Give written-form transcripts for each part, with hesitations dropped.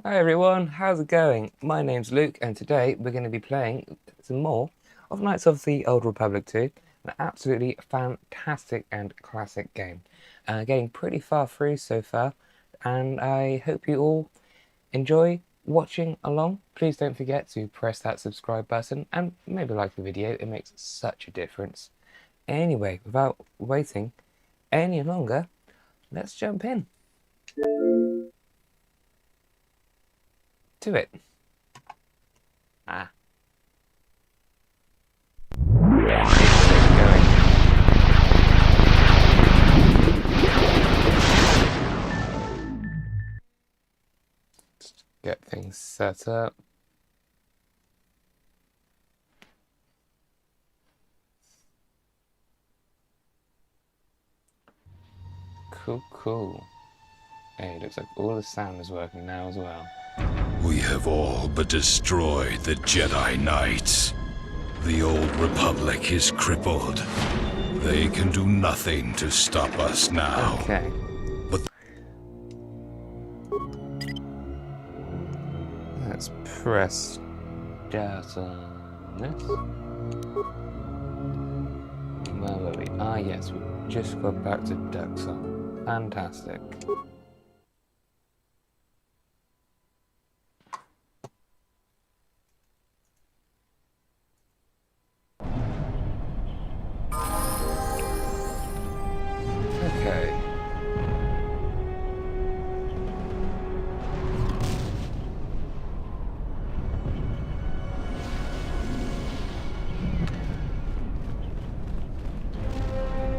Hi everyone, how's it going? My name's Luke and today we're going to be playing some more of Knights of the Old Republic 2. An absolutely fantastic and classic game. Getting pretty far through so far and I hope you all enjoy watching along. Please don't forget to press that subscribe button and maybe like the video, it makes such a difference. Anyway, without waiting any longer, let's jump in. To it. Ah. Just get things set up. Cool. Hey, looks like all the sound is working now as well. We have all but destroyed the Jedi Knights. The Old Republic is crippled. They can do nothing to stop us now. Okay. But let's press start on this. Where were we? Ah, yes, we just got back to Duxon. Fantastic. Okay.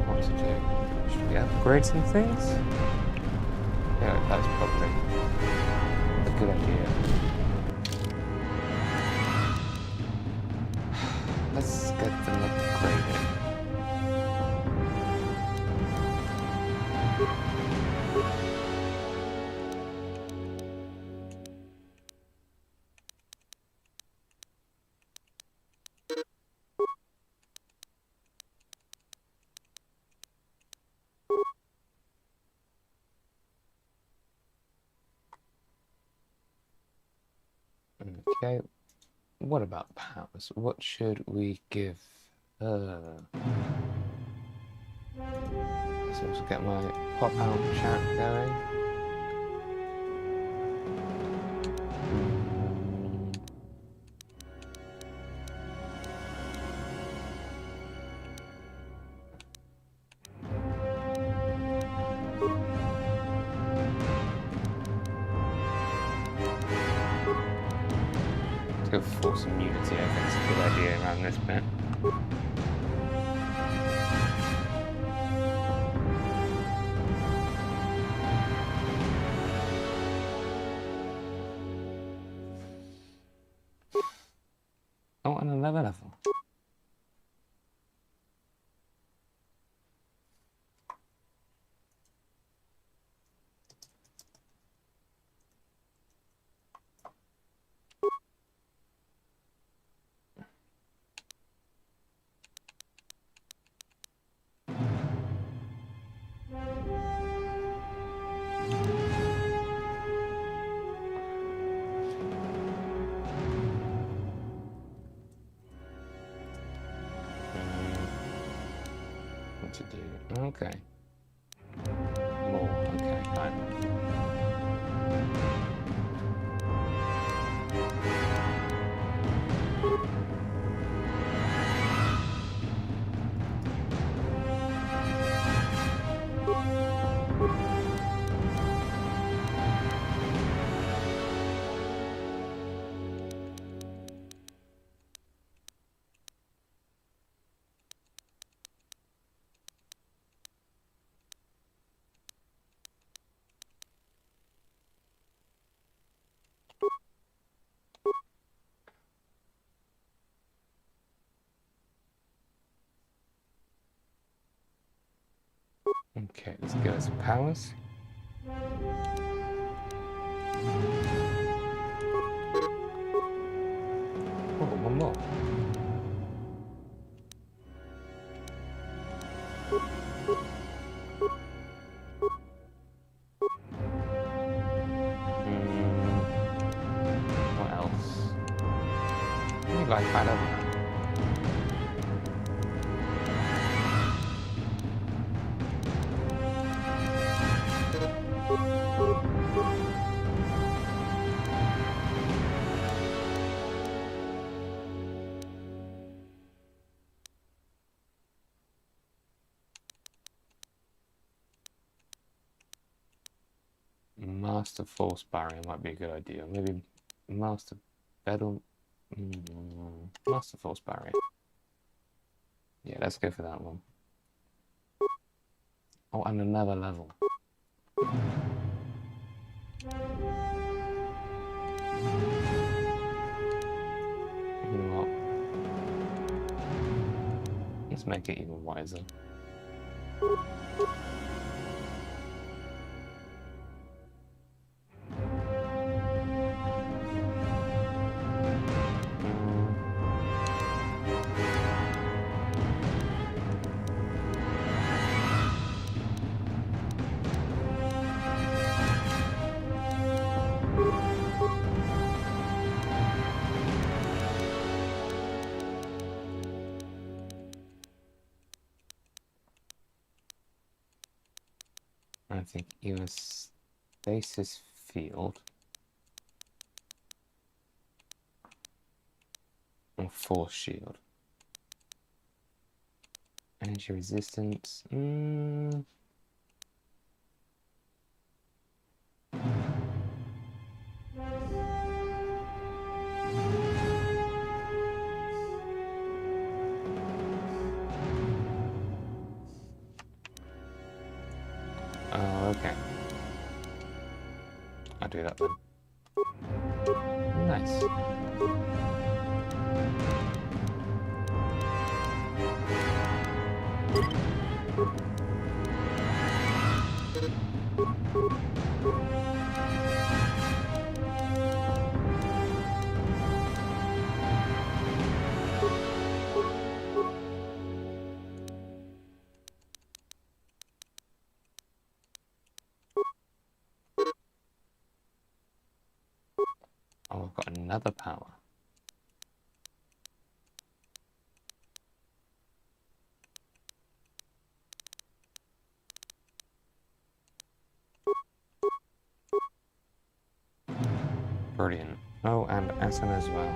What to do? Should we upgrade some things? Yeah, that's probably a good idea. Let's get them upgraded. Okay, what about powers? What should we give her? Let's also get my pop out chat going. Let's go for some unity, I think it's a good idea around this bit. Oh, and another level. What to do? Okay. More. Okay, fine. Okay, let's give us powers. Oh, one more. glide pad over that. Master force barrier might be a good idea. Maybe master battle. Master force barrier. Yeah, let's go for that one. Oh, and another level. You know what? Let's make it even wiser. I think either stasis field or force shield. Energy resistance. Oh, okay. I'll do that then. Nice. Oh, I've got another power. Brilliant. Oh, and Atom as well.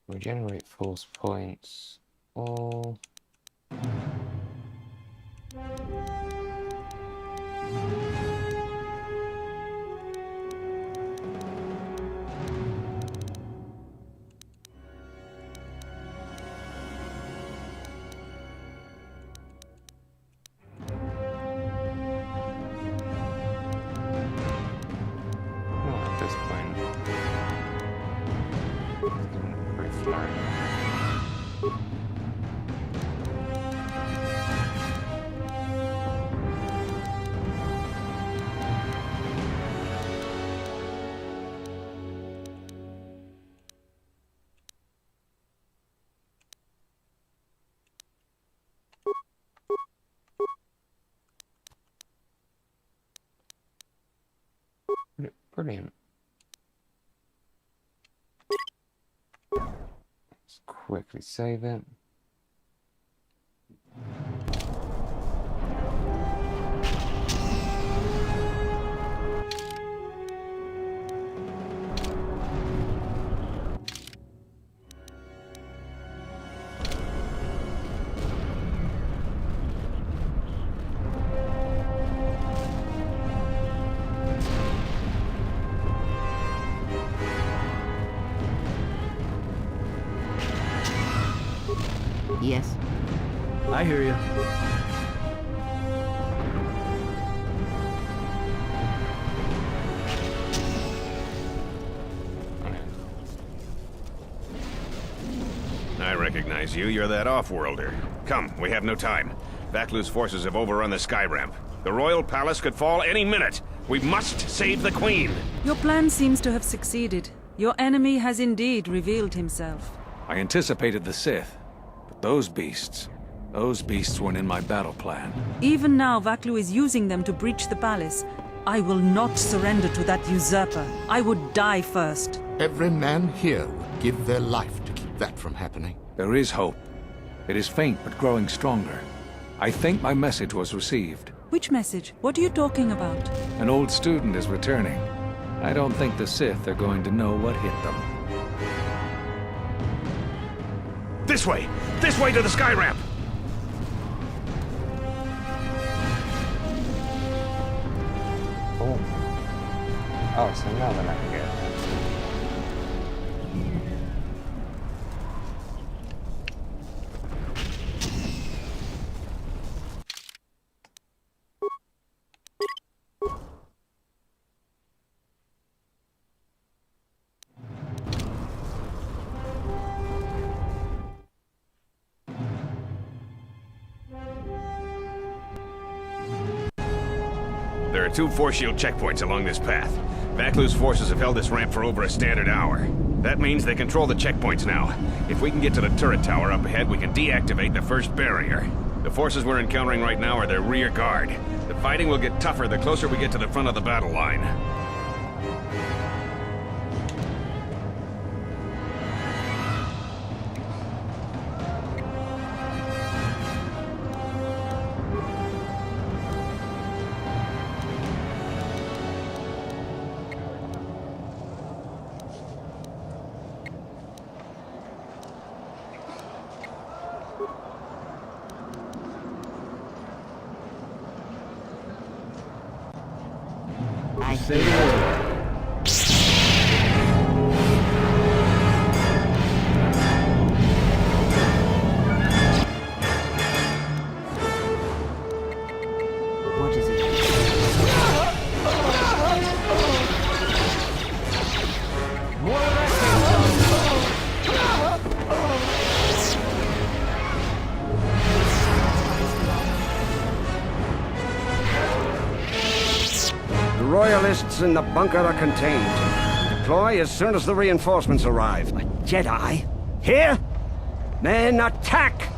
Regenerate force points, or at this point, pretty flurry. Brilliant. Let's quickly save it. Yes. I hear you. I recognize you. You're that off-worlder. Come, we have no time. Vaklu's forces have overrun the sky ramp. The royal palace could fall any minute. We must save the queen. Your plan seems to have succeeded. Your enemy has indeed revealed himself. I anticipated the Sith, but those beasts weren't in my battle plan. Even now, Vaklu is using them to breach the palace. I will not surrender to that usurper. I would die first. Every man here would give their life to keep that from happening. There is hope. It is faint but growing stronger. I think my message was received. Which message? What are you talking about? An old student is returning. I don't think the Sith are going to know what hit them. This way! This way to the sky ramp! Oh. Oh, so now then I can get. There are 2 force shield checkpoints along this path. Vaklu's forces have held this ramp for over a standard hour. That means they control the checkpoints now. If we can get to the turret tower up ahead, we can deactivate the first barrier. The forces we're encountering right now are their rear guard. The fighting will get tougher the closer we get to the front of the battle line. I Say the word. What is it? The Royalists in the bunker are contained. Deploy as soon as the reinforcements arrive. A Jedi? Here? Men, attack!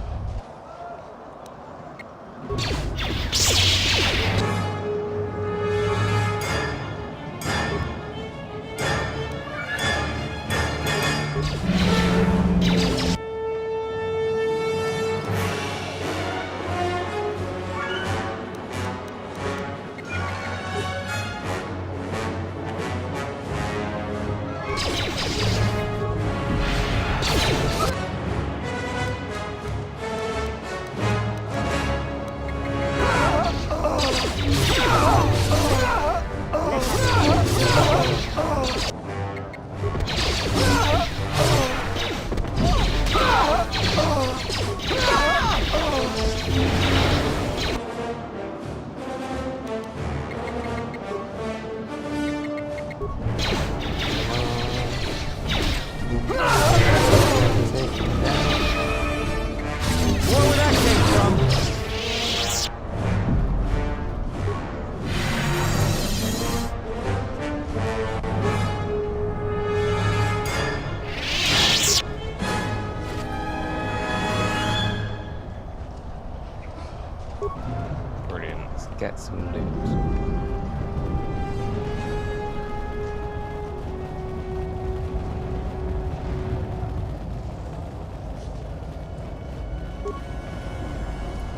Brilliant. Let's get some loot.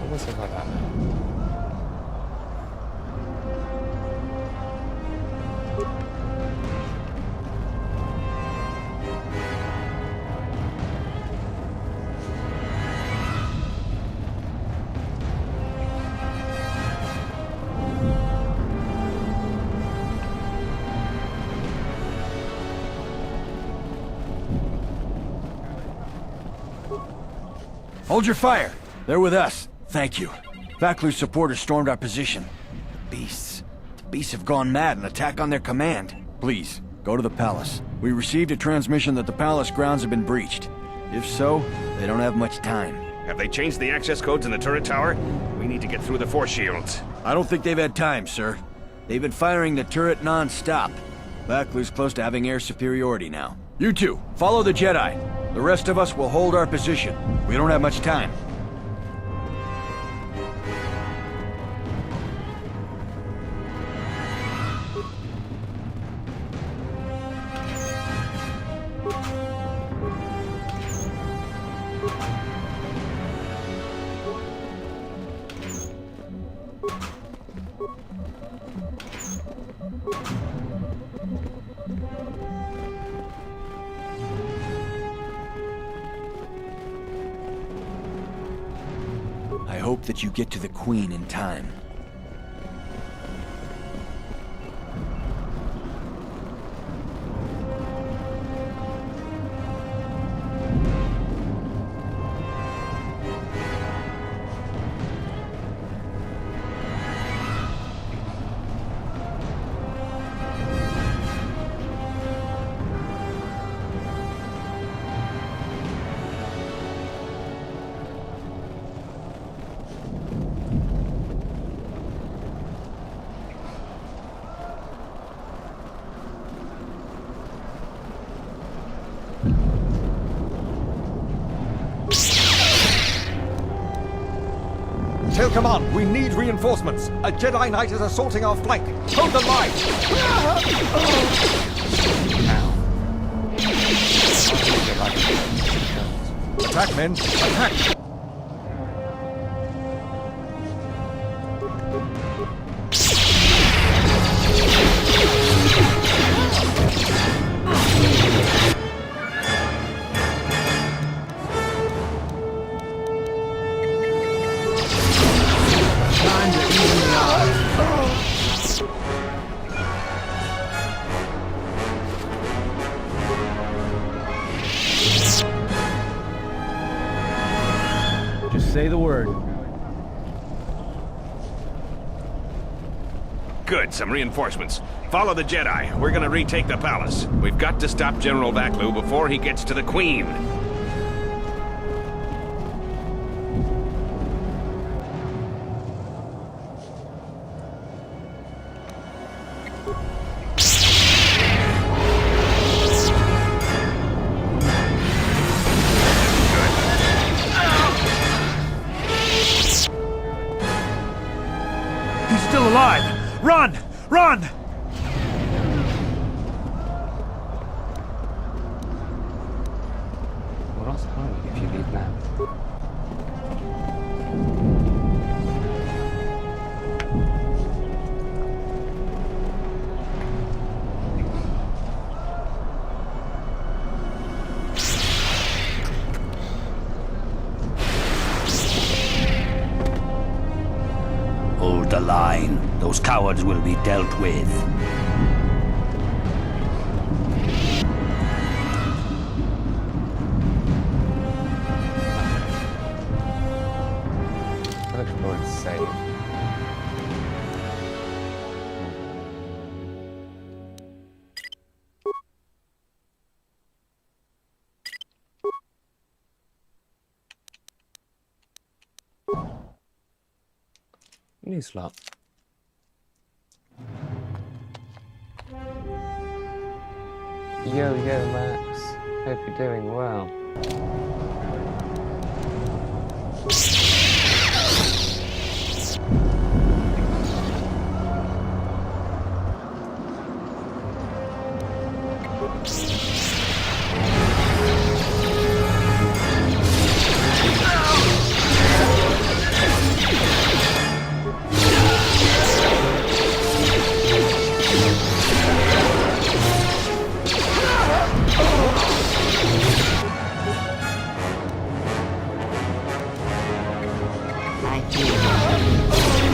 Almost look like that now. Hold your fire. They're with us. Thank you. Vaklu's supporters stormed our position. Beasts. The beasts have gone mad and attack on their command. Please, go to the palace. We received a transmission that the palace grounds have been breached. If so, they don't have much time. Have they changed the access codes in the turret tower? We need to get through the force shields. I don't think they've had time, sir. They've been firing the turret non-stop. Vaklu's close to having air superiority now. You two, follow the Jedi. The rest of us will hold our position. We don't have much time. I hope that you get to the Queen in time. Tail Command, we need reinforcements. A Jedi Knight is assaulting our flank. Hold the line! Attack, men! Attack! Just say the word. Good, some reinforcements. Follow the Jedi. We're gonna retake the palace. We've got to stop General Vaklu before he gets to the Queen. He's still alive! Run! Run! What else harm if you leave now? Hold the line. Those cowards will be dealt with. I look forward to save. New slot. Yo, Max. Hope you're doing well. I feel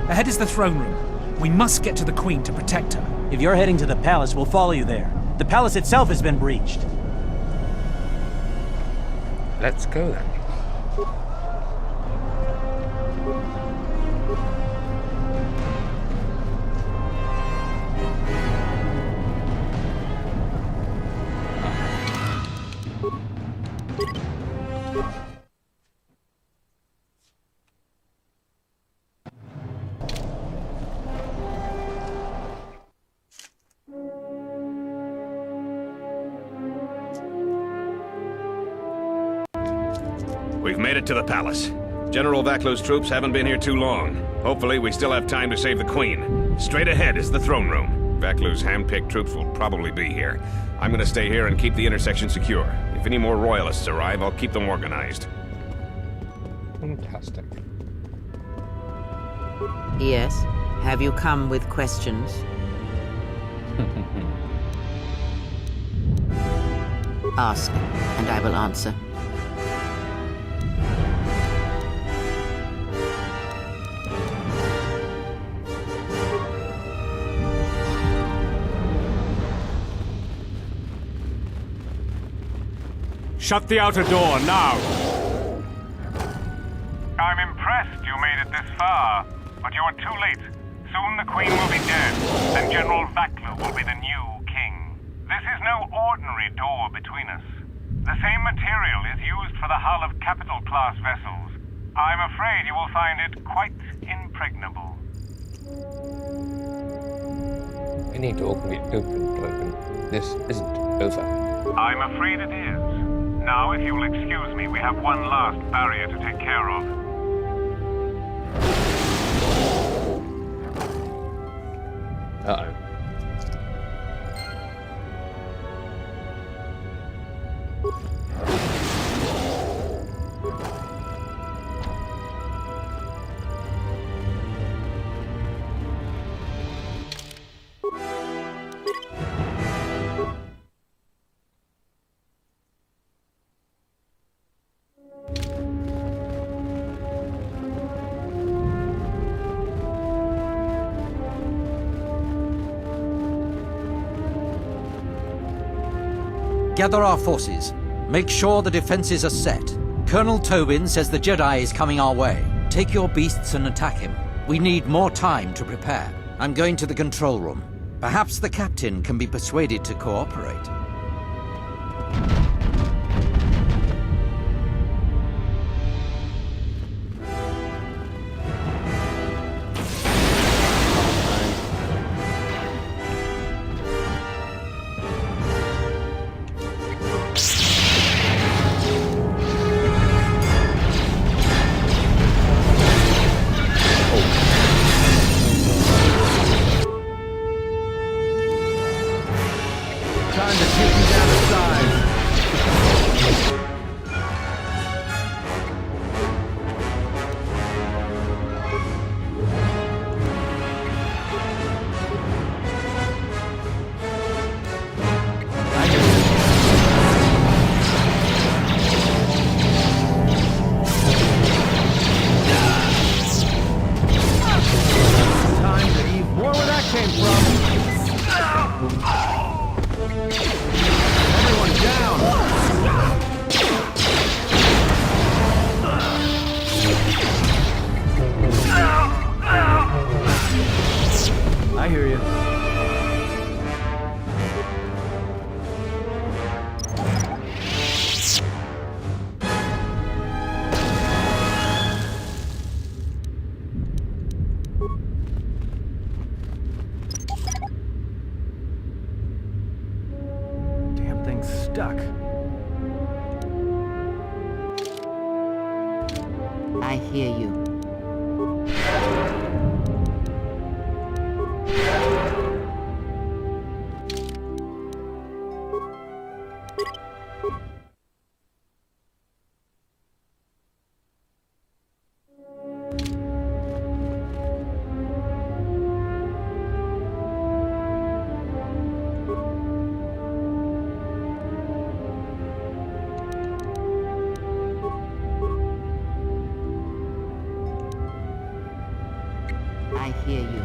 Ahead is the throne room. We must get to the Queen to protect her. If you're heading to the palace, we'll follow you there. The palace itself has been breached. Let's go then. We've made it to the palace. General Vaklu's troops haven't been here too long. Hopefully we still have time to save the Queen. Straight ahead is the throne room. Vaklu's hand-picked troops will probably be here. I'm gonna stay here and keep the intersection secure. If any more royalists arrive, I'll keep them organized. Fantastic. Yes. Have you come with questions? Ask, and I will answer. Shut the outer door, now! I'm impressed you made it this far, but you're too late. Soon the Queen will be dead, and General Vaklu will be the new king. This is no ordinary door between us. The same material is used for the hull of capital-class vessels. I'm afraid you will find it quite impregnable. Any door can be open. This isn't over. I'm afraid it is. Now, if you'll excuse me, we have one last barrier to take care of. Uh-oh. Gather our forces. Make sure the defenses are set. Colonel Tobin says the Jedi is coming our way. Take your beasts and attack him. We need more time to prepare. I'm going to the control room. Perhaps the captain can be persuaded to cooperate. I hear you. Damn thing's stuck. I hear you. I hear you.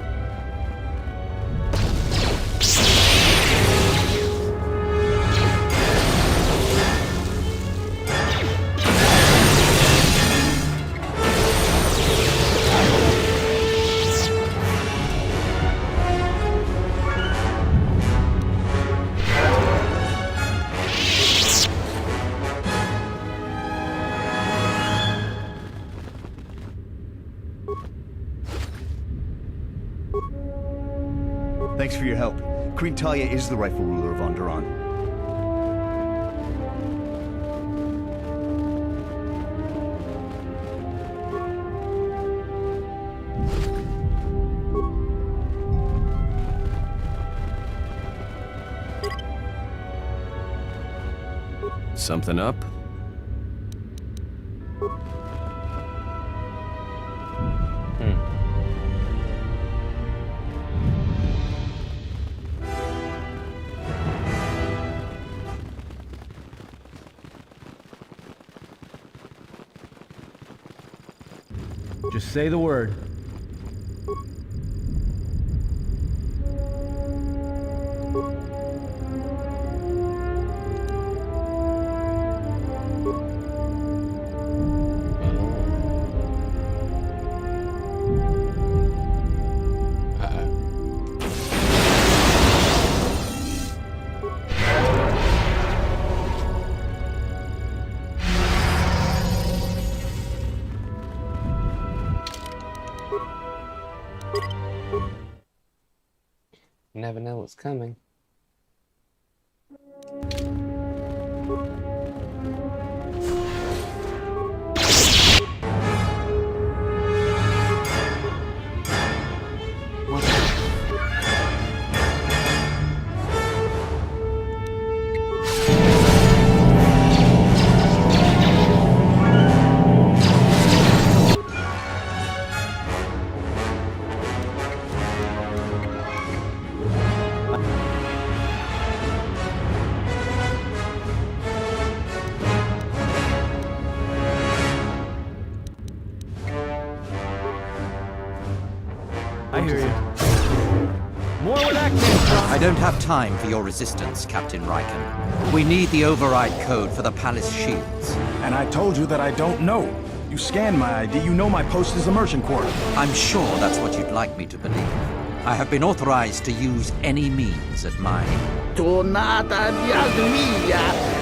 Thanks for your help. Queen Talia is the rightful ruler of Onderon. Something up? Just say the word. Never know what's coming. I hear you. More where that came from. I don't have time for your resistance, Captain Riken. We need the override code for the palace shields. And I told you that I don't know. You scanned my ID, you know my post is a merchant quarter. I'm sure that's what you'd like me to believe. I have been authorized to use any means at my... Tornata di Alduia!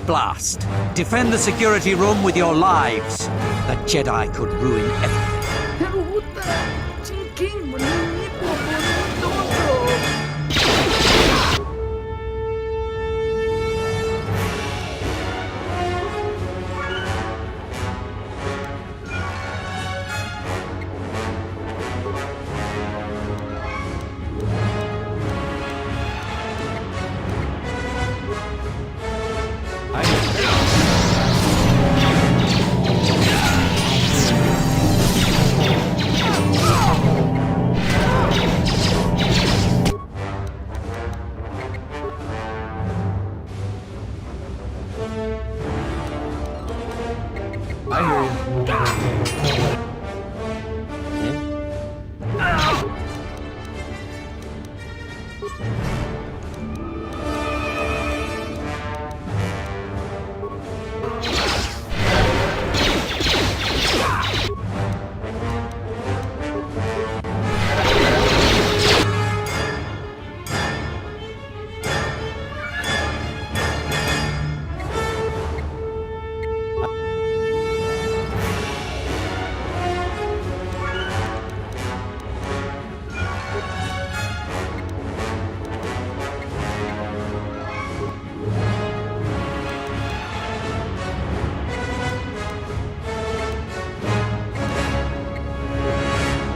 Blast! Defend the security room with your lives. The Jedi could ruin everything.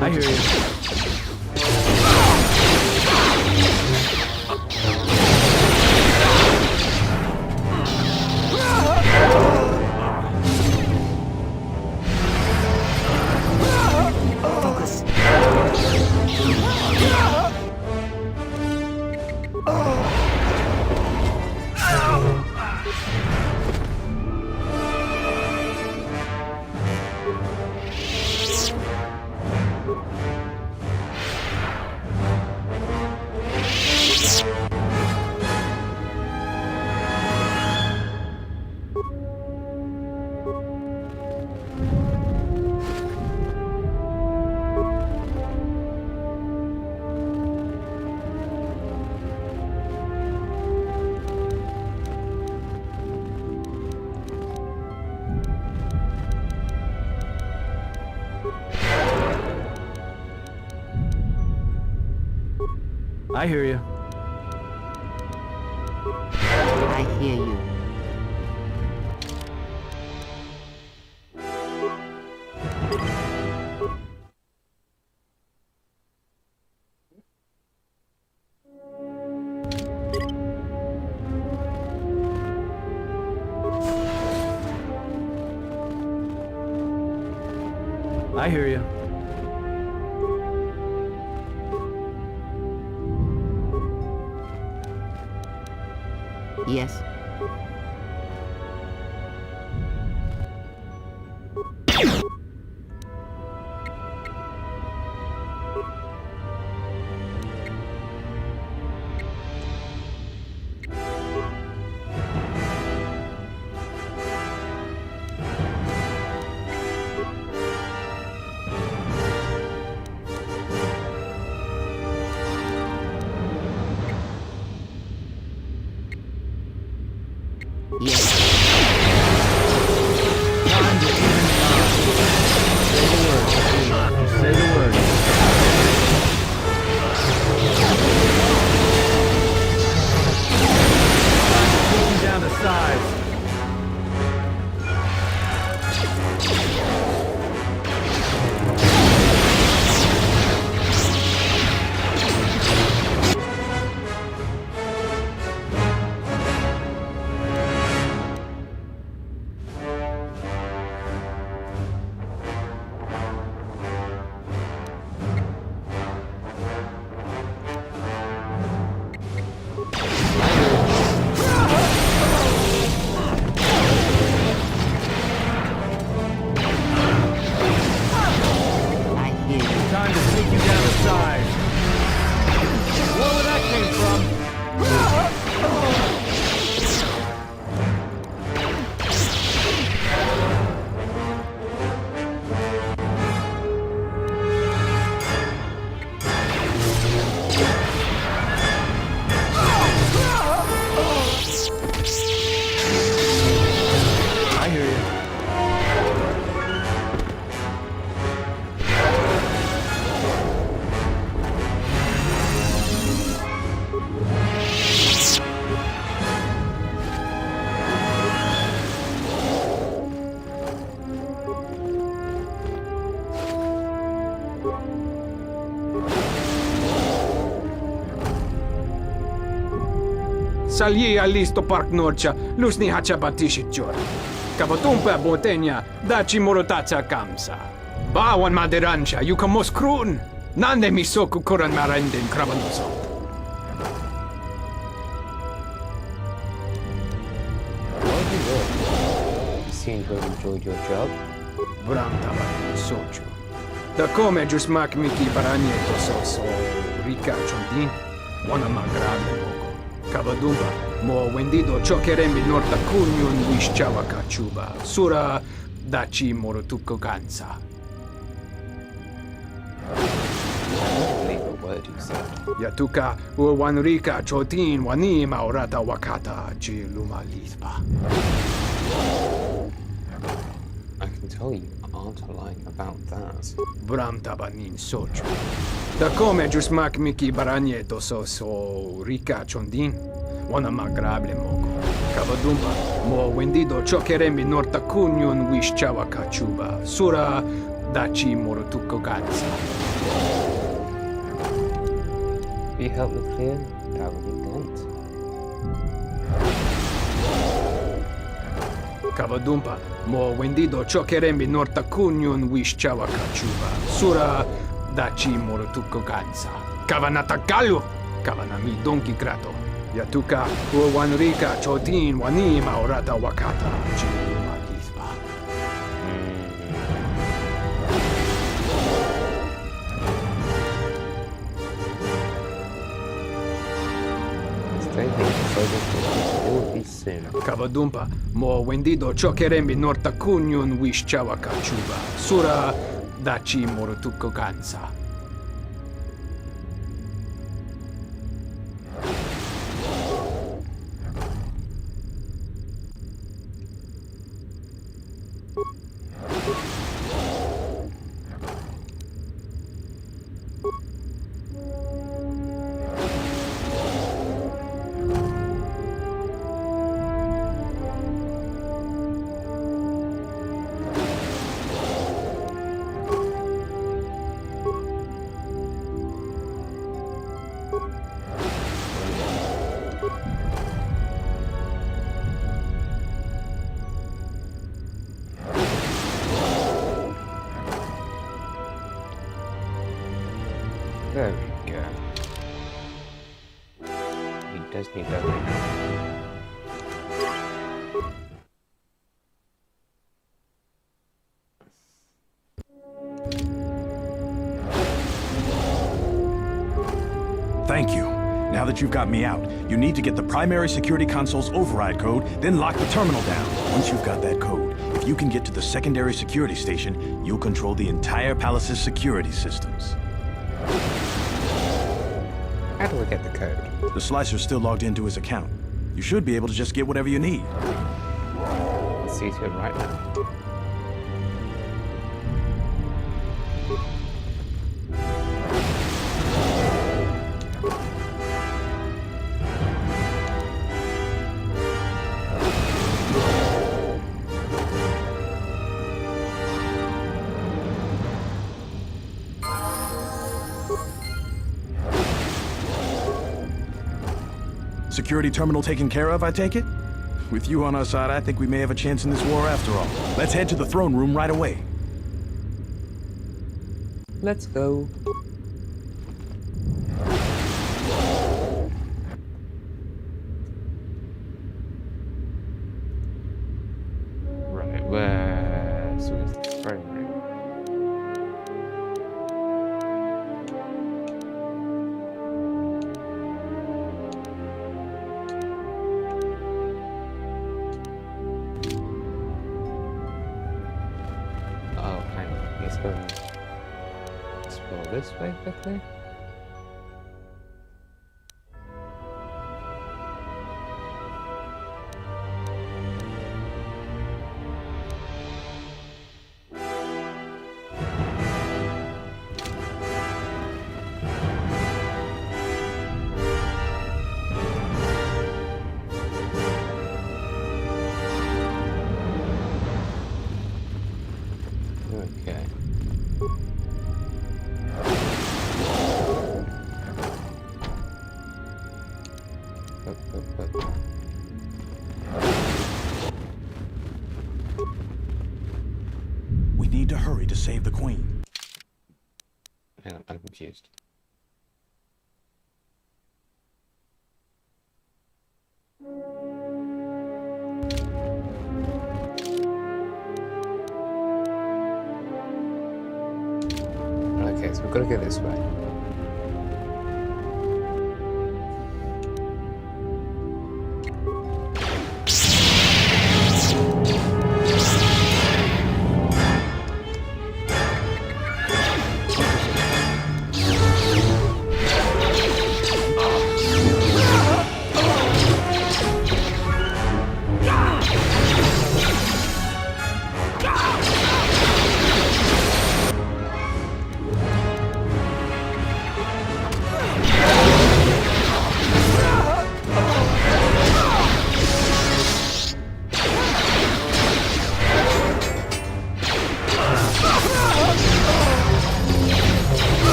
I hear you. I hear you. I hear you. I hear you. Yes. Say the word. Taking down the sides. Time to sneak you down the side. Where that came from? I hear you. Salji alisto park norcha, lusni hacha batishitjor. Kabotumpa botenya, dachi morotacha kamsa. Bawan maderancha, yukamos krun. Nande misoku kuran marenden krabanoso. You seem to have enjoyed your job. Brantava sochu. Da come just mak miki baranyeto so rika chondin, wana magrande mogo. Kabadumba, mo wendido chokerembi norta kunyun wishchawa kachuba, sura dachi morotuko kansa. Yatuka wanrika chotin wanima orata wakata chi luma lispa. I can tell you aren't lying about that. Bram tabanin sochu. Da come jusmak miki baranyeto so rika chondin, wana magrable mogo. Kabadumba, mo wendido chokerembi norta kunyun wishchawa kachuba, sura dachi morotuko kansa. If you help me clear, that would be great. Kabadumpa, mo wendido chokerembi norta kunyun wishchawa kachuba, sura dachi morotuko kansa. Kavanatakalu, kavanami donki krato. Yatuka wanrika chotin wanima orata wakata chiluma lispa. Stay here, so it will be soon. Kabadumpa, mo wendido chokerembi norta kunyun wishchawa kachuba, sura dachi morotuko kansa. There we go. He does need doubling now. Thank you. Now that you've got me out, you need to get the primary security console's override code, then lock the terminal down. Once you've got that code, if you can get to the secondary security station, you'll control the entire palace's security systems. How do I get the code? The slicer's still logged into his account. You should be able to just get whatever you need. Let's see to it right now. Security terminal taken care of, I take it? With you on our side, I think we may have a chance in this war after all. Let's head to the throne room right away. Let's go. Right, where's the throne room? Oh, hang on. Let's go and explore this way quickly. Okay. Up. We need to hurry to save the queen. Hang on, I'm confused. Okay, so we've got to go this way.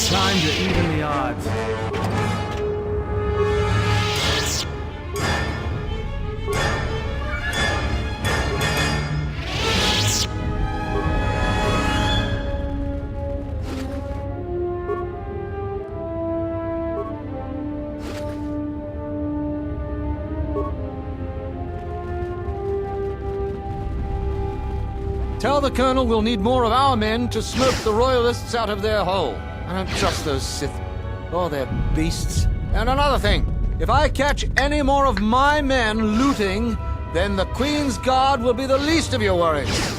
Time to even the odds. Tell the Colonel we'll need more of our men to smoke the Royalists out of their hole. I don't trust those Sith or their beasts. And another thing, if I catch any more of my men looting, then the Queen's Guard will be the least of your worries.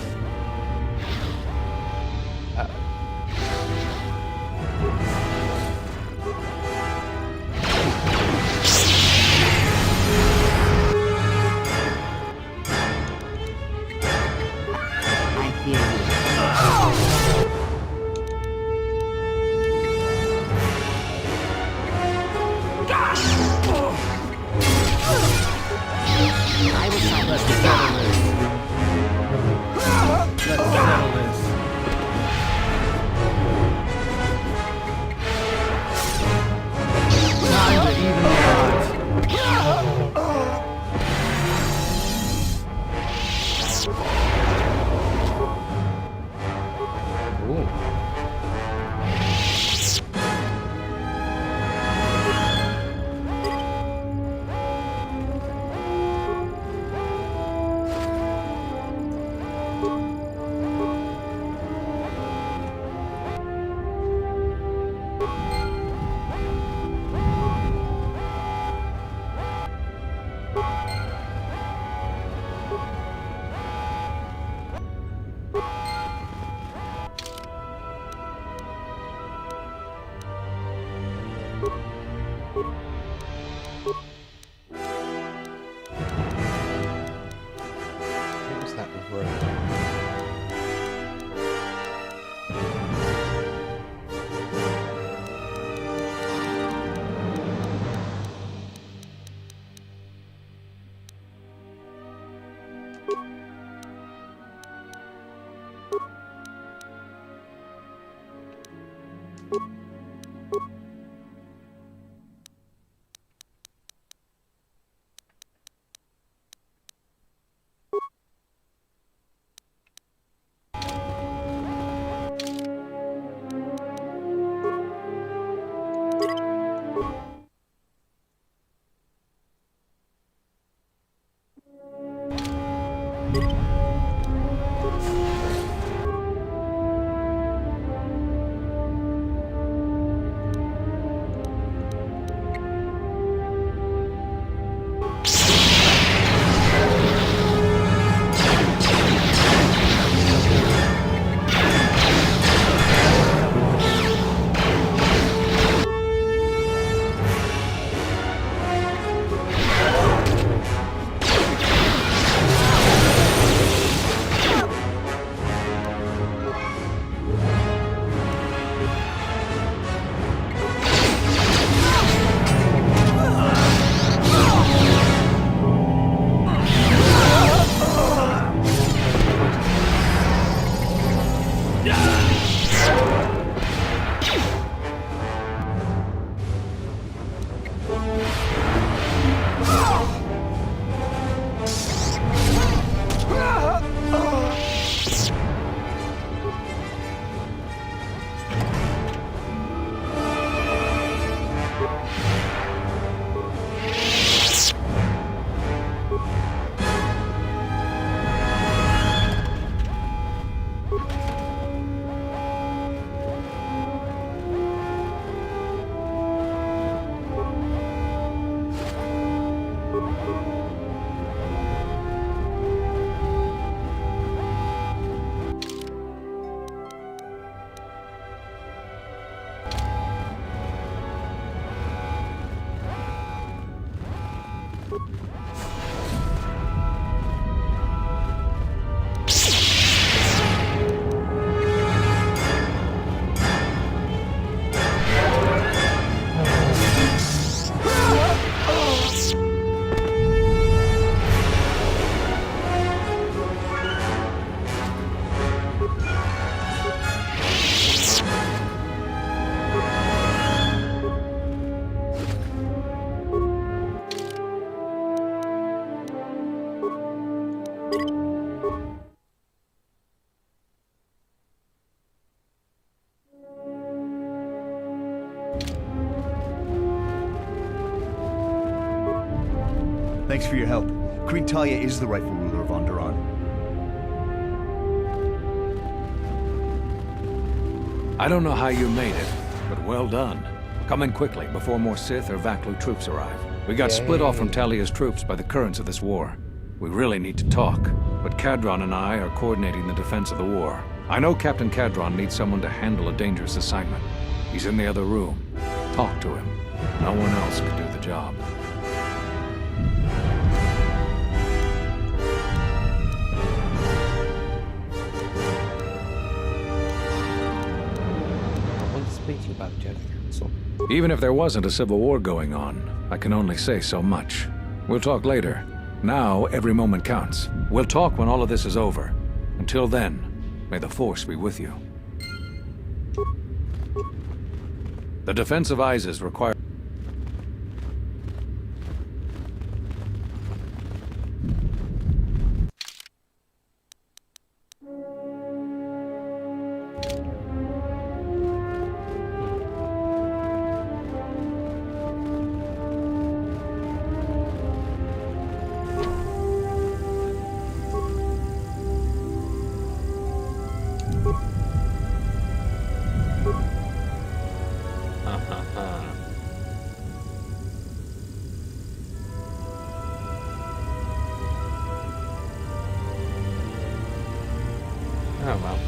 Thanks for your help. Queen Talia is the rightful ruler of Onderon. I don't know how you made it, but well done. Come in quickly before more Sith or Vaklu troops arrive. We got split off from Talia's troops by the currents of this war. We really need to talk, but Cadron and I are coordinating the defense of the war. I know Captain Cadron needs someone to handle a dangerous assignment. He's in the other room. Talk to him. No one else could do the job. About the Jedi Council. Even if there wasn't a civil war going on, I can only say so much. We'll talk later. Now, every moment counts. We'll talk when all of this is over. Until then, may the Force be with you. The defense of Isis requires... Oh well.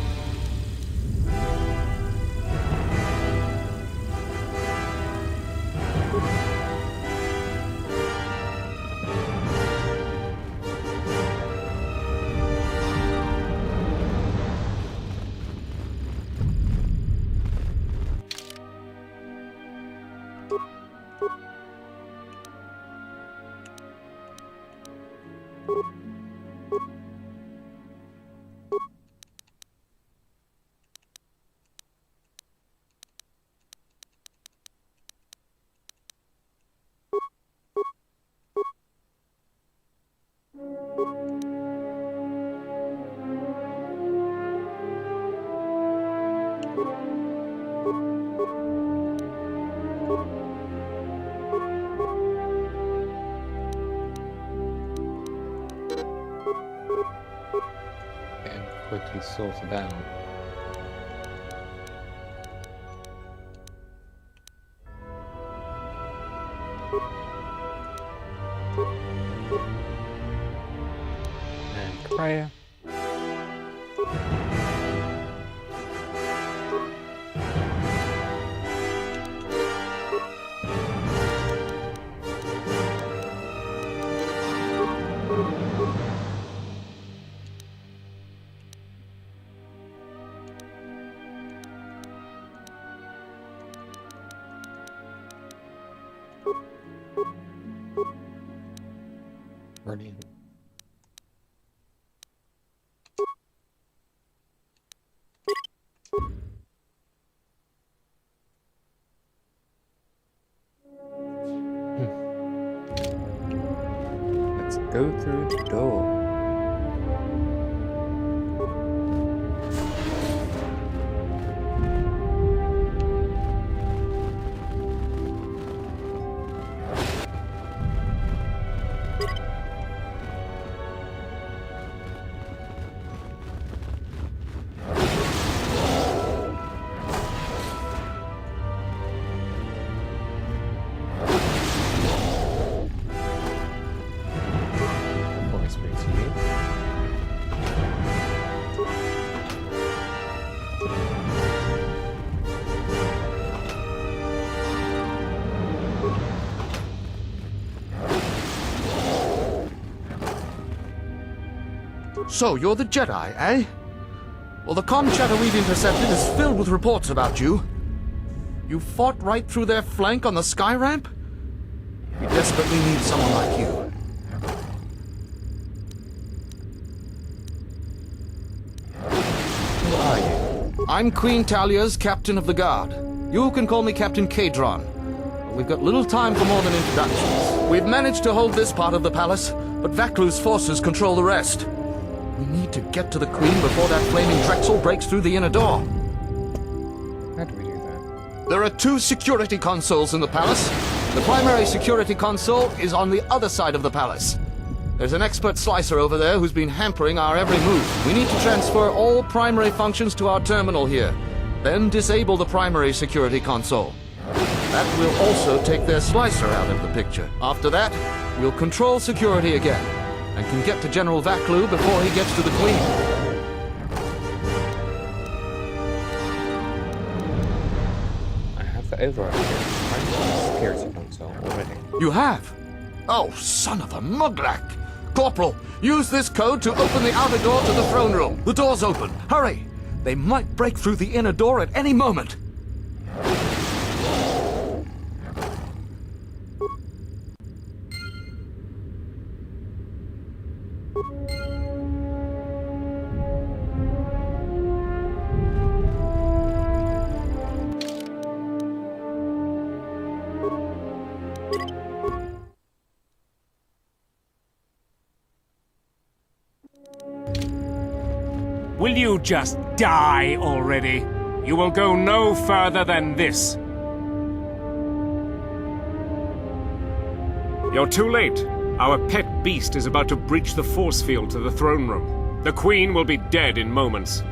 Quickly sorted out. And prayer. Brilliant. Let's go through the door. So, you're the Jedi, eh? Well, the comm chatter we've intercepted is filled with reports about you. You fought right through their flank on the sky ramp? We desperately need someone like you. Who are you? I'm Queen Talia's Captain of the Guard. You can call me Captain Kadron. But we've got little time for more than introductions. We've managed to hold this part of the palace, but Vaklu's forces control the rest. We need to get to the Queen before that flaming Drexel breaks through the inner door. How do we do that? There are 2 security consoles in the palace. The primary security console is on the other side of the palace. There's an expert slicer over there who's been hampering our every move. We need to transfer all primary functions to our terminal here, then disable the primary security console. That will also take their slicer out of the picture. After that, we'll control security again, and can get to General Vaklu before he gets to the Queen. I have the override security console already. You have? Oh, son of a muglak! Corporal, use this code to open the outer door to the throne room. The door's open. Hurry! They might break through the inner door at any moment. Will you just die already? You will go no further than this. You're too late. Our pet beast is about to breach the force field to the throne room. The Queen will be dead in moments.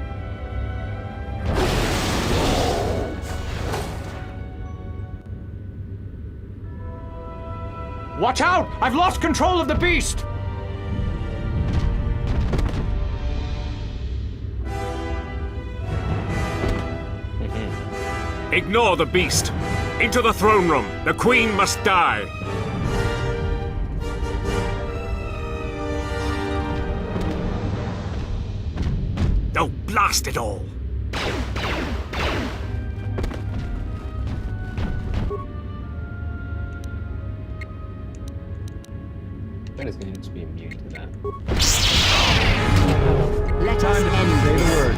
Watch out! I've lost control of the beast! Ignore the beast. Into the throne room. The Queen must die. Oh, blast it all! That is going to be immune to that. Let us end Say the this. word.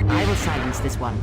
I will silence this one.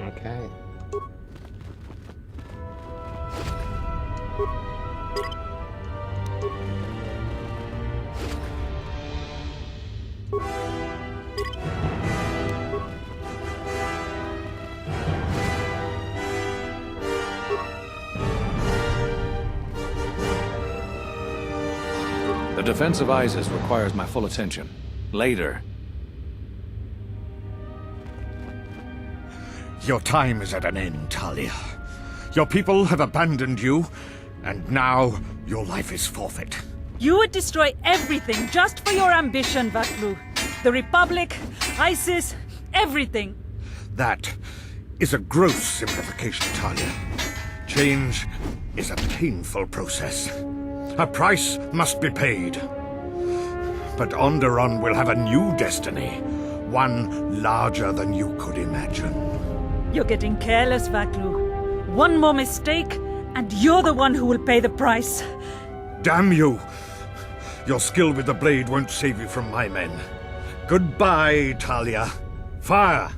Okay. The defense of Isis requires my full attention. Later. Your time is at an end, Talia. Your people have abandoned you, and now your life is forfeit. You would destroy everything just for your ambition, Vaklu. The Republic, ISIS, everything. That is a gross simplification, Talia. Change is a painful process. A price must be paid. But Onderon will have a new destiny, one larger than you could imagine. You're getting careless, Vaklu. One more mistake, and you're the one who will pay the price. Damn you! Your skill with the blade won't save you from my men. Goodbye, Talia. Fire!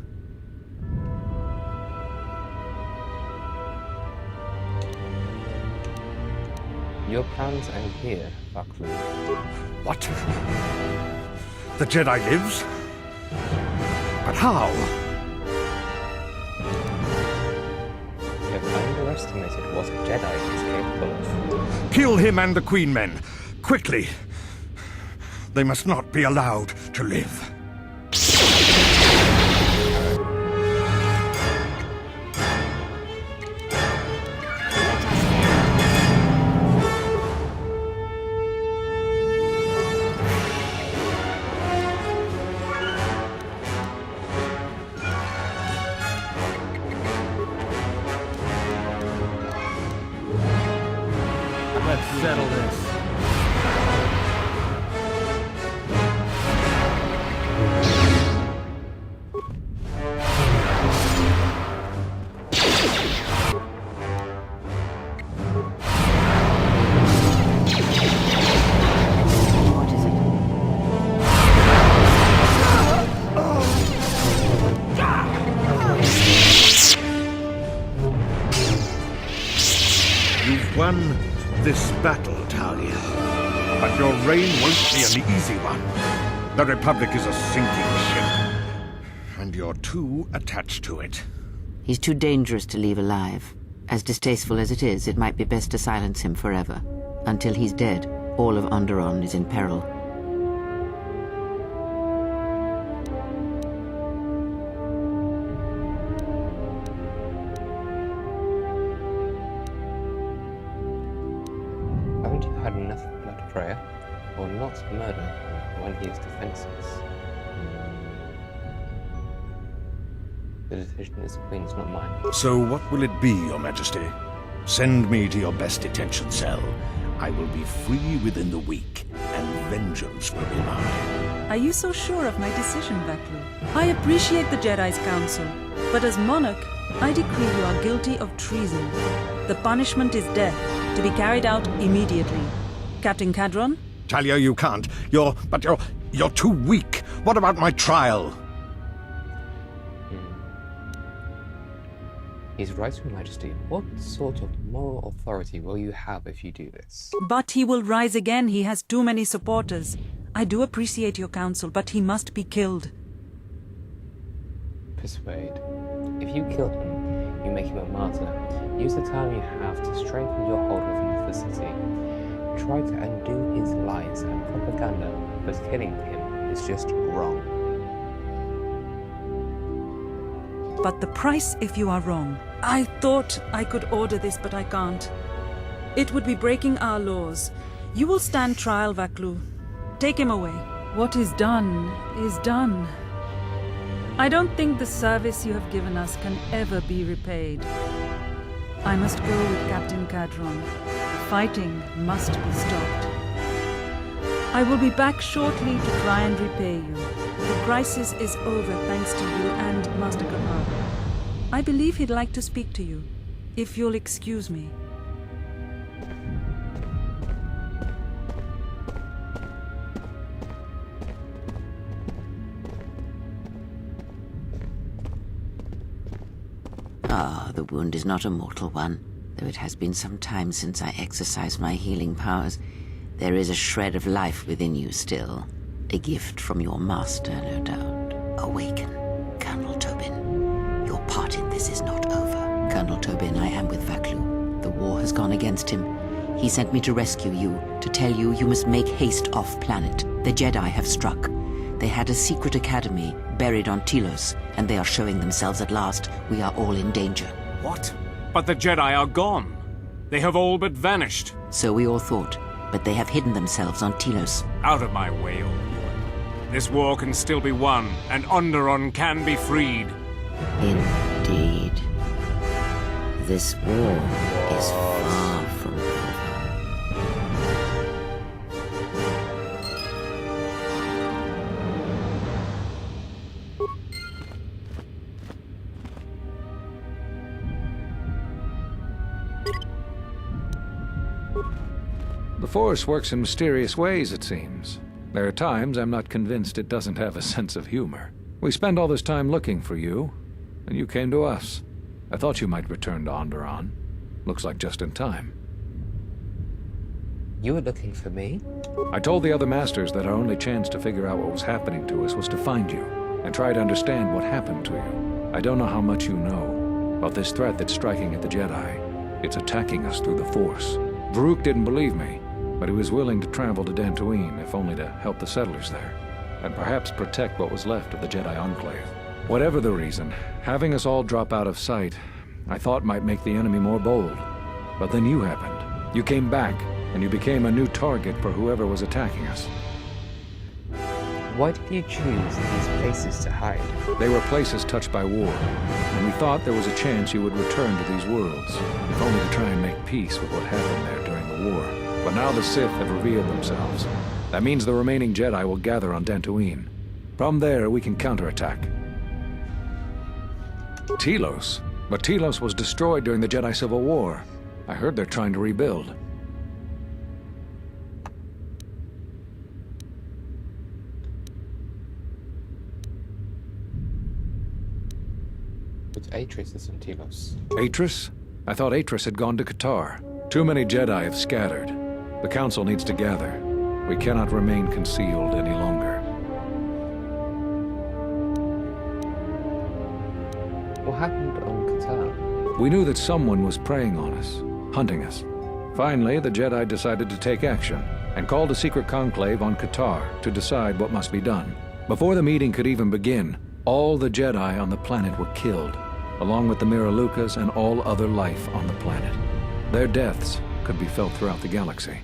Your plans end here, Vaklu. What? The Jedi lives? But how? You have underestimated what a Jedi is capable of. Kill him and the Queen Men. Quickly. They must not be allowed to live. Let's settle this. You've won this battle, Talia. But your reign won't be an easy one. The Republic is a sinking ship. And you're too attached to it. He's too dangerous to leave alive. As distasteful as it is, it might be best to silence him forever. Until he's dead, all of Onderon is in peril. Haven't you had enough blood prayer, or not murder, when he is defenseless? The decision is the Queen's, not mine. So what will it be, Your Majesty? Send me to your best detention cell. I will be free within the week, and vengeance will be mine. Are you so sure of my decision, Vaklu? I appreciate the Jedi's counsel, but as monarch, I decree you are guilty of treason. The punishment is death, to be carried out immediately. Captain Cadron? Talia, you can't. You're too weak. What about my trial? He's right, Your Majesty. What sort of moral authority will you have if you do this? But he will rise again. He has too many supporters. I do appreciate your counsel, but he must be killed. Persuade. If you kill him, you make him a martyr. Use the time you have to strengthen your hold within the city. Try to undo his lies and propaganda, but killing him is just wrong. But the price if you are wrong. I thought I could order this, but I can't. It would be breaking our laws. You will stand trial, Vaklu. Take him away. What is done is done. I don't think the service you have given us can ever be repaid. I must go with Captain Cadron. Fighting must be stopped. I will be back shortly to try and repay you. The crisis is over thanks to you and Master Kapar. I believe he'd like to speak to you, if you'll excuse me. Ah, the wound is not a mortal one, though it has been some time since I exercised my healing powers. There is a shred of life within you still. A gift from your master, no doubt. Awaken, Colonel Tobin. Your part in this is not over. Colonel Tobin, I am with Vaklu. The war has gone against him. He sent me to rescue you, to tell you you must make haste off-planet. The Jedi have struck. They had a secret academy buried on Telos, and they are showing themselves at last. We are all in danger. What? But the Jedi are gone. They have all but vanished. So we all thought, but they have hidden themselves on Telos. Out of my way, old woman. This war can still be won, and Onderon can be freed. Indeed. This war is far from over. The Force works in mysterious ways, it seems. There are times I'm not convinced it doesn't have a sense of humor. We spent all this time looking for you, and you came to us. I thought you might return to Onderon. Looks like just in time. You were looking for me? I told the other masters that our only chance to figure out what was happening to us was to find you, and try to understand what happened to you. I don't know how much you know about this threat that's striking at the Jedi. It's attacking us through the Force. Varuk didn't believe me, but he was willing to travel to Dantooine, if only to help the settlers there, and perhaps protect what was left of the Jedi Enclave. Whatever the reason, having us all drop out of sight, I thought might make the enemy more bold. But then you happened. You came back, and you became a new target for whoever was attacking us. Why did you choose these places to hide? They were places touched by war, and we thought there was a chance you would return to these worlds, if only to try and make peace with what happened there during the war. But now the Sith have revealed themselves. That means the remaining Jedi will gather on Dantooine. From there, we can counterattack. Telos? But Telos was destroyed during the Jedi Civil War. I heard they're trying to rebuild. But Atris is on Telos. Atris? I thought Atris had gone to Qatar. Too many Jedi have scattered. The Council needs to gather. We cannot remain concealed any longer. What happened on Qatar? We knew that someone was preying on us, hunting us. Finally, the Jedi decided to take action, and called a secret conclave on Qatar to decide what must be done. Before the meeting could even begin, all the Jedi on the planet were killed, along with the Miralukas and all other life on the planet. Their deaths could be felt throughout the galaxy.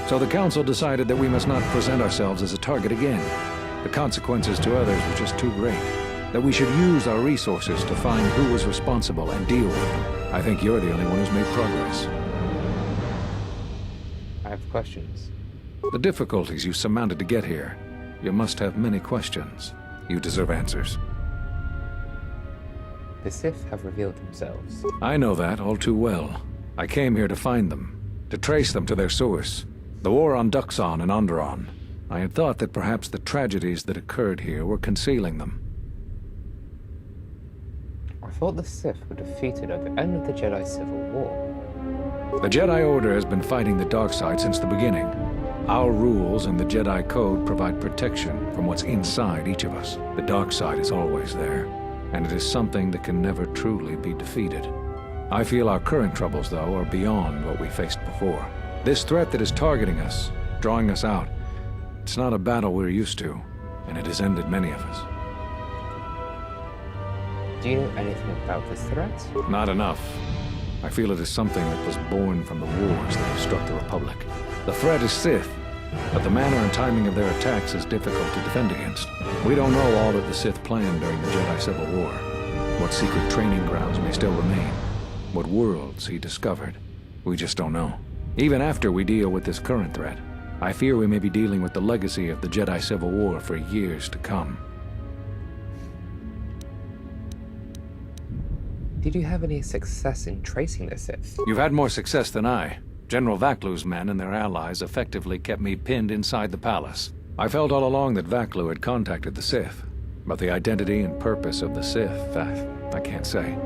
So the Council decided that we must not present ourselves as a target again. The consequences to others were just too great. That we should use our resources to find who was responsible and deal with them. I think you're the only one who's made progress. I have questions. The difficulties you surmounted to get here. You must have many questions. You deserve answers. The Sith have revealed themselves. I know that all too well. I came here to find them, to trace them to their source. The war on Duxon and Onderon. I had thought that perhaps the tragedies that occurred here were concealing them. I thought the Sith were defeated at the end of the Jedi Civil War. The Jedi Order has been fighting the dark side since the beginning. Our rules and the Jedi Code provide protection from what's inside each of us. The dark side is always there, and it is something that can never truly be defeated. I feel our current troubles, though, are beyond what we faced before. This threat that is targeting us, drawing us out, it's not a battle we're used to, and it has ended many of us. Do you know anything about this threat? Not enough. I feel it is something that was born from the wars that have struck the Republic. The threat is Sith, but the manner and timing of their attacks is difficult to defend against. We don't know all that the Sith planned during the Jedi Civil War. What secret training grounds may still remain. What worlds he discovered. We just don't know. Even after we deal with this current threat, I fear we may be dealing with the legacy of the Jedi Civil War for years to come. Did you have any success in tracing the Sith? You've had more success than I. General Vaklu's men and their allies effectively kept me pinned inside the palace. I felt all along that Vaklu had contacted the Sith, but the identity and purpose of the Sith, I can't say.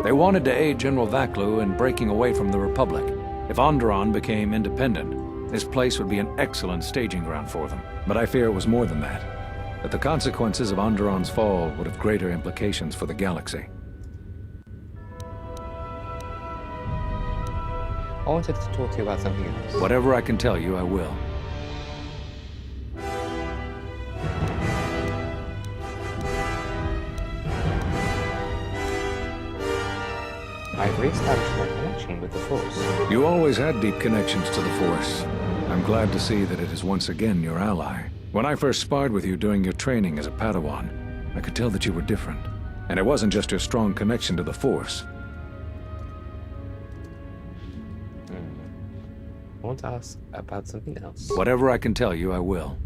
They wanted to aid General Vaklu in breaking away from the Republic. If Onderon became independent, this place would be an excellent staging ground for them. But I fear it was more than that. That the consequences of Onderon's fall would have greater implications for the galaxy. I wanted to talk to you about something else. Whatever I can tell you, I will. I've re-established my connection with the Force. You always had deep connections to the Force. I'm glad to see that it is once again your ally. When I first sparred with you during your training as a Padawan, I could tell that you were different. And it wasn't just your strong connection to the Force. I want to ask about something else. Whatever I can tell you, I will.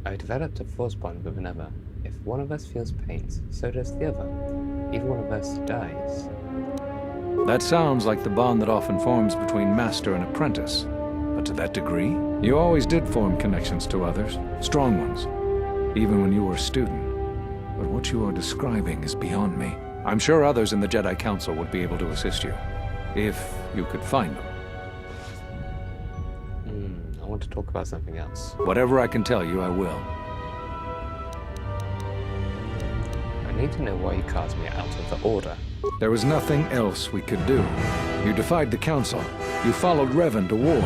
I developed a Force bond with another. If one of us feels pains, so does the other. If one of us dies. That sounds like the bond that often forms between master and apprentice. But to that degree, you always did form connections to others, strong ones, even when you were a student. But what you are describing is beyond me. I'm sure others in the Jedi Council would be able to assist you, if you could find them. I want to talk about something else. Whatever I can tell you, I will. I need to know why you cast me out of the Order. There was nothing else we could do. You defied the Council. You followed Revan to war.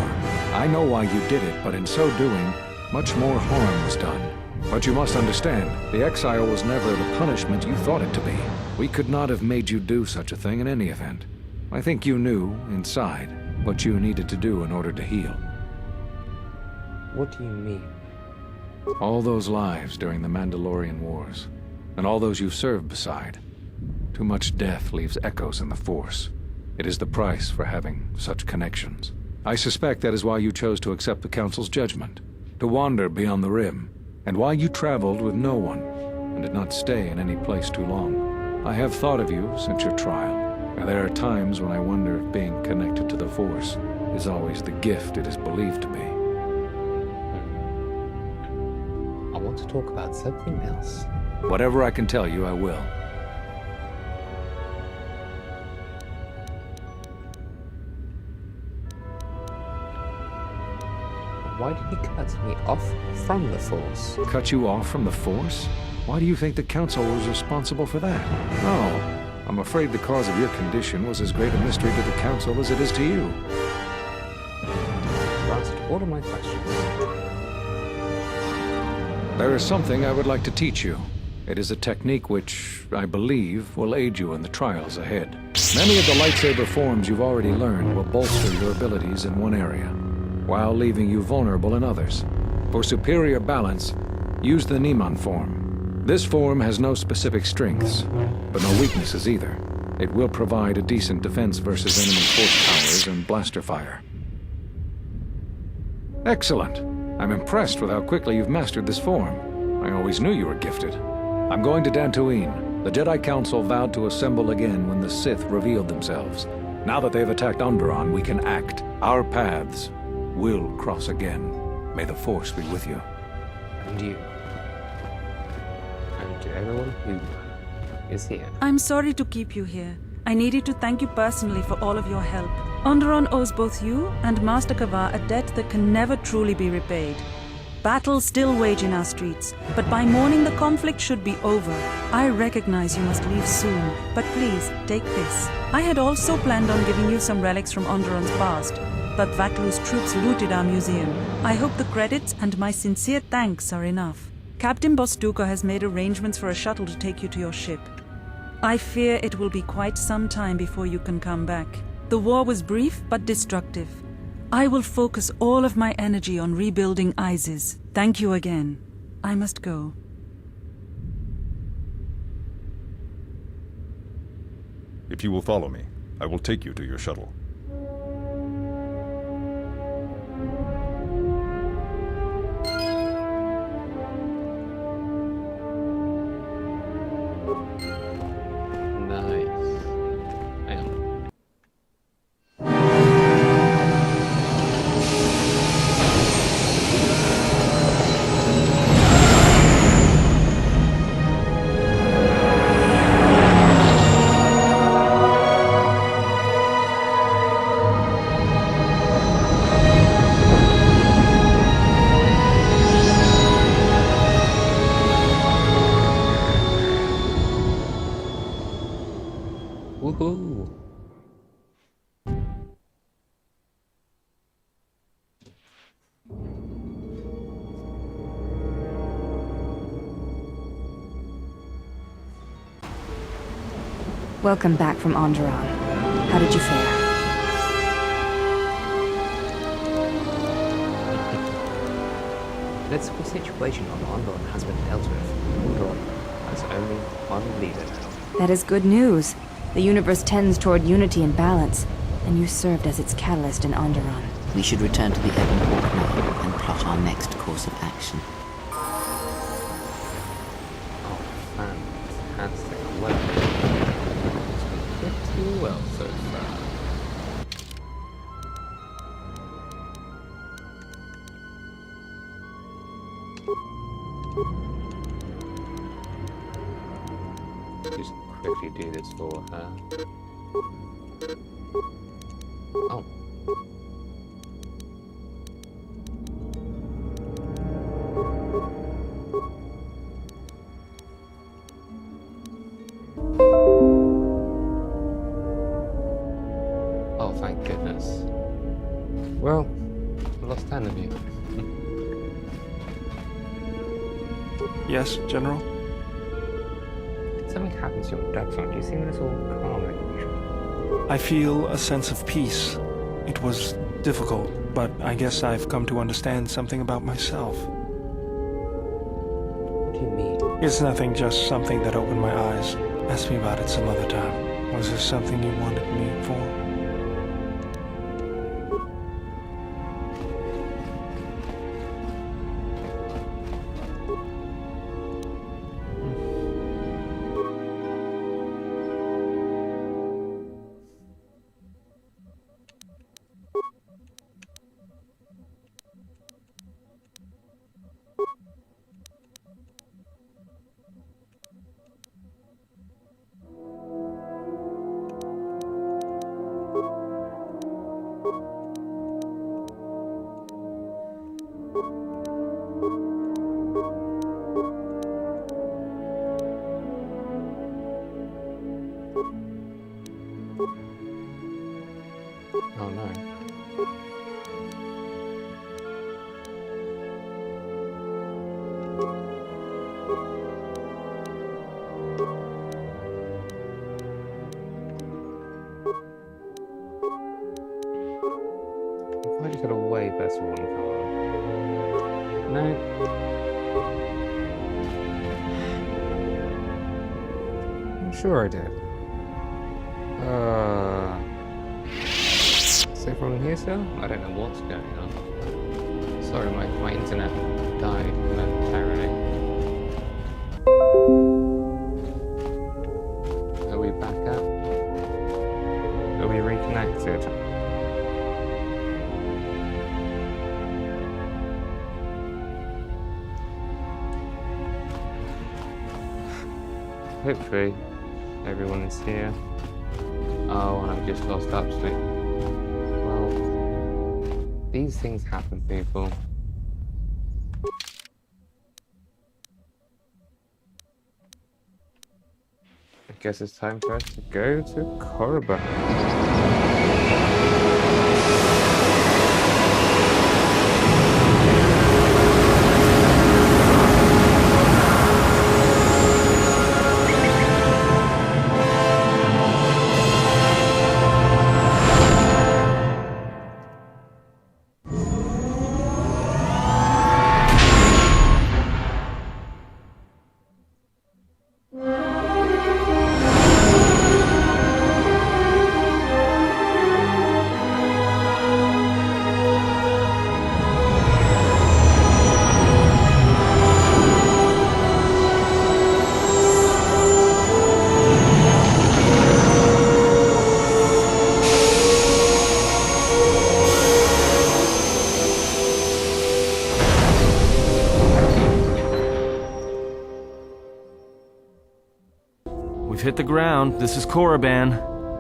I know why you did it, but in so doing, much more harm was done. But you must understand, the exile was never the punishment you thought it to be. We could not have made you do such a thing in any event. I think you knew, inside, what you needed to do in order to heal. What do you mean? All those lives during the Mandalorian Wars, and all those you served beside. Too much death leaves echoes in the Force. It is the price for having such connections. I suspect that is why you chose to accept the Council's judgment, to wander beyond the Rim, and why you traveled with no one, and did not stay in any place too long. I have thought of you since your trial, and there are times when I wonder if being connected to the Force is always the gift it is believed to be. I want to talk about something else. Whatever I can tell you, I will. Why did you cut me off from the Force? Cut you off from the Force? Why do you think the Council was responsible for that? No, I'm afraid the cause of your condition was as great a mystery to the Council as it is to you. You answered all of my questions. There is something I would like to teach you. It is a technique which, I believe, will aid you in the trials ahead. Many of the lightsaber forms you've already learned will bolster your abilities in one area, while leaving you vulnerable in others. For superior balance, use the Niman form. This form has no specific strengths, but no weaknesses either. It will provide a decent defense versus enemy force powers and blaster fire. Excellent! I'm impressed with how quickly you've mastered this form. I always knew you were gifted. I'm going to Dantooine. The Jedi Council vowed to assemble again when the Sith revealed themselves. Now that they've attacked Onderon, we can act. Our paths will cross again. May the Force be with you. And you. And to everyone who is here. I'm sorry to keep you here. I needed to thank you personally for all of your help. Onderon owes both you and Master Kavar a debt that can never truly be repaid. Battles still wage in our streets, but by morning the conflict should be over. I recognize you must leave soon, but please, take this. I had also planned on giving you some relics from Onderon's past, but Vaklu's troops looted our museum. I hope the credits and my sincere thanks are enough. Captain Bostuka has made arrangements for a shuttle to take you to your ship. I fear it will be quite some time before you can come back. The war was brief but destructive. I will focus all of my energy on rebuilding Isis. Thank you again. I must go. If you will follow me, I will take you to your shuttle. Woohoo! Welcome back from Onderon. How did you fare? The political situation on Onderon has been dealt with. Onderon has only one leader now. That is good news. The universe tends toward unity and balance, and you served as its catalyst in Onderon. We should return to the Ebon Hawk now and plot our next course of action. Oh, fantastic. Well, it's been pretty well so far. Just quickly do this for her. Oh. Oh, thank goodness. Well, I lost 10 of you. Yes, General? Something happens to your ducks, do you seem a little calmer than usual? I feel a sense of peace. It was difficult, but I guess I've come to understand something about myself. What do you mean? It's nothing, just something that opened my eyes. Ask me about it some other time. Was there something you wanted me for? Oh no. I just got a way better one card. No. I'm sure I did. So from here still? I don't know what's going on. Sorry, my internet died momentarily. Are we back up? Are we reconnected? Hopefully everyone is here. Oh, and I've just lost absolute. Well, these things happen, people. I guess it's time for us to go to Korriban. We've hit the ground. This is Korriban.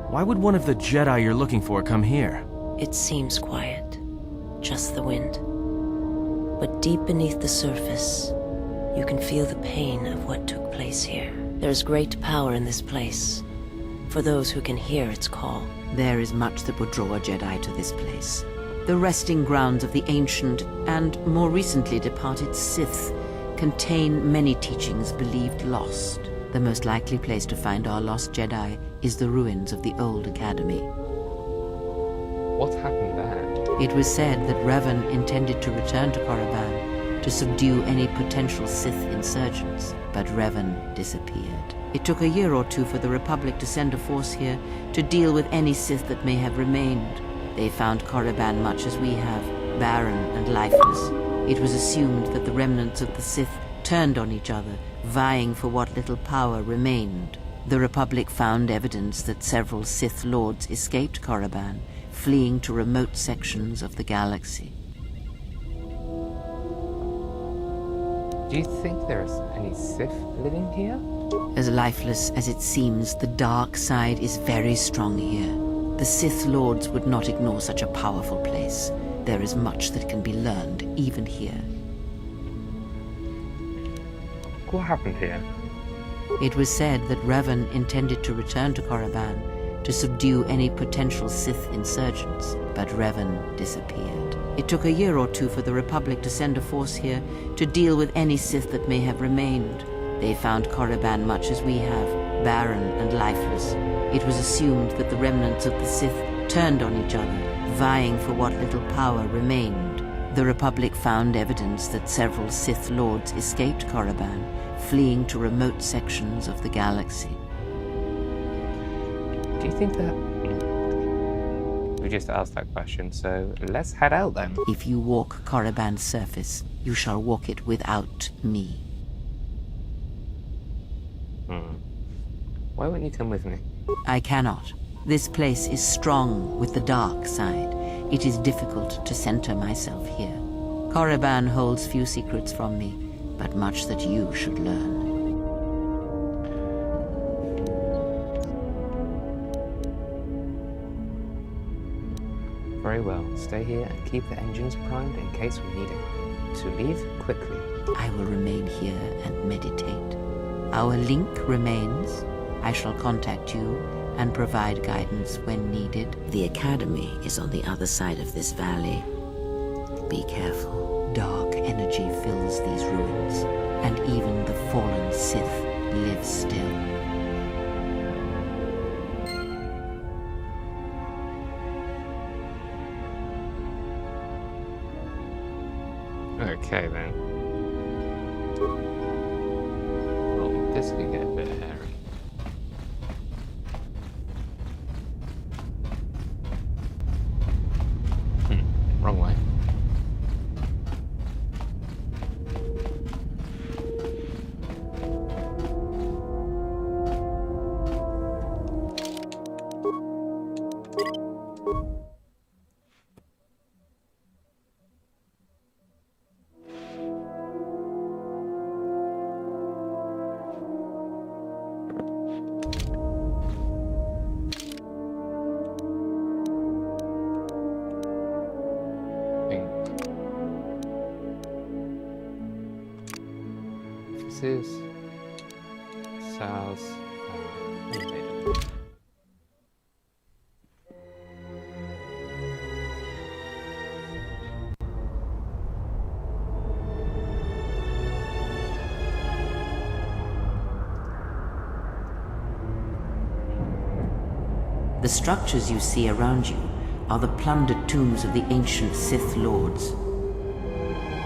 Why would one of the Jedi you're looking for come here? It seems quiet. Just the wind. But deep beneath the surface, you can feel the pain of what took place here. There's great power in this place. for those who can hear its call. There is much that would draw a Jedi to this place. The resting grounds of the ancient and more recently departed Sith contain many teachings believed lost. The most likely place to find our lost Jedi is the ruins of the old academy. What's happened there? It was said that Revan intended to return to Korriban to subdue any potential Sith insurgents, but Revan disappeared. It took a year or two for the Republic to send a force here to deal with any Sith that may have remained. They found Korriban much as we have, barren and lifeless. It was assumed that the remnants of the Sith turned on each other, vying for what little power remained. The Republic found evidence that several Sith lords escaped Korriban, fleeing to remote sections of the galaxy. Do you think there are any Sith living here? As lifeless as it seems, the dark side is very strong here. The Sith lords would not ignore such a powerful place. There is much that can be learned, even here. What happened here? It was said that Revan intended to return to Korriban to subdue any potential Sith insurgents, but Revan disappeared. It took a year or two for the Republic to send a force here to deal with any Sith that may have remained. They found Korriban much as we have, barren and lifeless. It was assumed that the remnants of the Sith turned on each other, vying for what little power remained. The Republic found evidence that several Sith lords escaped Korriban, fleeing to remote sections of the galaxy. Do you think that... We just asked that question, so let's head out then. If you walk Korriban's surface, you shall walk it without me. Why won't you come with me? I cannot. This place is strong with the dark side. It is difficult to center myself here. Korriban holds few secrets from me, but much that you should learn. Very well. Stay here and keep the engines primed in case we need it. To leave quickly. I will remain here and meditate. Our link remains. I shall contact you and provide guidance when needed. The Academy is on the other side of this valley. Be careful. Dark energy fills these ruins, and even the fallen Sith live still. Okay then. Well, this could get a bit hairy. Wrong way. Offices, cells, and elevator. The structures you see around you are the plundered tombs of the ancient Sith lords.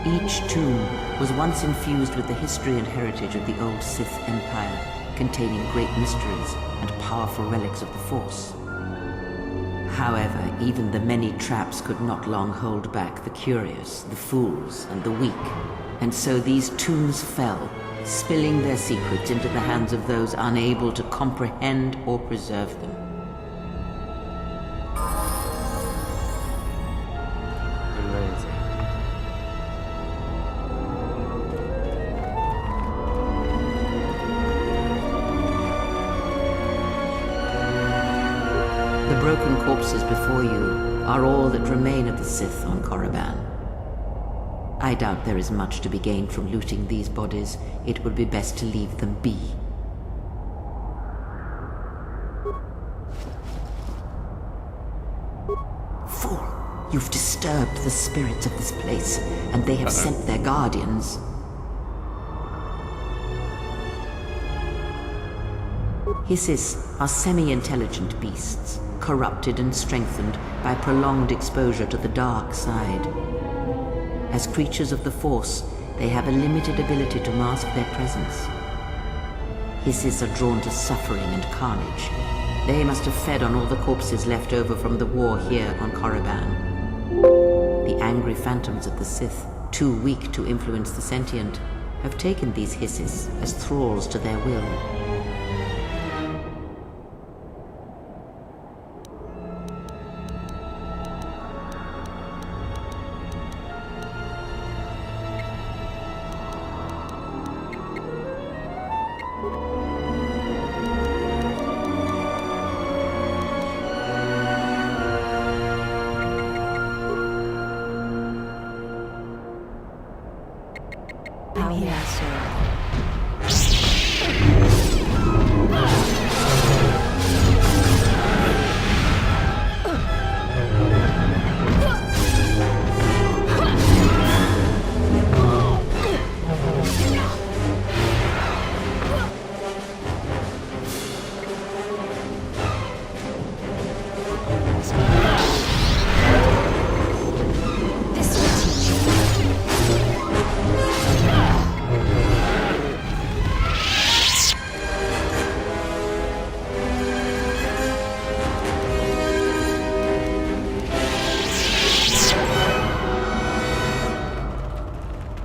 Each tomb was once infused with the history and heritage of the old Sith Empire, containing great mysteries and powerful relics of the Force. However, even the many traps could not long hold back the curious, the fools, and the weak. And so these tombs fell, spilling their secrets into the hands of those unable to comprehend or preserve them. The broken corpses before you are all that remain of the Sith on Korriban. I doubt there is much to be gained from looting these bodies. It would be best to leave them be. Fool! You've disturbed the spirits of this place, and they have sent their guardians. Hissis are semi-intelligent beasts, corrupted and strengthened by prolonged exposure to the dark side. As creatures of the Force, they have a limited ability to mask their presence. Hissis are drawn to suffering and carnage. They must have fed on all the corpses left over from the war here on Korriban. The angry phantoms of the Sith, too weak to influence the sentient, have taken these Hissis as thralls to their will.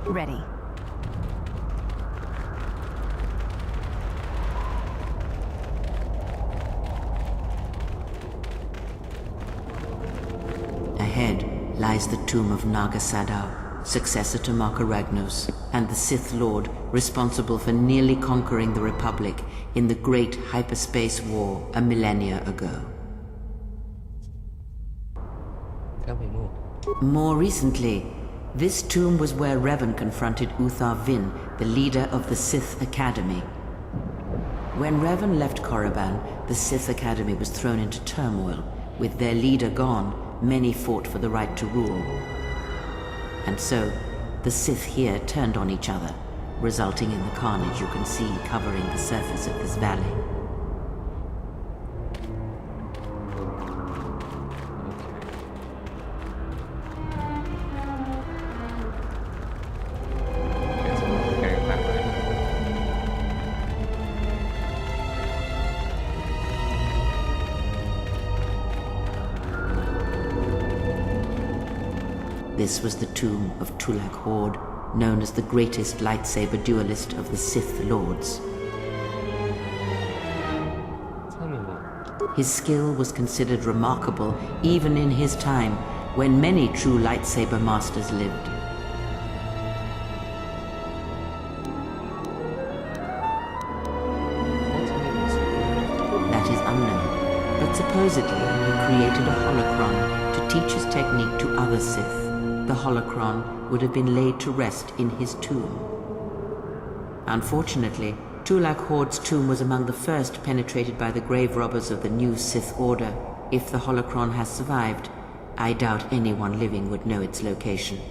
Ready. Ahead lies the tomb of Naga Sadow, successor to Marka Ragnos, and the Sith Lord responsible for nearly conquering the Republic in the Great Hyperspace War a millennia ago. Tell me more. More recently, this tomb was where Revan confronted Uthar Vin, the leader of the Sith Academy. When Revan left Korriban, the Sith Academy was thrown into turmoil. With their leader gone, many fought for the right to rule. And so, the Sith here turned on each other, resulting in the carnage you can see covering the surface of this valley. This was the tomb of Tulak Hord, known as the greatest lightsaber duelist of the Sith Lords. Tell me more. His skill was considered remarkable even in his time, when many true lightsaber masters lived. That is unknown, but supposedly he created a holocron to teach his technique to other Sith. The holocron would have been laid to rest in his tomb. Unfortunately, Tulak Hord's tomb was among the first penetrated by the grave robbers of the new Sith Order. If the holocron has survived, I doubt anyone living would know its location.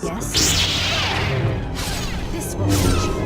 Yes? This will teach you.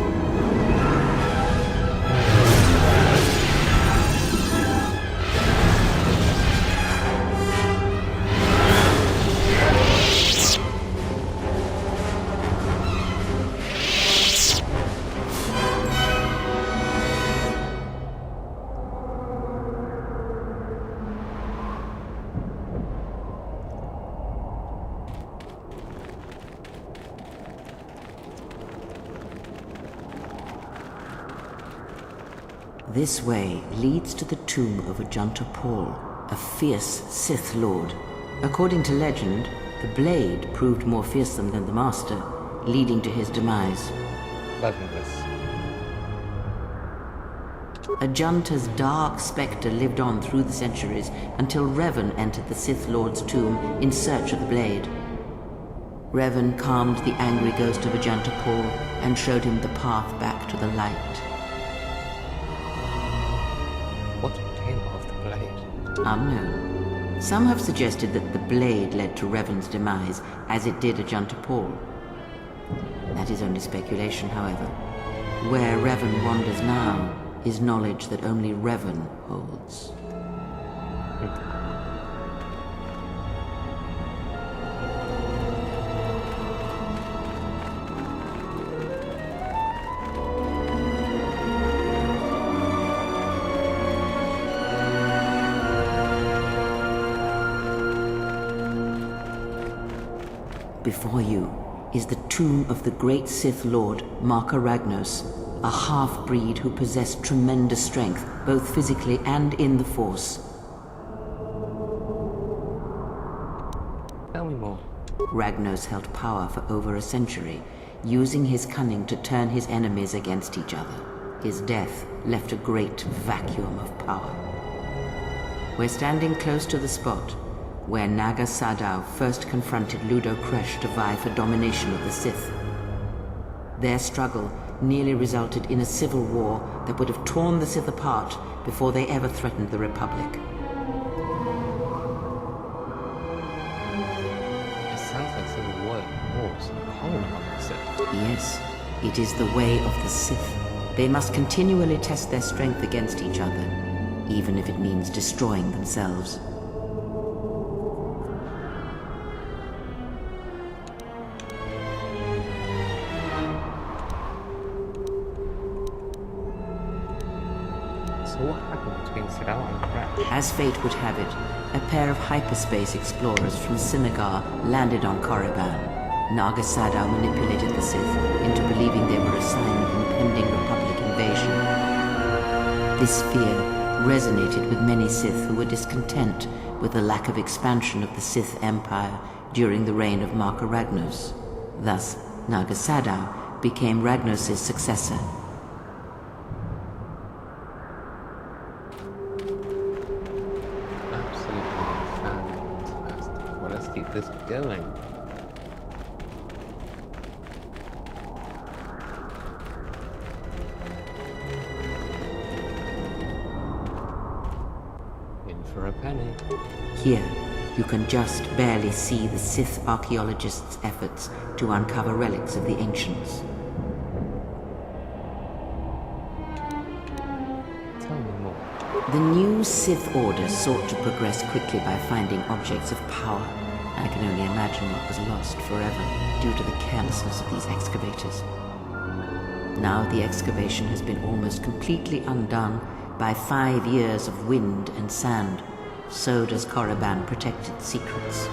This way leads to the tomb of Ajanta Paul, a fierce Sith Lord. According to legend, the blade proved more fearsome than the Master, leading to his demise. Legendless. Ajanta's dark spectre lived on through the centuries until Revan entered the Sith Lord's tomb in search of the blade. Revan calmed the angry ghost of Ajanta Paul and showed him the path back to the light. What became of the blade? Unknown. Some have suggested that the blade led to Revan's demise, as it did Ajanta Paul. That is only speculation, however. Where Revan wanders now is knowledge that only Revan holds. Before you is the tomb of the great Sith Lord, Marka Ragnos, a half-breed who possessed tremendous strength, both physically and in the Force. Tell me more. Ragnos held power for over a century, using his cunning to turn his enemies against each other. His death left a great vacuum of power. We're standing close to the spot where Naga Sadow first confronted Ludo Kresh to vie for domination of the Sith. Their struggle nearly resulted in a civil war that would have torn the Sith apart before they ever threatened the Republic. It sounds like civil wars common among the Sith. Yes, it is the way of the Sith. They must continually test their strength against each other, even if it means destroying themselves. So what happened between Sadow and Kresh? As fate would have it, a pair of hyperspace explorers from Simigar landed on Korriban. Naga Sadow manipulated the Sith into believing they were a sign of impending Republic invasion. This fear resonated with many Sith who were discontent with the lack of expansion of the Sith Empire during the reign of Marka Ragnos. Thus, Naga Sadow became Ragnos' successor. Keep this going. In for a penny. Here, you can just barely see the Sith archaeologists' efforts to uncover relics of the ancients. Tell me more. The new Sith Order sought to progress quickly by finding objects of power. I can only imagine what was lost forever due to the carelessness of these excavators. Now the excavation has been almost completely undone by 5 years of wind and sand. So does Korriban protect its secrets.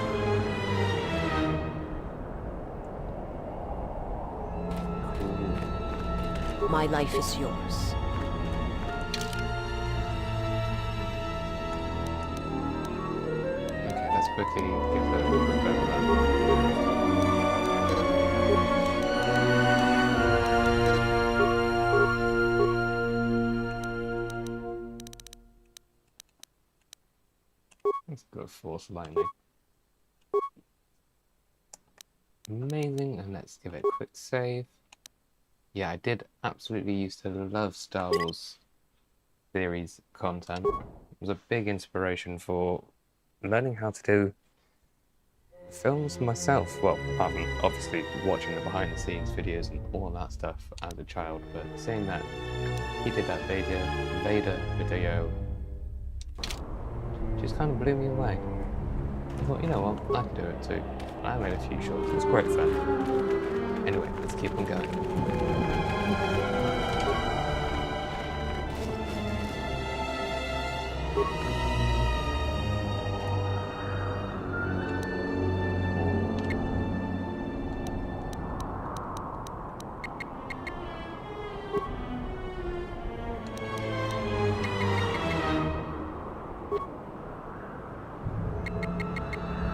My life is yours. Let's quickly give a quick overrun. Let's go Force Lightning. Amazing, and let's give it a quick save. Yeah, I did absolutely used to love Star Wars series content. It was a big inspiration for learning how to do films myself. Well, apart from obviously watching the behind the scenes videos and all that stuff as a child, but seeing that he did that Vader video just kind of blew me away. I thought, you know what, I can do it too. I made a few shorts, it was great fun. Anyway, let's keep on going.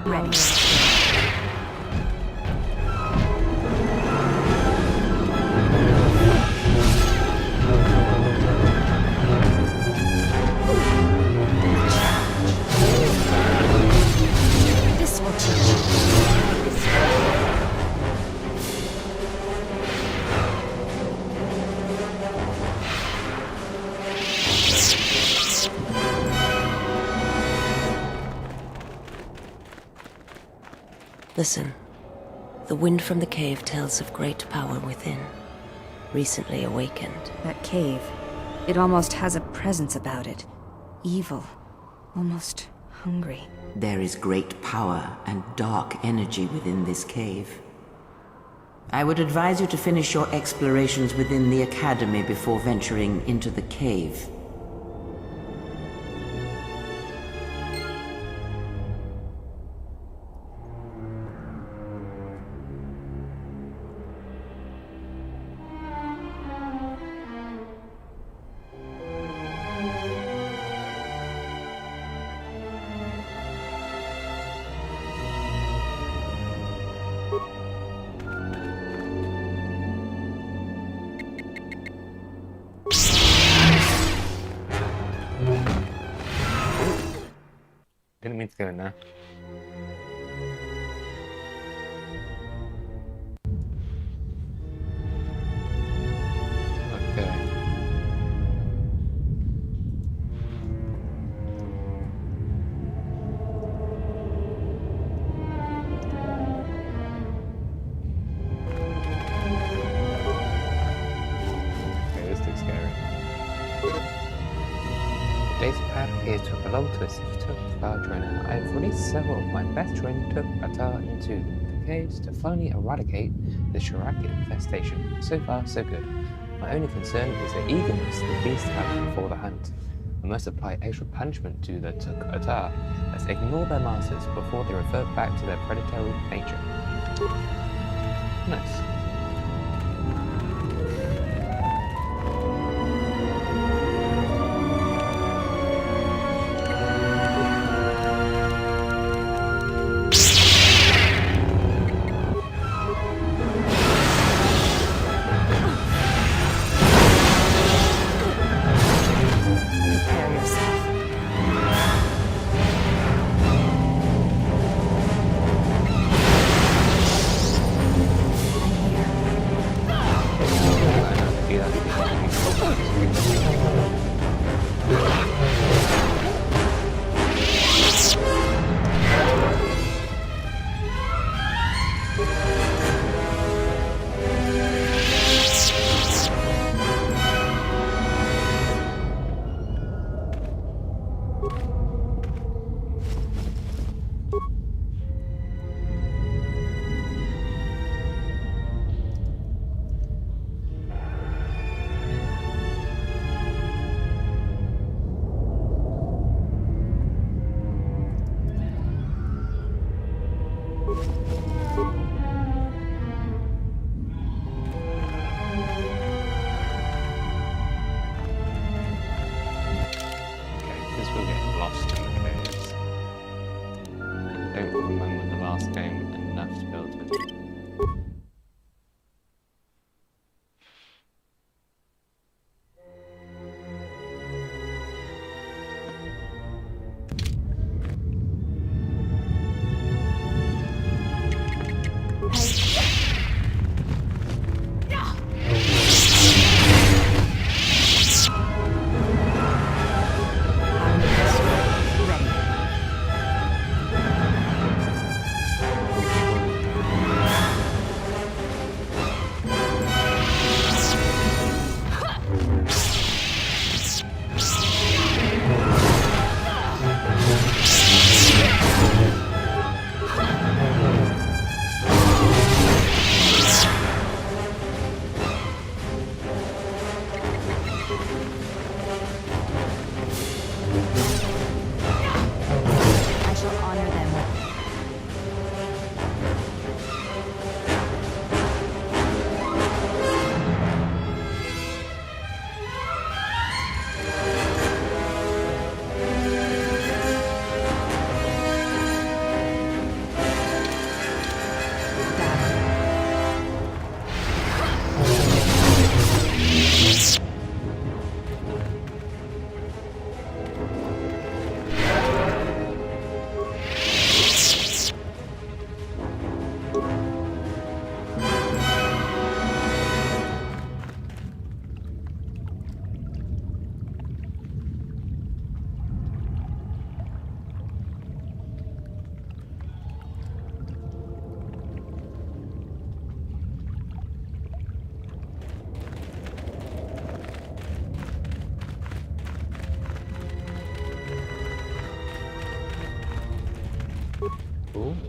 Ready. This will Listen. The wind from the cave tells of great power within, recently awakened. That cave. It almost has a presence about it. Evil. Almost hungry. There is great power and dark energy within this cave. I would advise you to finish your explorations within the Academy before venturing into the cave. Didn't mean to go in there. Okay. Okay, this looks scary. The datapad appears to belong to a Star trainer. I have released several of my best trained Tuk-Atar into the caves to finally eradicate the Shiraki infestation. So far, so good. My only concern is the eagerness the beasts have before the hunt. I must apply extra punishment to the Tuk-Atar. Let's ignore their masters before they revert back to their predatory nature. Nice.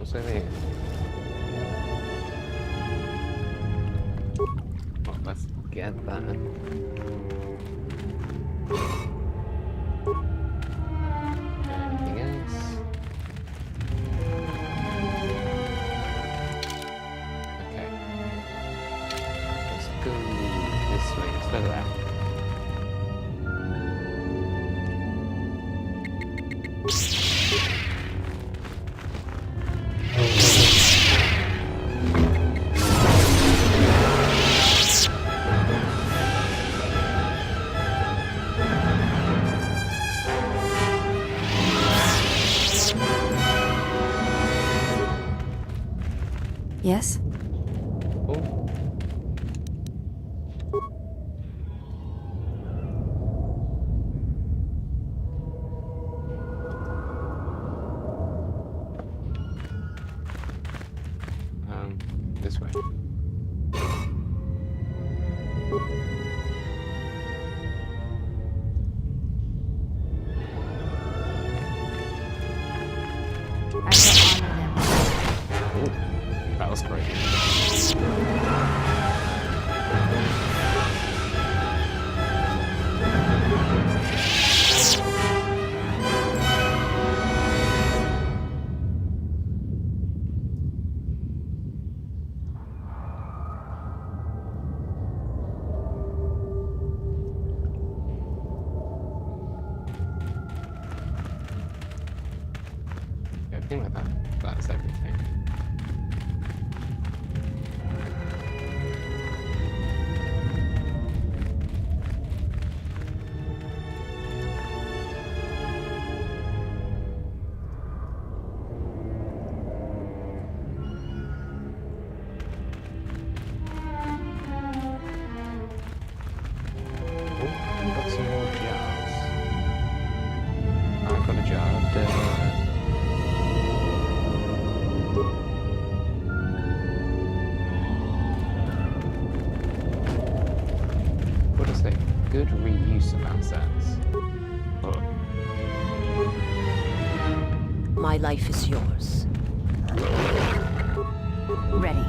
What's over here? Well, let's get that. Anything else? Okay. Let's go this way instead of that. Yes? This way. Ooh, that was great. I think like that. That's everything. We've got some more jars. I've got a jar of dirt. What is a good reuse of assets? Oh. My life is yours. Ready.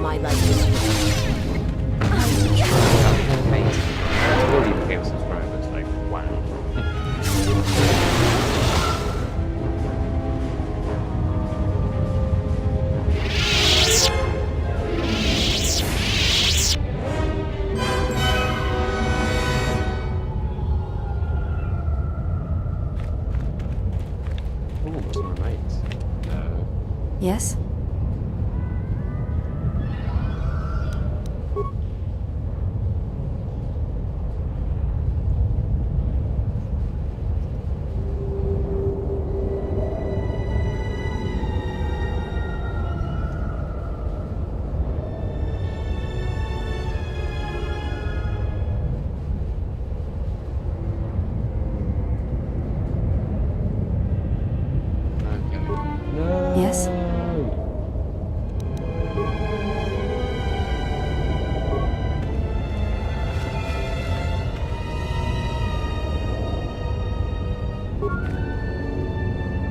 My life is yours. Amazing. 40k subscribers, like, wow. Ooh, got some remains. Yes? Yes?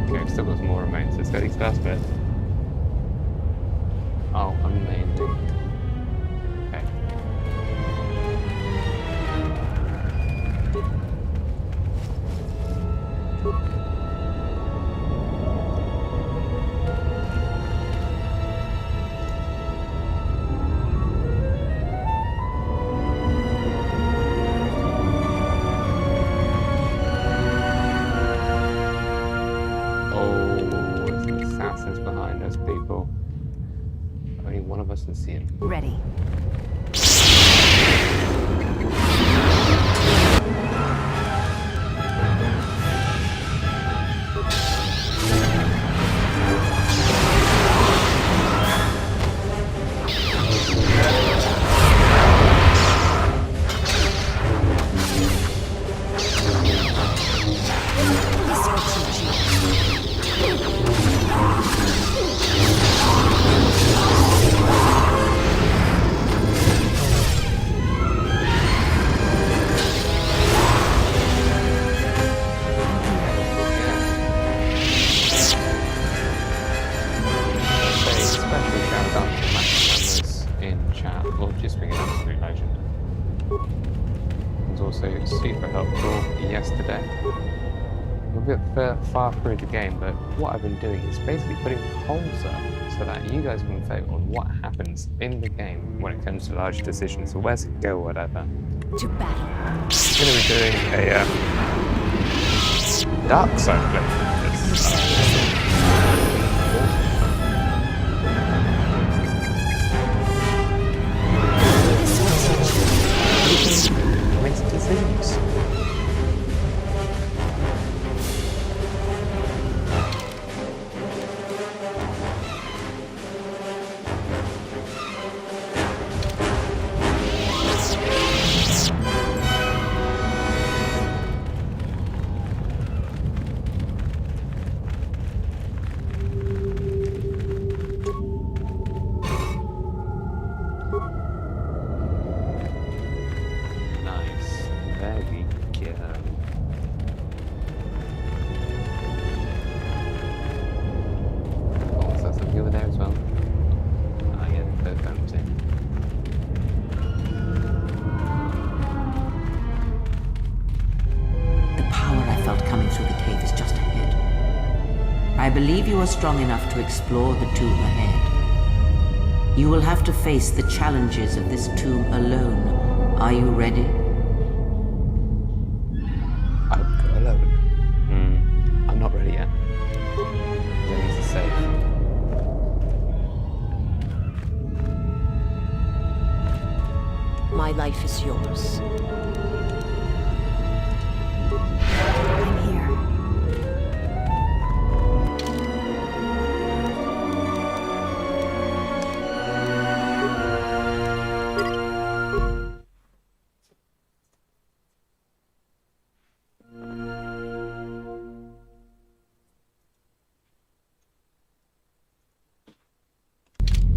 Okay, still got some more remains. Let's get these first bit. Oh, amazing. Okay. was the scene? Ready. Super helpful yesterday. We're a bit far through the game, but what I've been doing is basically putting polls up so that you guys can vote on what happens in the game when it comes to large decisions, or where's it go, or whatever. To battle. I'm going to be doing a dark side playthrough of this. Makes decisions. I believe you are strong enough to explore the tomb ahead. You will have to face the challenges of this tomb alone. Are you ready? I'll go alone. I'm not ready yet. Things are safe. My life is yours. I'm here.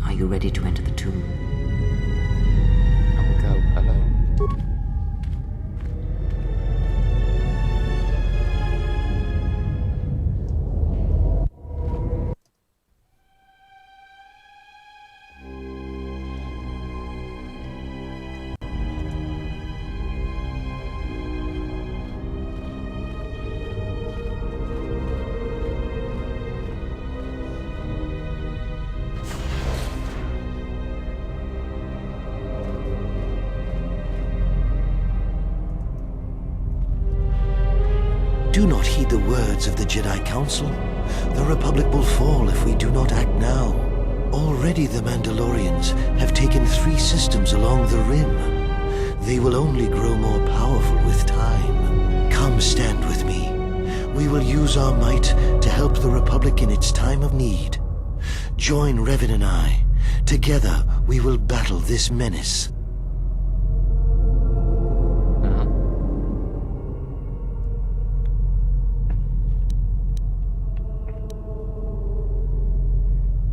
Are you ready to enter the tomb? I will go alone. Do not heed the words of the Jedi Council. The Republic will fall if we do not act now. Already the Mandalorians have taken 3 systems along the Rim. They will only grow more powerful with time. Come stand with me. We will use our might to help the Republic in its time of need. Join Revan and I. Together we will battle this menace.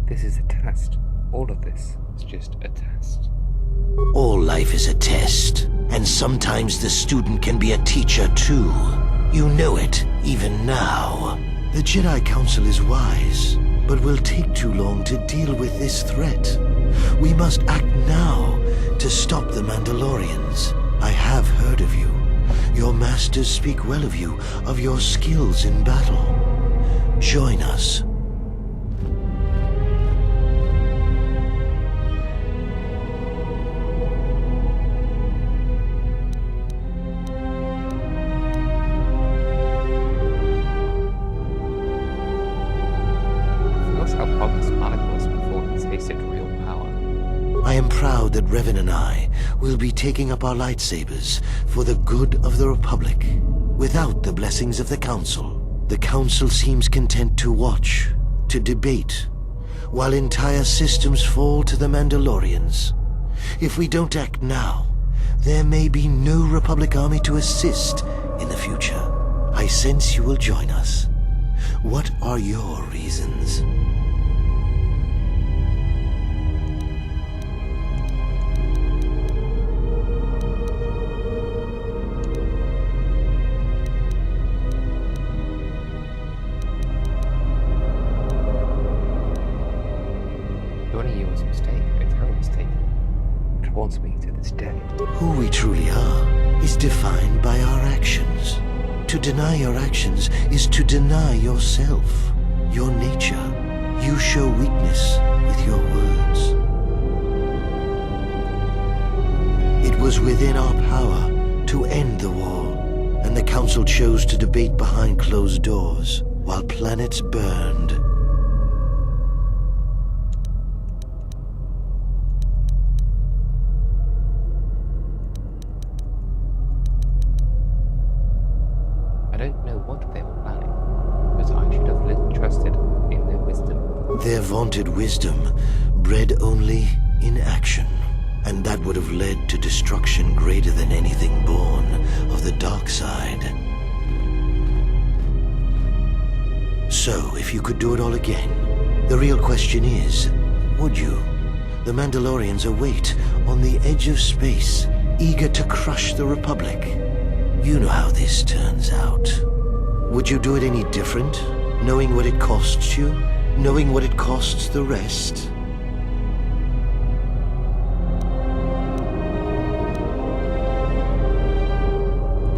This is a test. All of this is just a test. All life is a test, and sometimes the student can be a teacher too. You know it, even now. The Jedi Council is wise, but will take too long to deal with this threat. We must act now to stop the Mandalorians. I have heard of you. Your masters speak well of you, of your skills in battle. Join us. How Pog's Malik was before he tasted real power. that Revan and I will be taking up our lightsabers for the good of the Republic, without the blessings of the Council. The Council seems content to watch, to debate, while entire systems fall to the Mandalorians. If we don't act now, there may be no Republic army to assist in the future. I sense you will join us. What are your reasons? Joining you was a mistake, a terrible mistake. It haunts me to this day. Who we truly are is defined by our actions. To deny your actions is to deny yourself, your nature. You show weakness with your words. It was within our power to end the war, and the Council chose to debate behind closed doors while planets burned. I don't know what they were planning, but I should have little trusted in their wisdom. Their vaunted wisdom bred only in action, and that would have led to destruction greater than anything born of the dark side. So, if you could do it all again, the real question is, would you? The Mandalorians await on the edge of space, eager to crush the Republic. You know how this turns out. Would you do it any different, knowing what it costs you? Knowing what it costs the rest?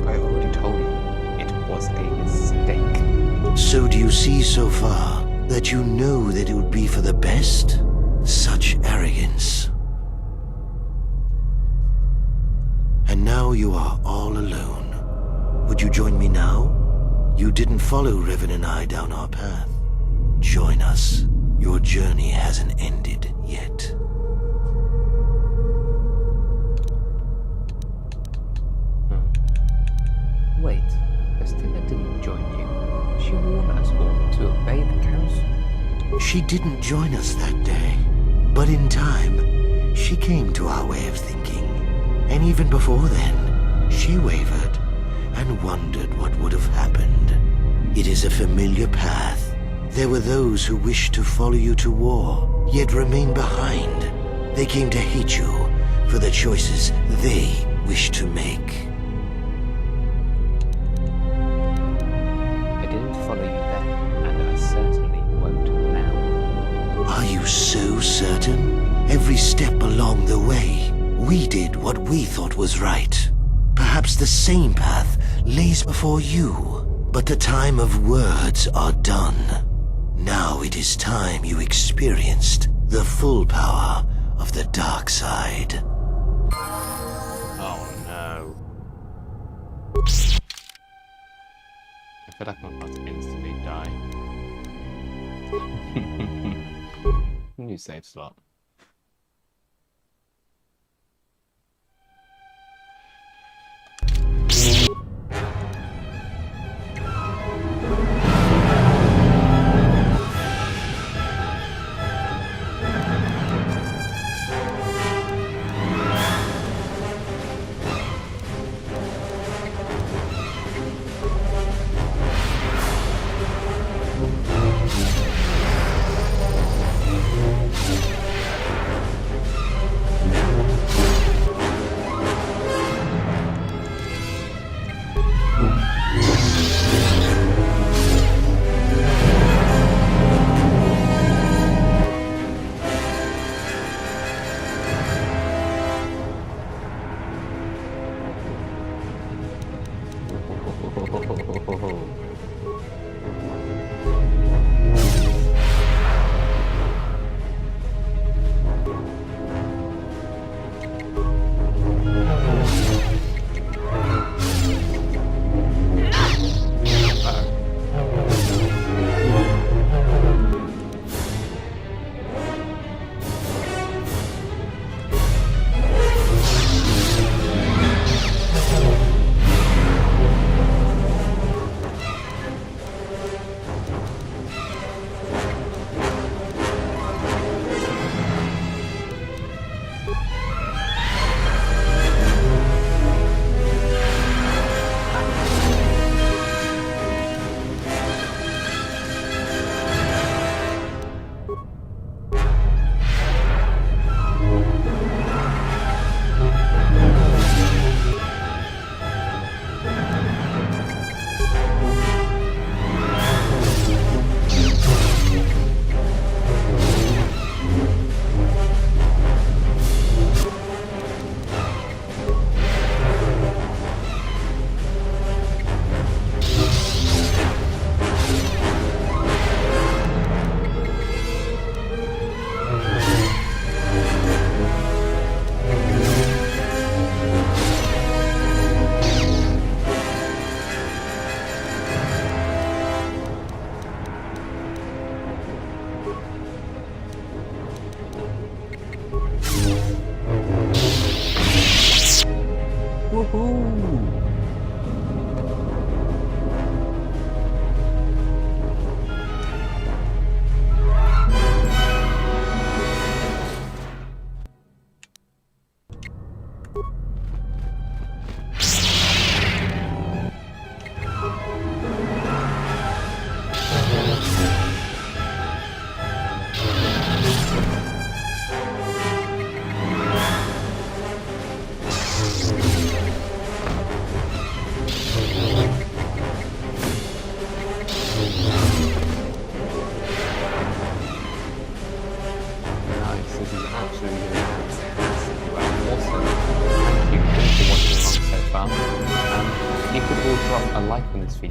I already told you, it was a mistake. So do you see so far that you know that it would be for the best? Such arrogance. And now you are all alone. Would you join me now? You didn't follow Revan and I down our path. Join us. Your journey hasn't ended yet. Wait, Estella didn't join you. She warned us all to obey the Council. She didn't join us that day, but in time, she came to our way of thinking. And even before then, she wavered and wondered what would have happened. It is a familiar path. There were those who wished to follow you to war, yet remain behind. They came to hate you for the choices they wished to make. I didn't follow you then, and I certainly won't now. Are you so certain? Every step along the way, we did what we thought was right. Perhaps the same path lays before you, but the time of words are done. Now it is time you experienced the full power of the dark side. Oh no. I feel like I'm about to instantly die. New save slot.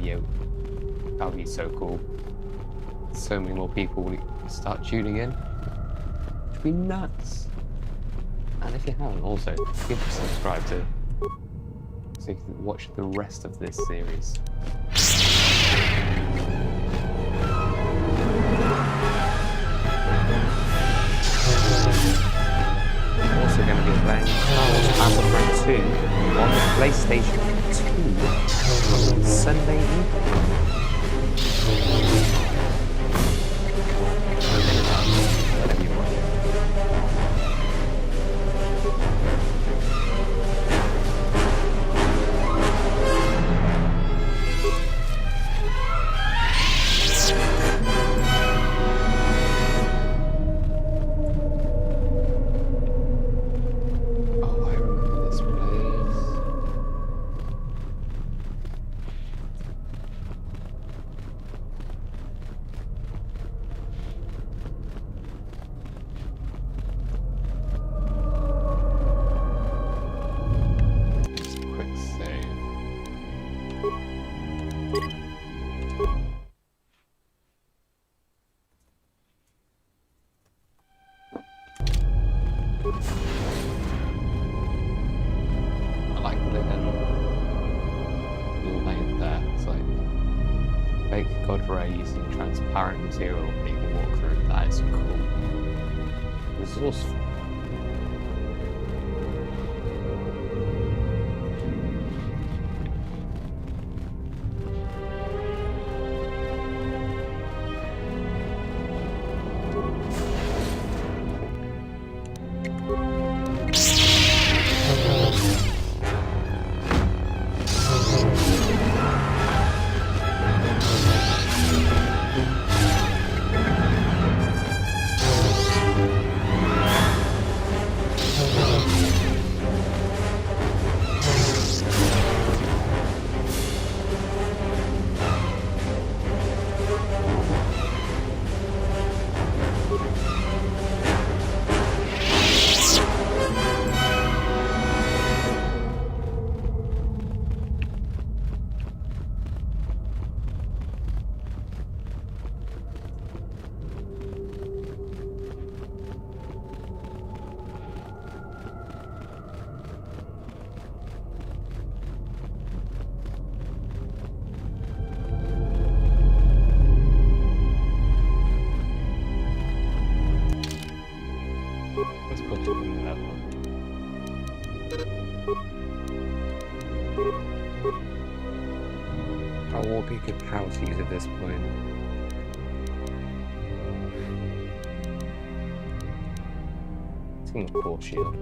video. That would be so cool. So many more people will start tuning in. It would be nuts. And if you haven't, also, give a subscribe to so you can watch the rest of this series. I'm also going to be playing Star Wars Battlefront 2 on the PlayStation 2 on Sunday evening. Whenever you want. I like the light there. It's like fake God ray using transparent material that you can walk through. That is cool. Resourceful. I won't be a good power to use at this point. Team of Force Shield.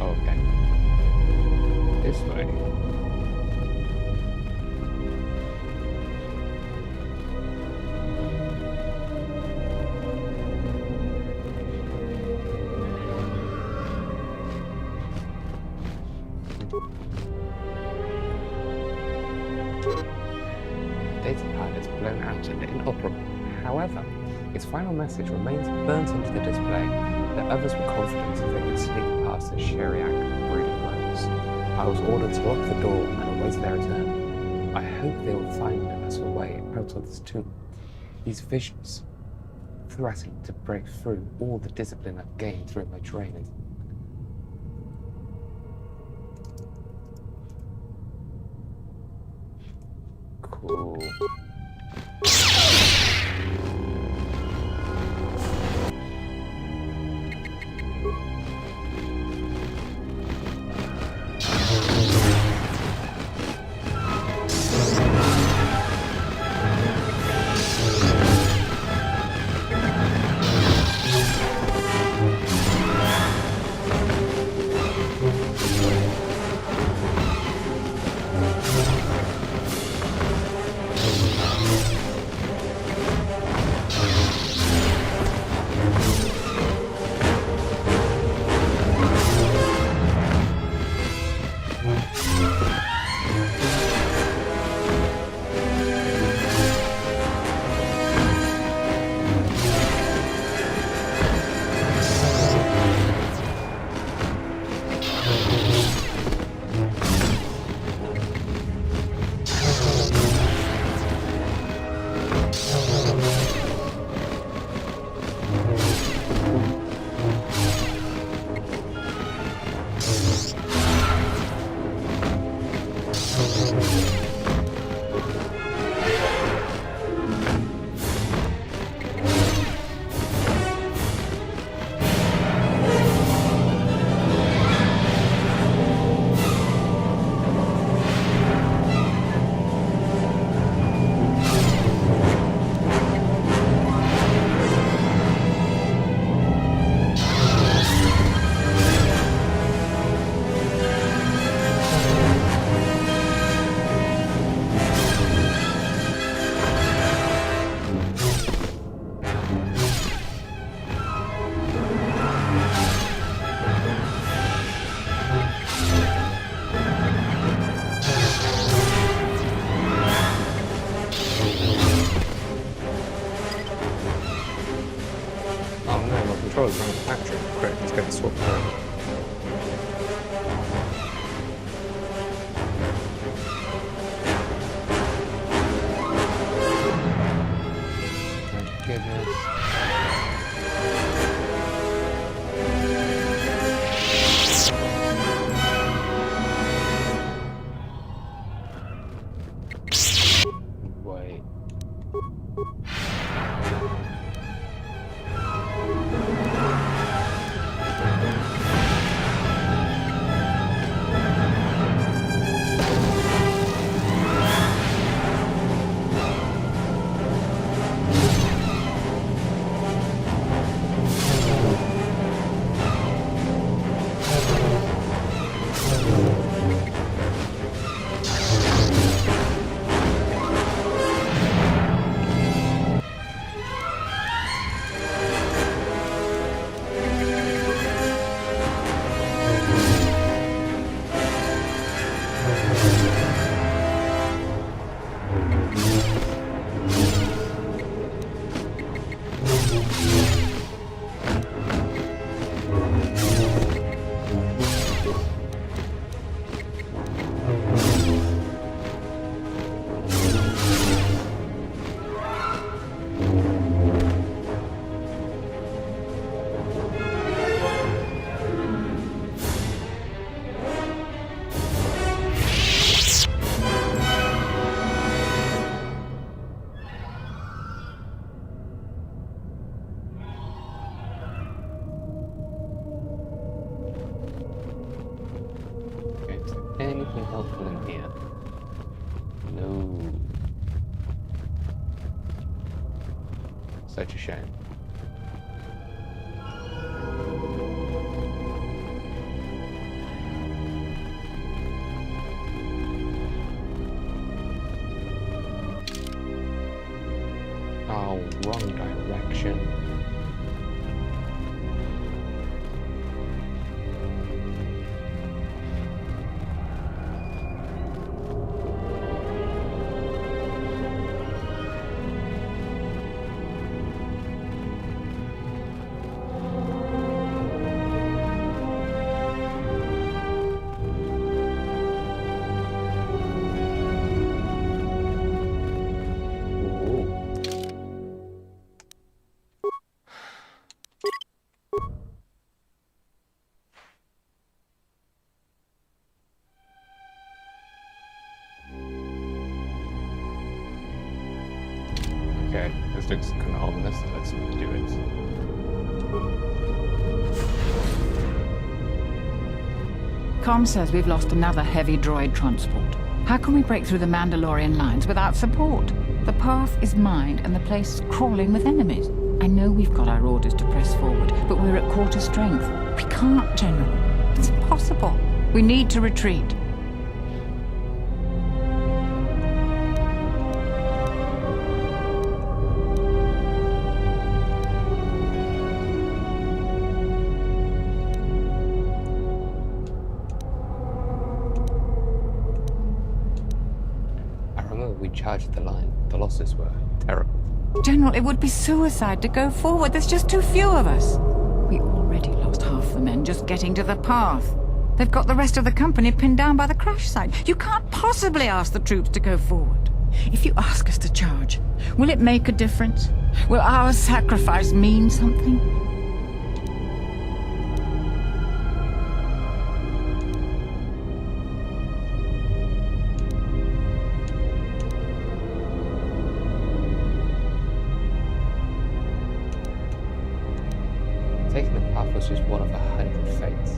Okay. This way. Data pad is blown out and inoperable. However, its final message remains burnt into the display that others were confident that they could sneak past the Sheriak breeding grounds. I was ordered to lock the door and await their return. I hope they will find us a way out of this tomb. These visions threaten to break through all the discipline I've gained through my training. Cool. manufacturing. Great, let's go and swap around. My goodness. Wait. Anything helpful in here? No. Such a shame. Oh, wrong direction. Okay, this looks kind of ominous, so let's do it. Com says we've lost another heavy droid transport. How can we break through the Mandalorian lines without support? The path is mined and the place is crawling with enemies. I know we've got our orders to press forward, but we're at quarter strength. We can't, General. It's impossible. We need to retreat. We charged the line. The losses were terrible. General, it would be suicide to go forward. There's just too few of us. We already lost half the men just getting to the path. They've got the rest of the company pinned down by the crash site. You can't possibly ask the troops to go forward. If you ask us to charge, will it make a difference? Will our sacrifice mean something? Taking the path was just one of 100 fates.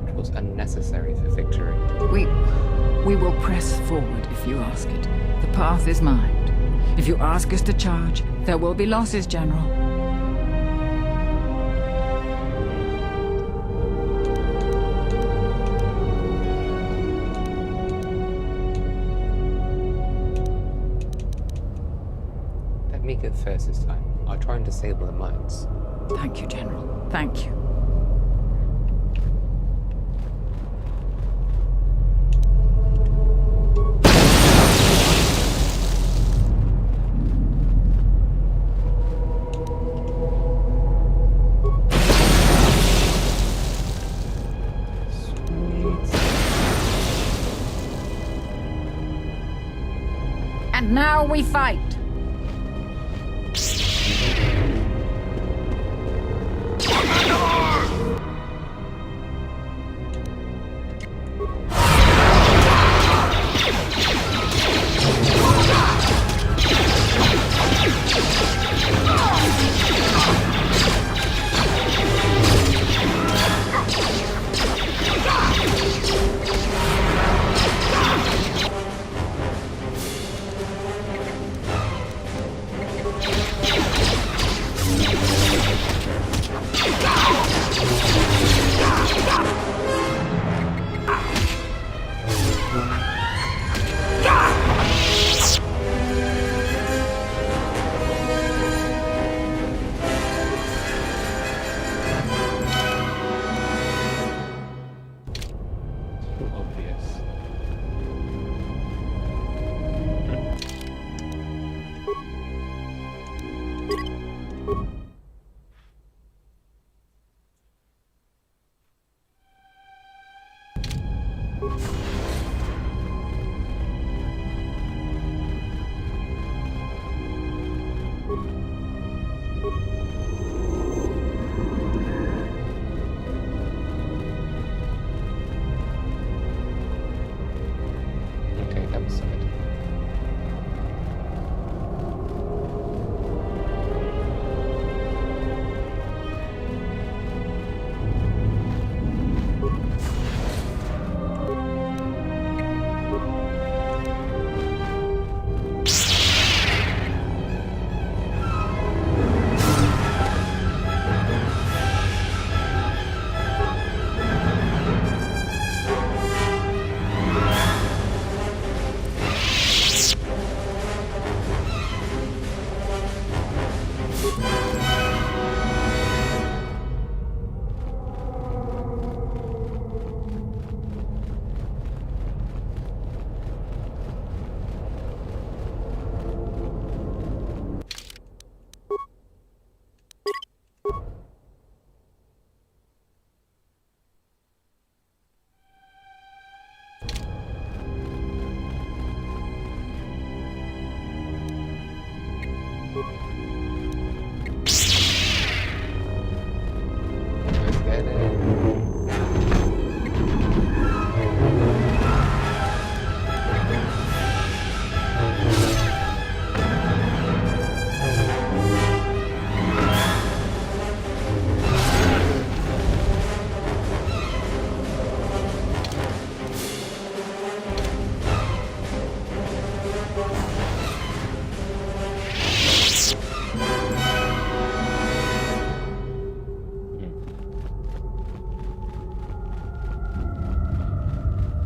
It was unnecessary for victory. We will press forward if you ask it. The path is mined. If you ask us to charge, there will be losses, General. Let me go first this time. I'll try and disable the mines. Thank you, General. Thank you. And now we fight.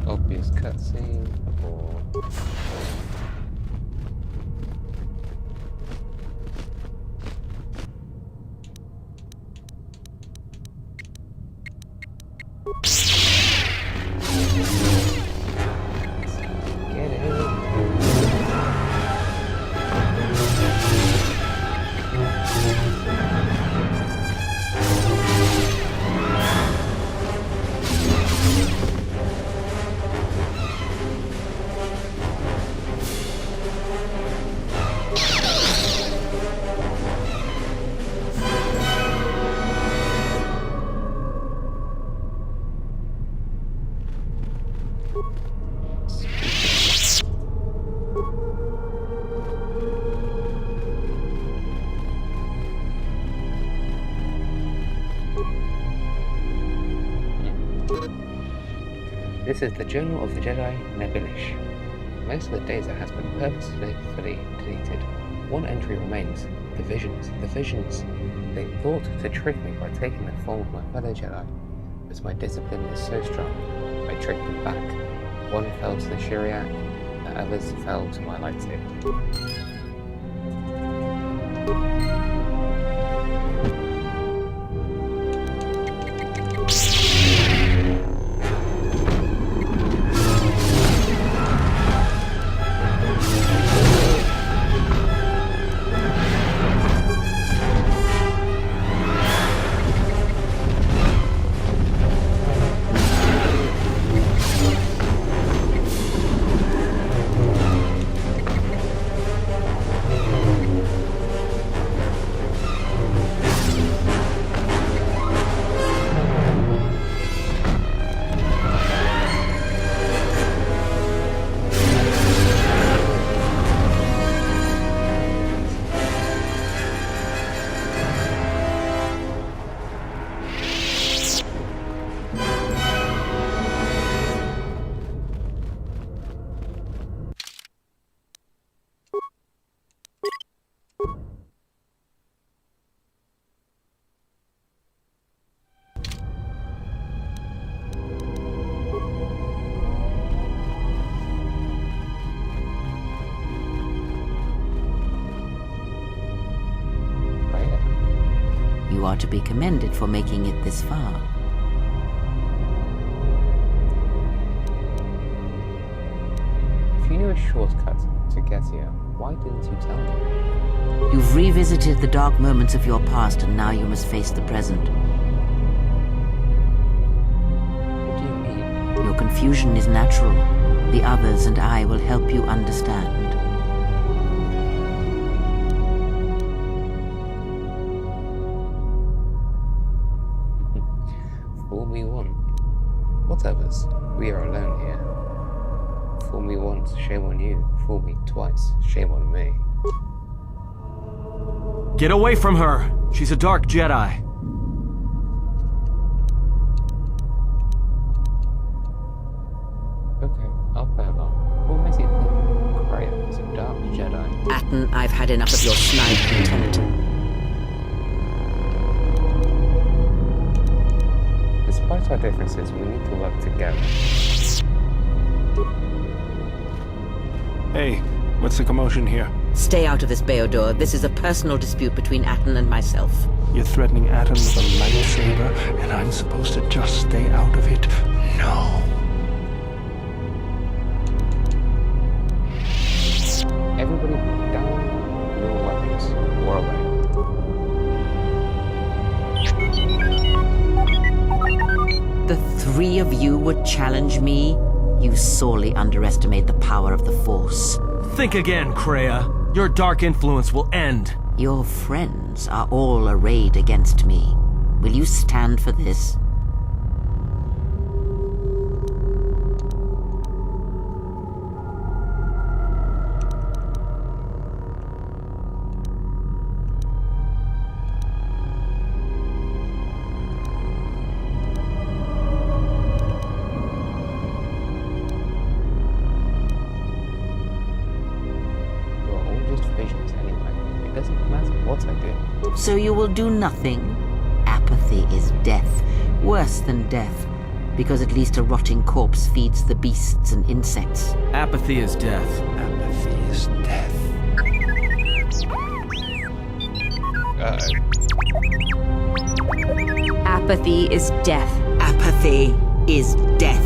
Obvious cutscene or... Get it. This is the Journal of the Jedi Nebulish. Most of the data has been purposefully deleted. One entry remains. The visions. The visions. They thought to trick me by taking the form of my fellow Jedi. But my discipline is so strong, I tricked them back. One fell to the Shiriak, the others fell to my lightsaber. You are to be commended for making it this far. If you knew a shortcut to get here, why didn't you tell me? You've revisited the dark moments of your past, and now you must face the present. What do you mean? Your confusion is natural. The others and I will help you understand. Fool me once. What others? We are alone here. Fool me once, shame on you. Fool me twice, shame on me. Get away from her! She's a dark Jedi. Okay, I'll play along. What makes you think Kreia is a dark Jedi? Atten, I've had enough of your snide contempt. Despite our differences, we need to work together. Hey, what's the commotion here? Stay out of this, Beodor. This is a personal dispute between Atten and myself. You're threatening Atten with a lightsaber, and I'm supposed to just stay out of it? No. Everybody down your weapons. Or away. The three of you would challenge me? You sorely underestimate the power of the Force. Think again, Kreia. Your dark influence will end. Your friends are all arrayed against me. Will you stand for this? So you will do nothing? Apathy is death, worse than death, because at least a rotting corpse feeds the beasts and insects. Apathy is death. Apathy is death. Apathy is death. Apathy is death.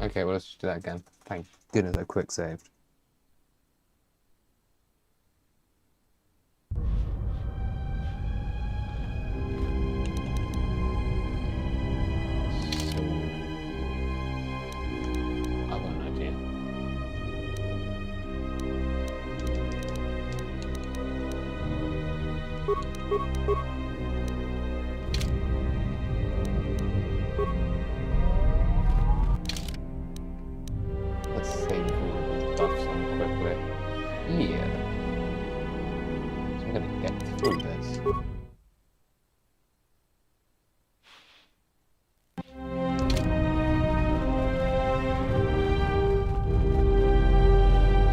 Okay, well, let's just do that again. Thank goodness I quick saved. I've got an idea. Let's save all of these buffs on quickly. Yeah. So I'm gonna get through this.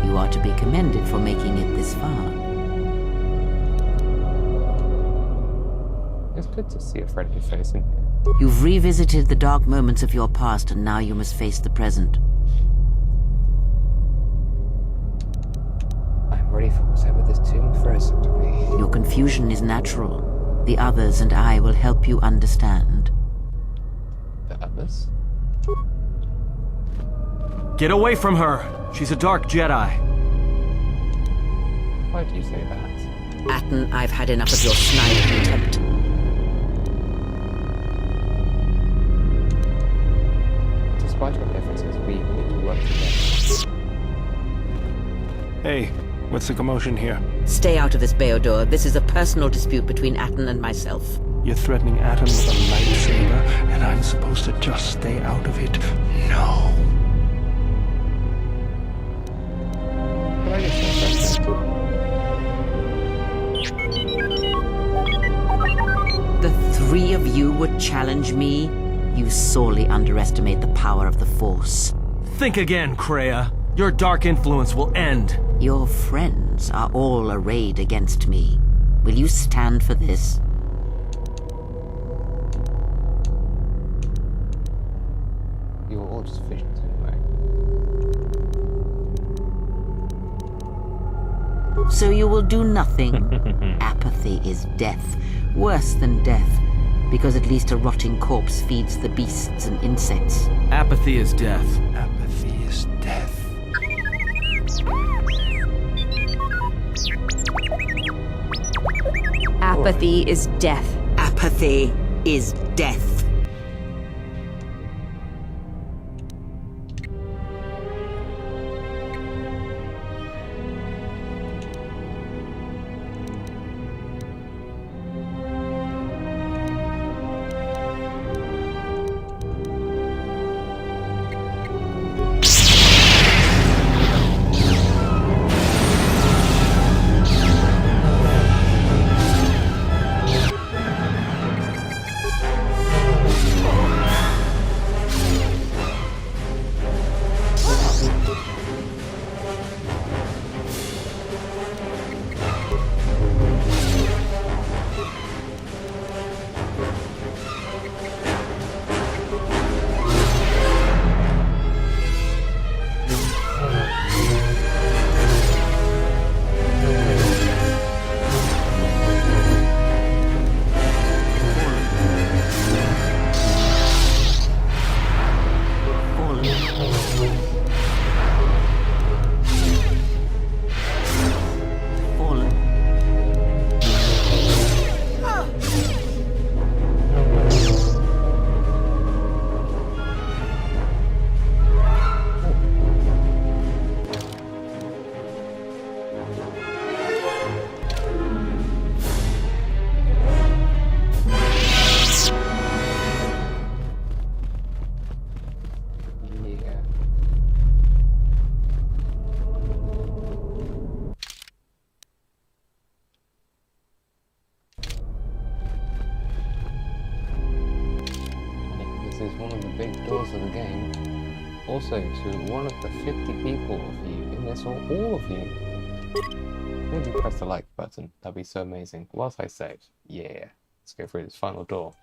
You are to be commended for making it this far. It's good to see a friendly face in here. You've revisited the dark moments of your past, and now you must face the present. I'm ready for whatever this tomb throws it to be. Your confusion is natural. The others and I will help you understand. The others? Get away from her! She's a dark Jedi. Why do you say that? Atten, I've had enough of your snide contempt. Despite our differences, we need to work together. Hey, what's the commotion here? Stay out of this, Beodor. This is a personal dispute between Atten and myself. You're threatening Atten with a lightsaber, and I'm supposed to just stay out of it? No. The three of you would challenge me? You sorely underestimate the power of the Force. Think again, Kreia. Your dark influence will end. Your friends are all arrayed against me. Will you stand for this? You're all just visions anyway. So you will do nothing? Apathy is death. Worse than death. Because at least a rotting corpse feeds the beasts and insects. Apathy is death. Apathy is death. Apathy is death. Apathy is death. Is one of the big doors of the game. Also to one of the 50 people of you in this, or all of you. Maybe press the like button, that'd be so amazing. Whilst I save, yeah, let's go through this final door.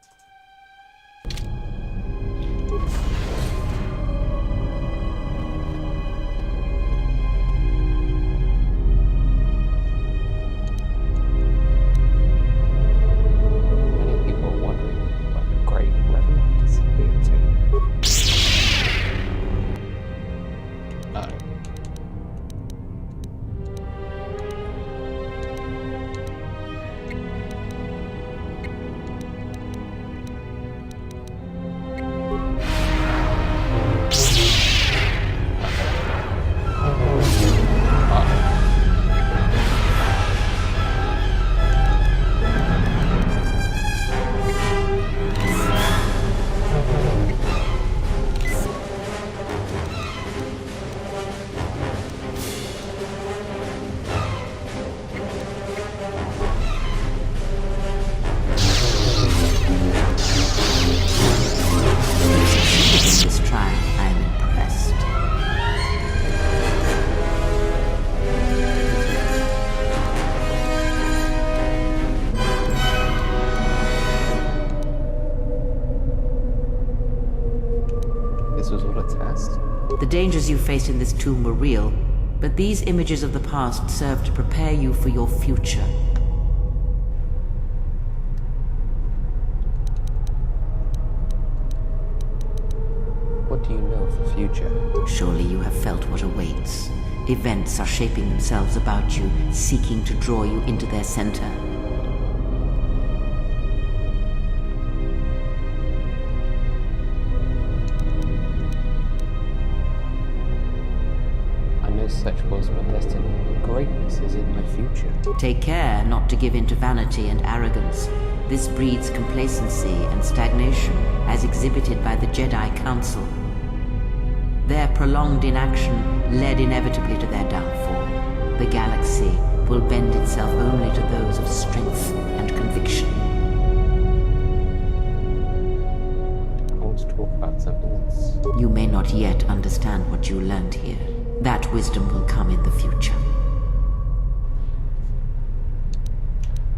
The dangers you faced in this tomb were real, but these images of the past serve to prepare you for your future. What do you know of the future? Surely you have felt what awaits. Events are shaping themselves about you, seeking to draw you into their center. I know such was my destiny. Greatness is in my future. Take care not to give in to vanity and arrogance. This breeds complacency and stagnation, as exhibited by the Jedi Council. Their prolonged inaction led inevitably to their downfall. The galaxy will bend itself only to those of strength and conviction. I want to talk about something else. You may not yet understand what you learned here. That wisdom will come in the future.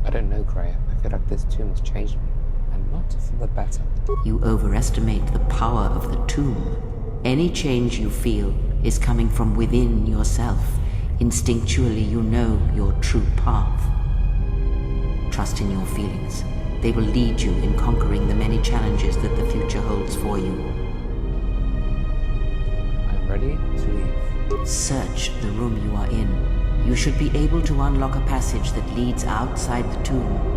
I don't know, Greya. I feel like this tomb has changed me, and not for the better. You overestimate the power of the tomb. Any change you feel is coming from within yourself. Instinctually, you know your true path. Trust in your feelings. They will lead you in conquering the many challenges that the future holds for you. I'm ready to leave. Search the room you are in. You should be able to unlock a passage that leads outside the tomb.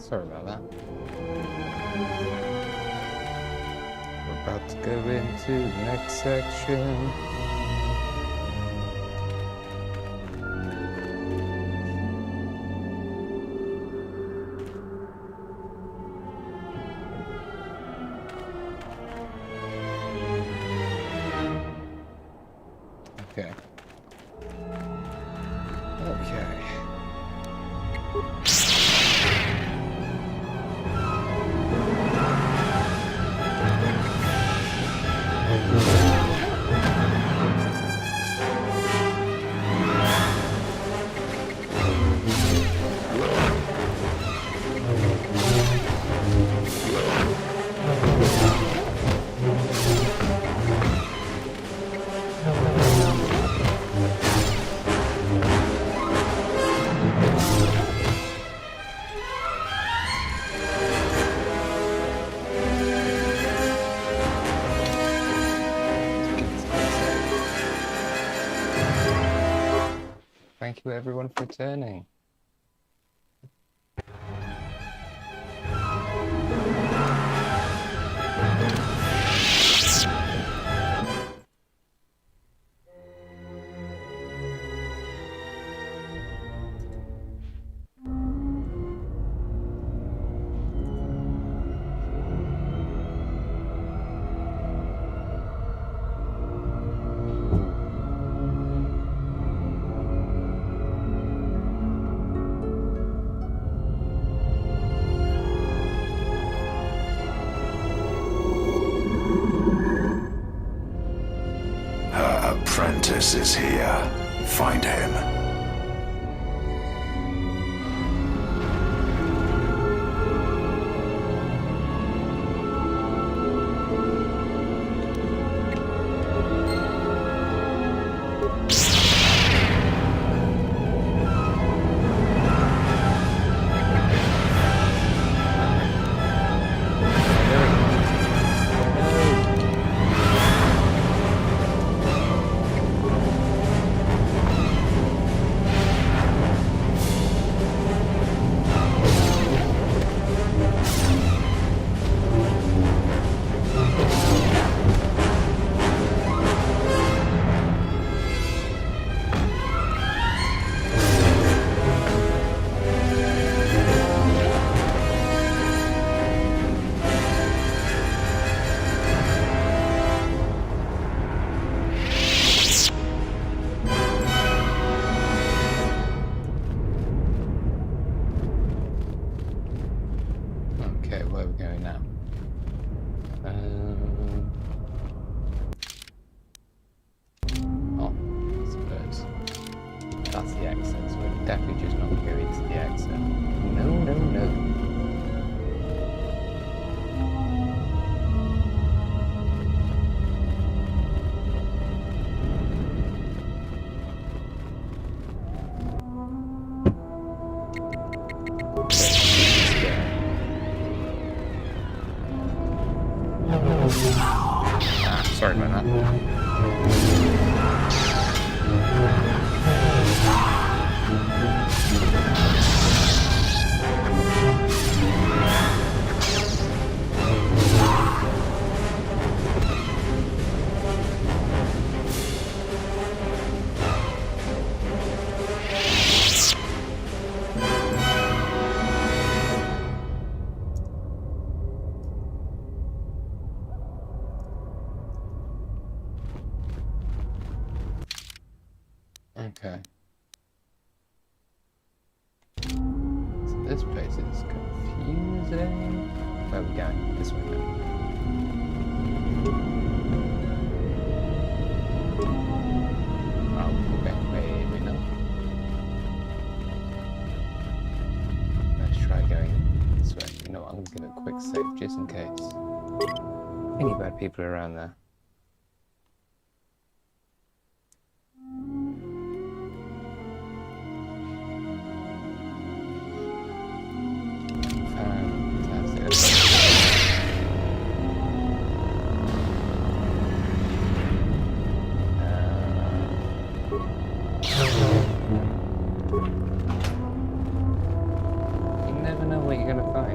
Sorry about that. We're about to go into the next section. Okay. Okay. Thank you everyone for returning. Her apprentice is here. Find him. Okay, where are we going now? Oh, I suppose. That's the exit, so we're definitely just not going to go into the exit. No, no, no. Sorry about that. Okay. So this place is confusing. Where are we going? This way now. Oh, we're going way now. Let's try going this way. You know what, I'm going to give it a quick save just in case. Any bad people are around there. You never know what you're going to find.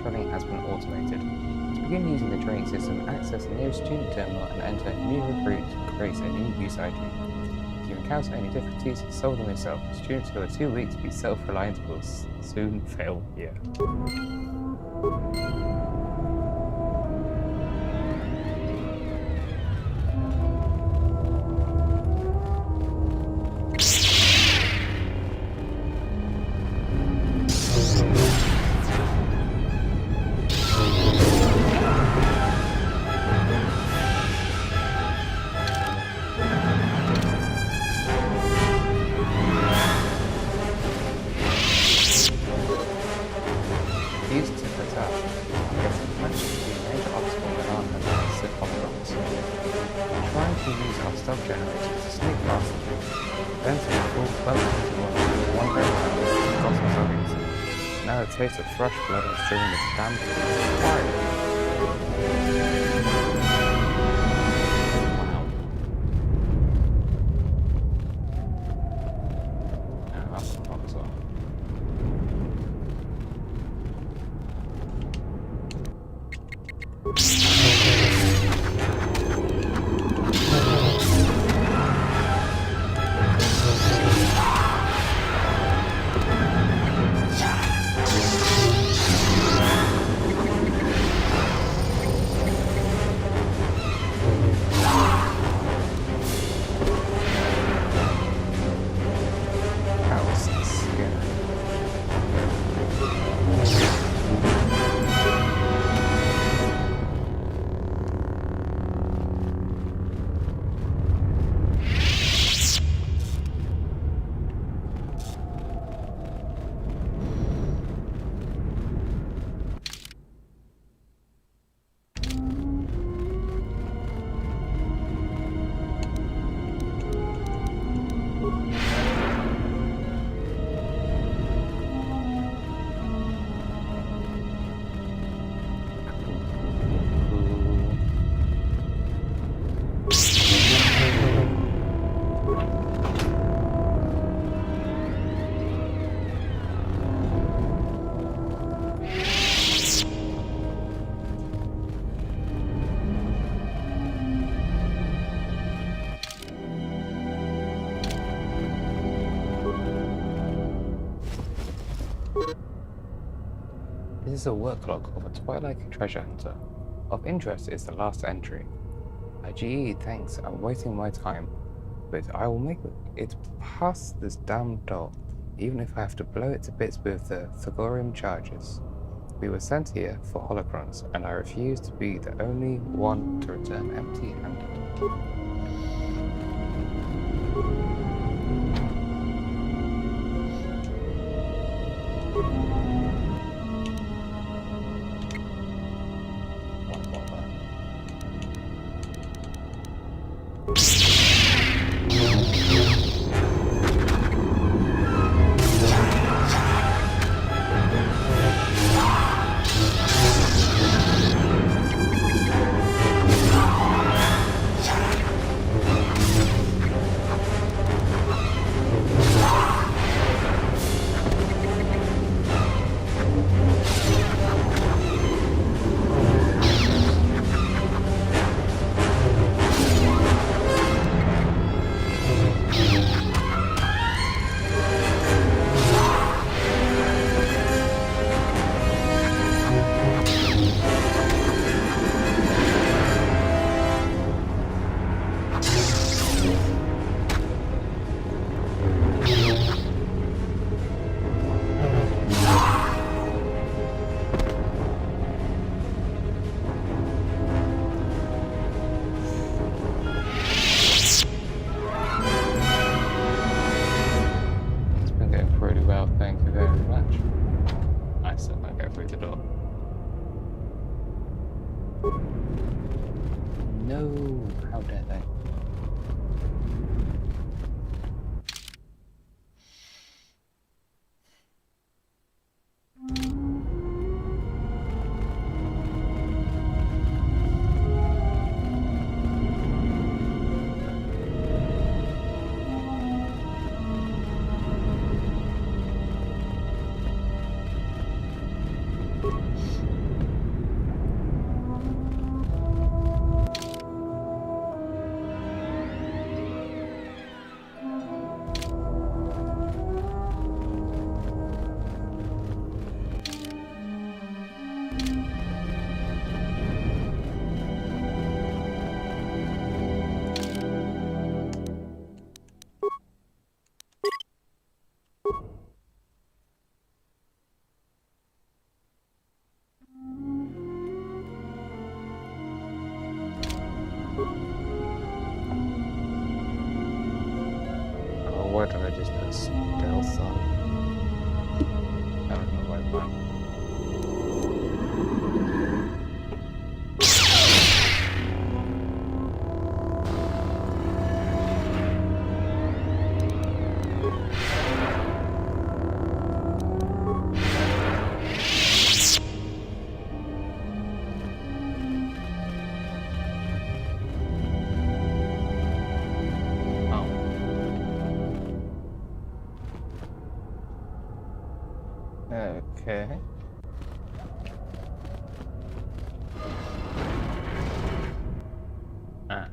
travelling has been automated. To begin using the training system, access the nearest student terminal and enter new recruit to create a new use ID. If you encounter any difficulties, solve them yourself. Students who are too weak to be self-reliant will soon fail here. Now the taste of fresh blood is filling the damp fire. Wow. Yeah, that's a lot as well. This is a work log of a Twilight treasure hunter. Of interest is the last entry. GE thanks, I'm wasting my time, but I will make it past this damn door, even if I have to blow it to bits with the Thagorium charges. We were sent here for holocrons, and I refuse to be the only one to return empty-handed. No, how dare they? stealth on. That was my right one. Okay. Ah.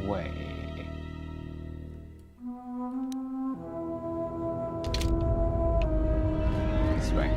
Way. This way.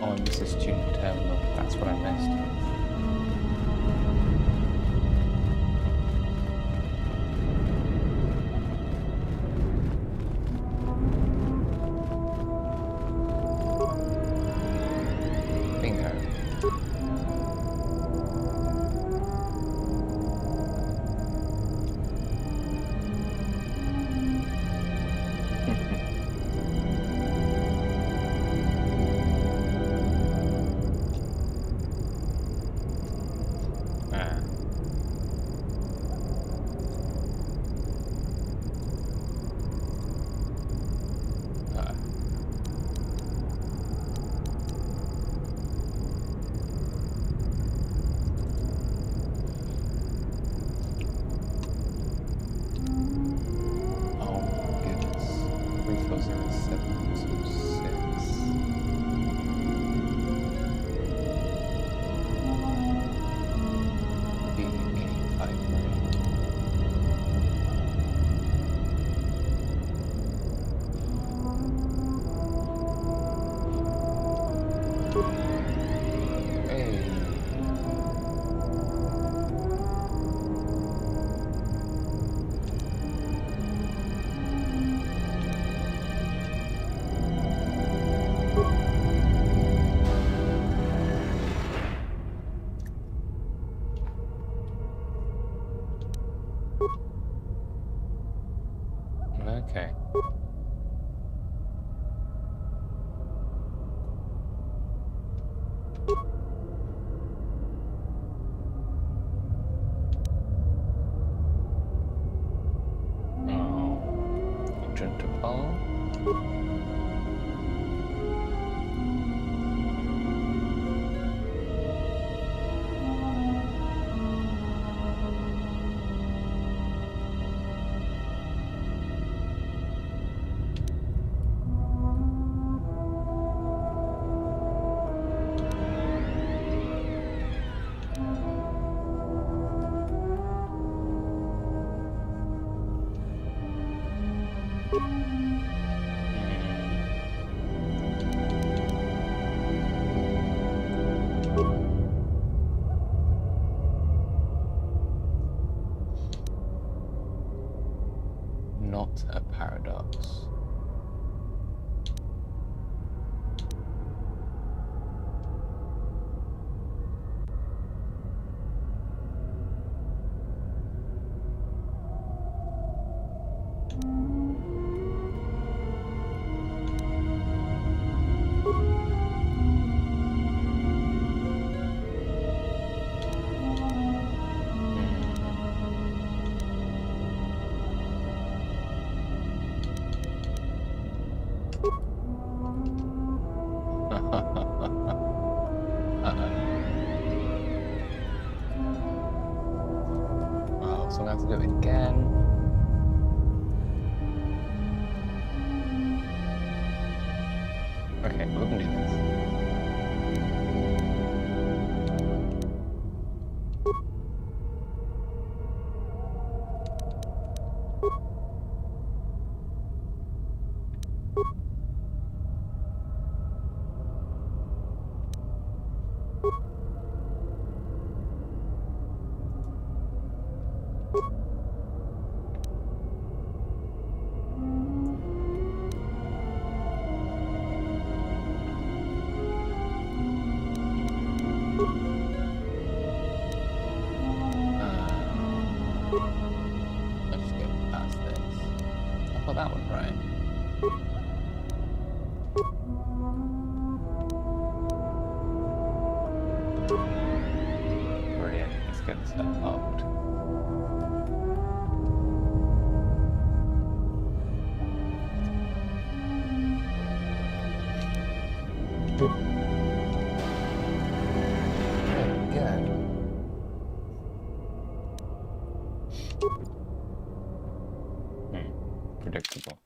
Oh, I missed this student terminal. That's what I missed. course it was 7 to 6. Okay. Agent to follow. Not a paradox. Wow, so I'm gonna have to do it again. Okay, we can do this. Let's get past this. I got that one right. Brilliant. Let's get this unlocked. Predictable.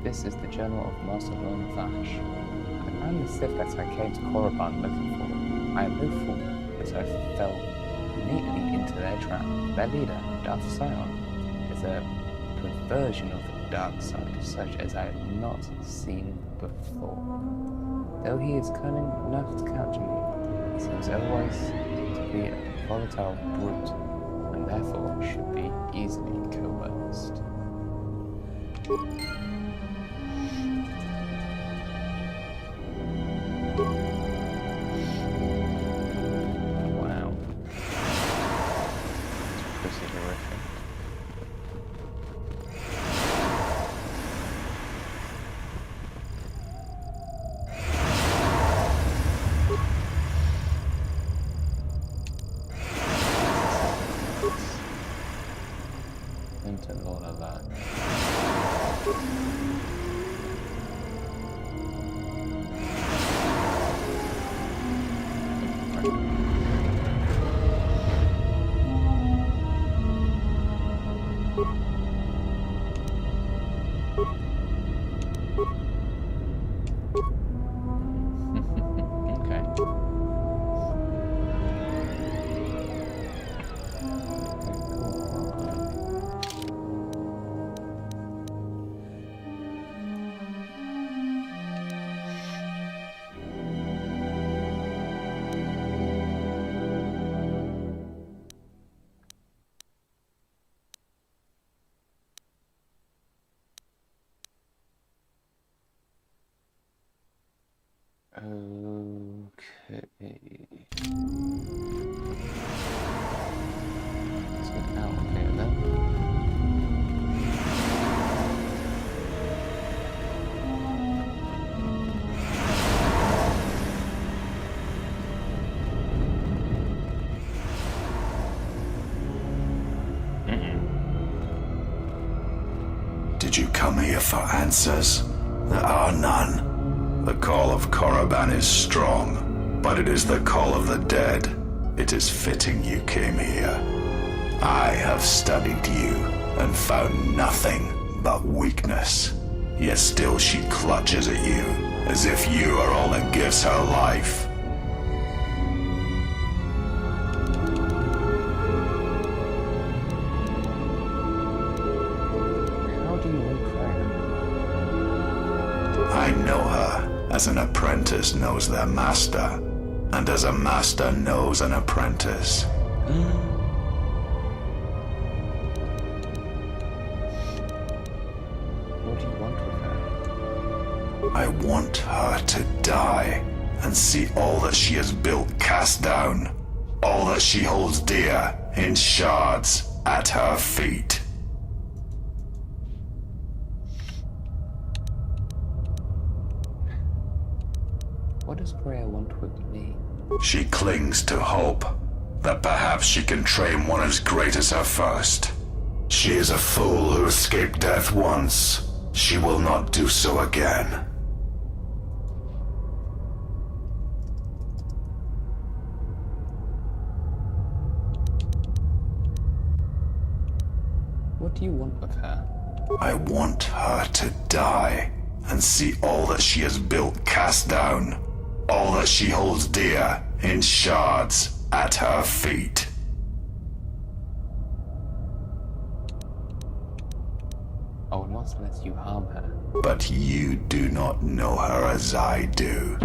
This is the journal of Master Lord Vash. I found the Sith that I came to Korriban looking for. I am no fool, but I fell neatly into their trap. Their leader, Darth Sion, is a perversion of the dark side, such as I have not seen before. Though he is cunning enough to capture me, he seems otherwise to be a volatile brute, and therefore should be easily coerced. Wow. It's pretty horrific. Into Lord of that. Okay. Let's get out of here then. Did you come here for answers? There are none. The call of Korriban is strong, but it is the call of the dead. It is fitting you came here. I have studied you and found nothing but weakness. Yet still she clutches at you, as if you are all that gives her life. How do you recruit? I know her as an apprentice knows their master, and as a master knows an apprentice. What do you want with her? I want her to die and see all that she has built cast down, all that she holds dear in shards at her feet. What does Freya want with me? She clings to hope that perhaps she can train one as great as her first. She is a fool who escaped death once, She will not do so again. What do you want with her? I want her to die and see all that she has built cast down, all that she holds dear in shards at her feet. I will not let you harm her. But you do not know her as I do.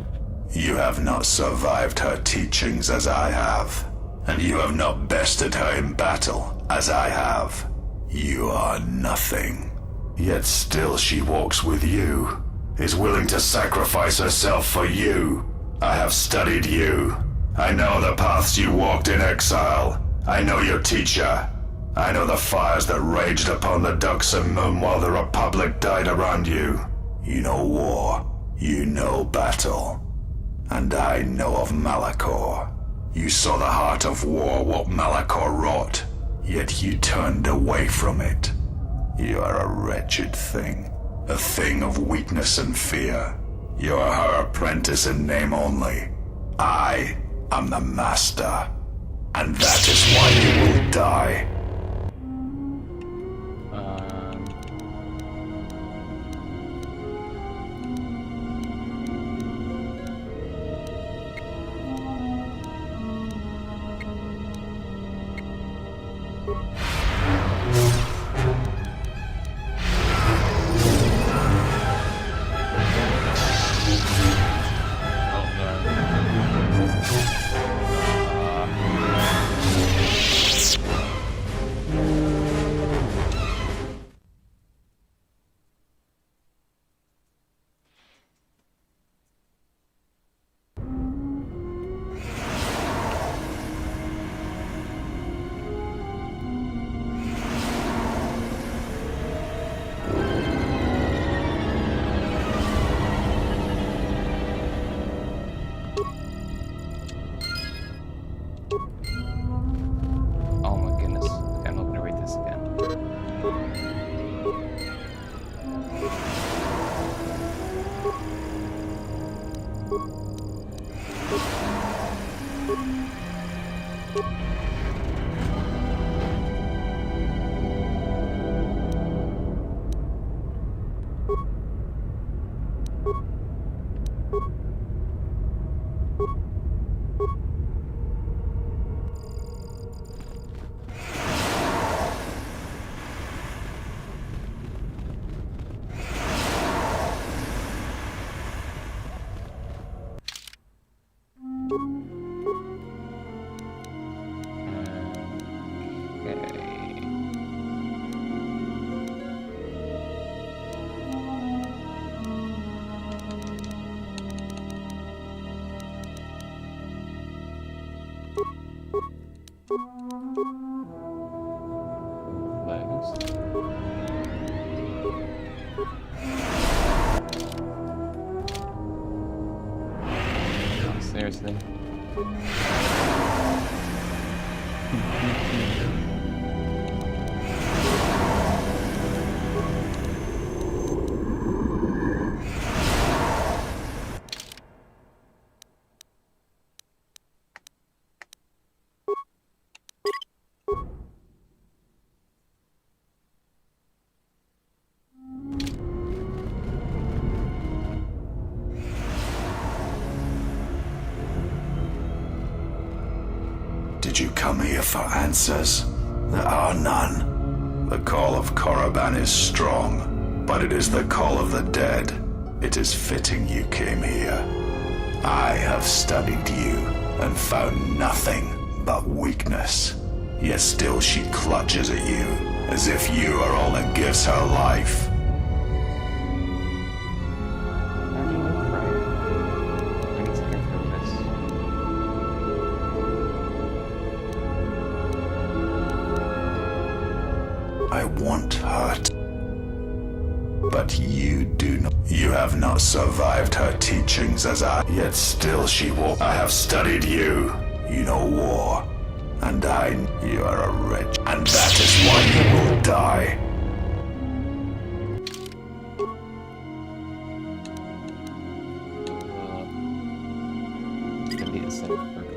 You have not survived her teachings as I have, and you have not bested her in battle as I have. You are nothing. Yet still she walks with you, is willing to sacrifice herself for you. I have studied you. I know the paths you walked in exile. I know your teacher. I know the fires that raged upon the Duxon Moon while the Republic died around you. You know war. You know battle. And I know of Malachor. You saw the heart of war, what Malachor wrought. Yet you turned away from it. You are a wretched thing. A thing of weakness and fear. You are her apprentice in name only. I am the master. And that is why you will die. Seriously. Did you come here for answers? There are none. The call of Korriban is strong, but it is the call of the dead. It is fitting you came here. I have studied you and found nothing but weakness. Yet still she clutches at you, as if you are all that gives her life. I want her to, but you do not. You have not survived her teachings as I. Yet still she will. I have studied you. You know war, and you are a wretch, and that is why you will die. Delete a save quickly.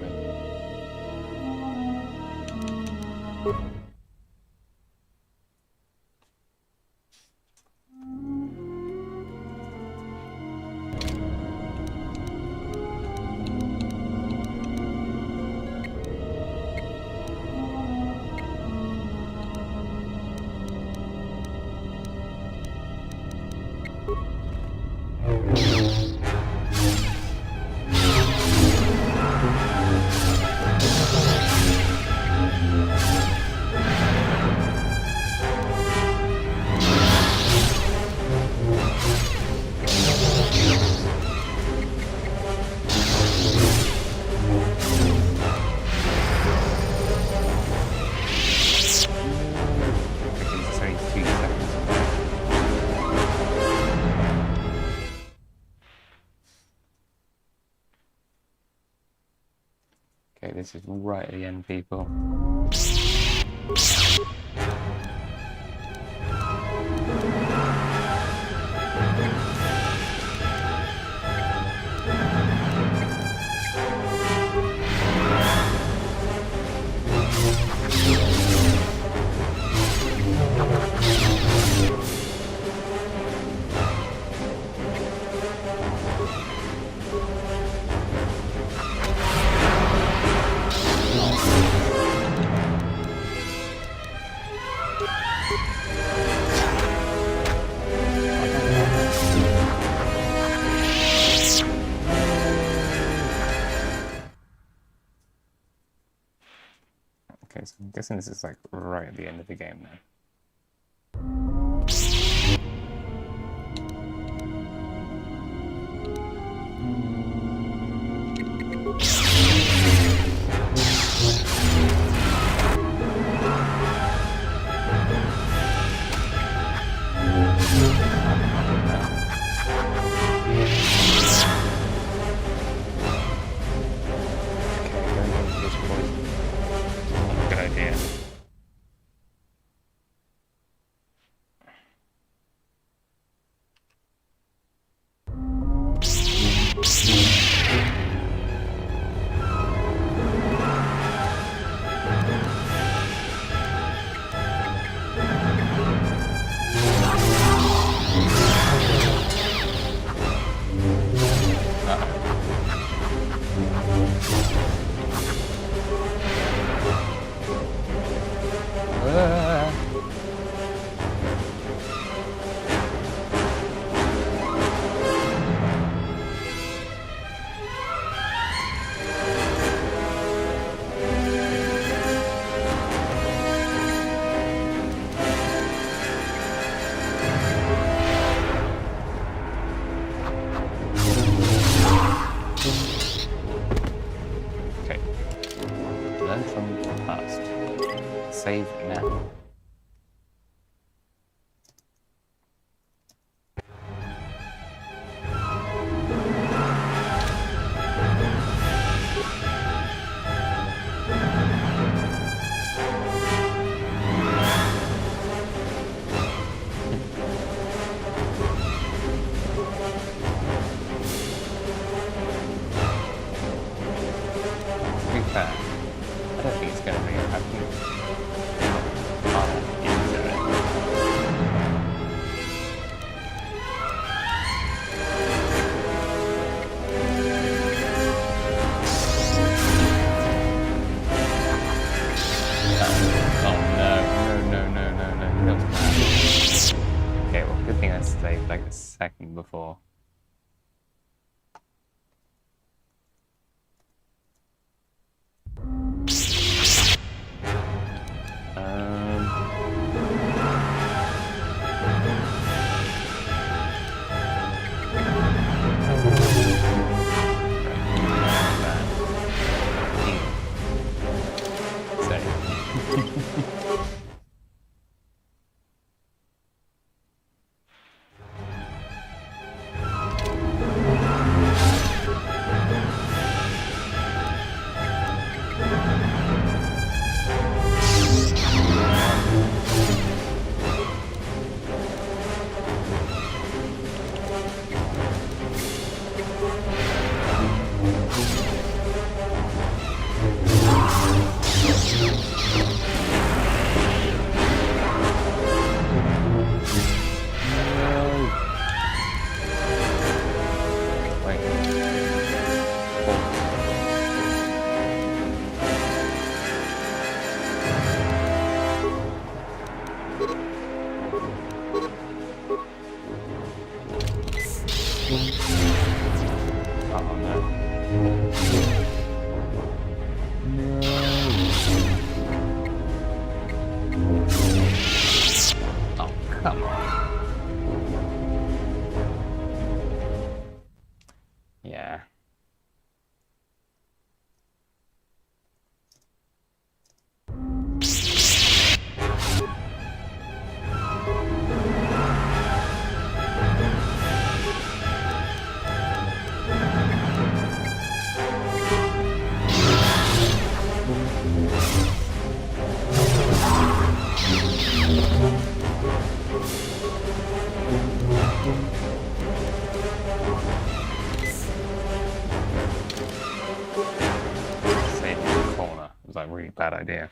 Okay, this is right at the end, people. Okay, so I'm guessing this is like right at the end of the game now. Save now. To be fair, I don't think it's going to be happening. Okay, well, good thing I saved like a second before. Oh no. Oh, come on. Yeah. Staying in the corner was like a really bad idea.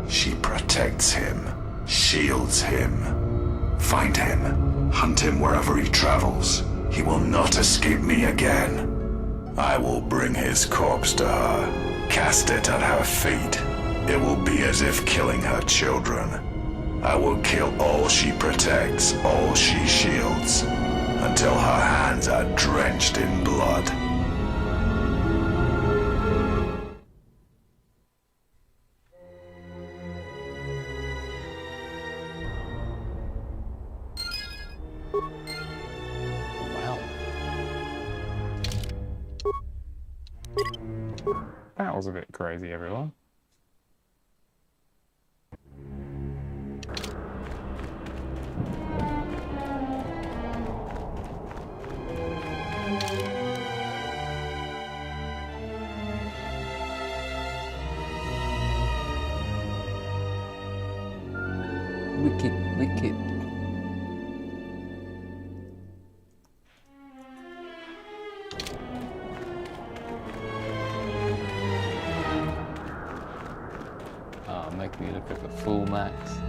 She protects him, shields him. Find him, hunt him wherever he travels. He will not escape me again. I will bring his corpse to her, cast it at her feet. It will be as if killing her children. I will kill all she protects, all she shields, until her hands are drenched in blood. That was a bit crazy, everyone. Wicked, wicked. Make me look at the full max.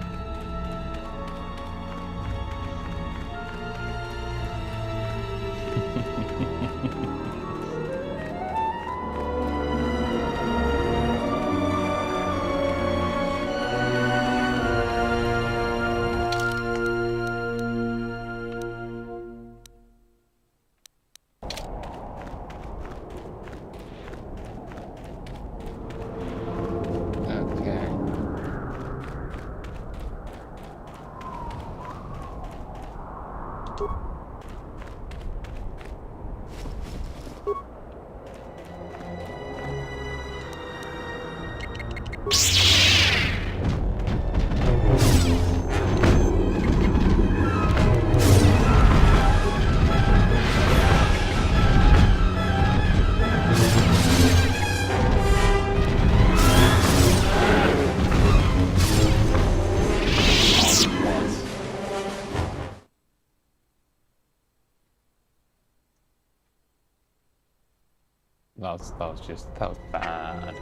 That was bad.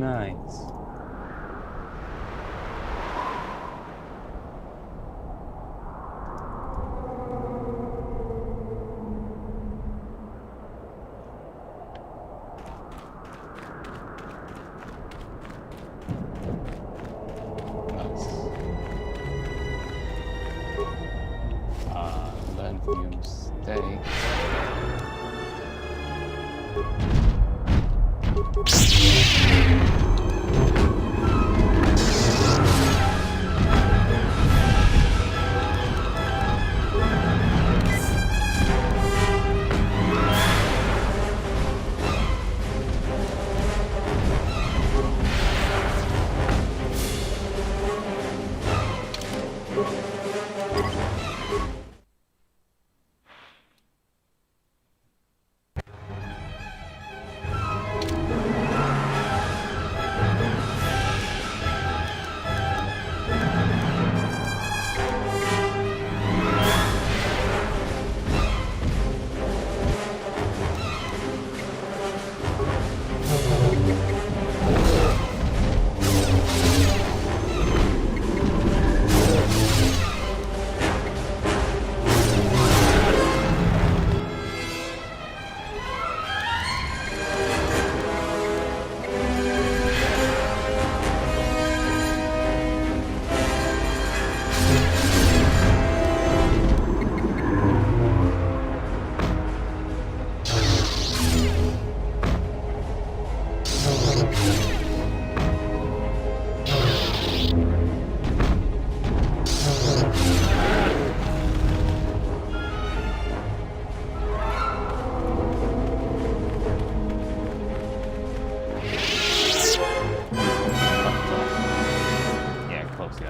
Nice. Learn from your mistakes.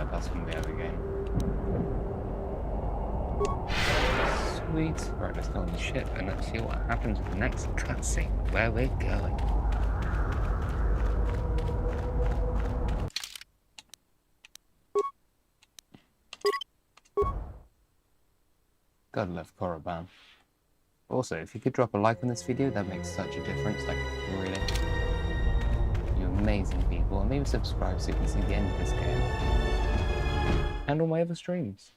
That's from the other game. Sweet. Right, let's go on the ship and let's see what happens with the next cutscene, where we're going. God love Korriban. Also, if you could drop a like on this video, that makes such a difference, like, really. You're amazing people, and maybe subscribe so you can see the end of this game. And all my other streams.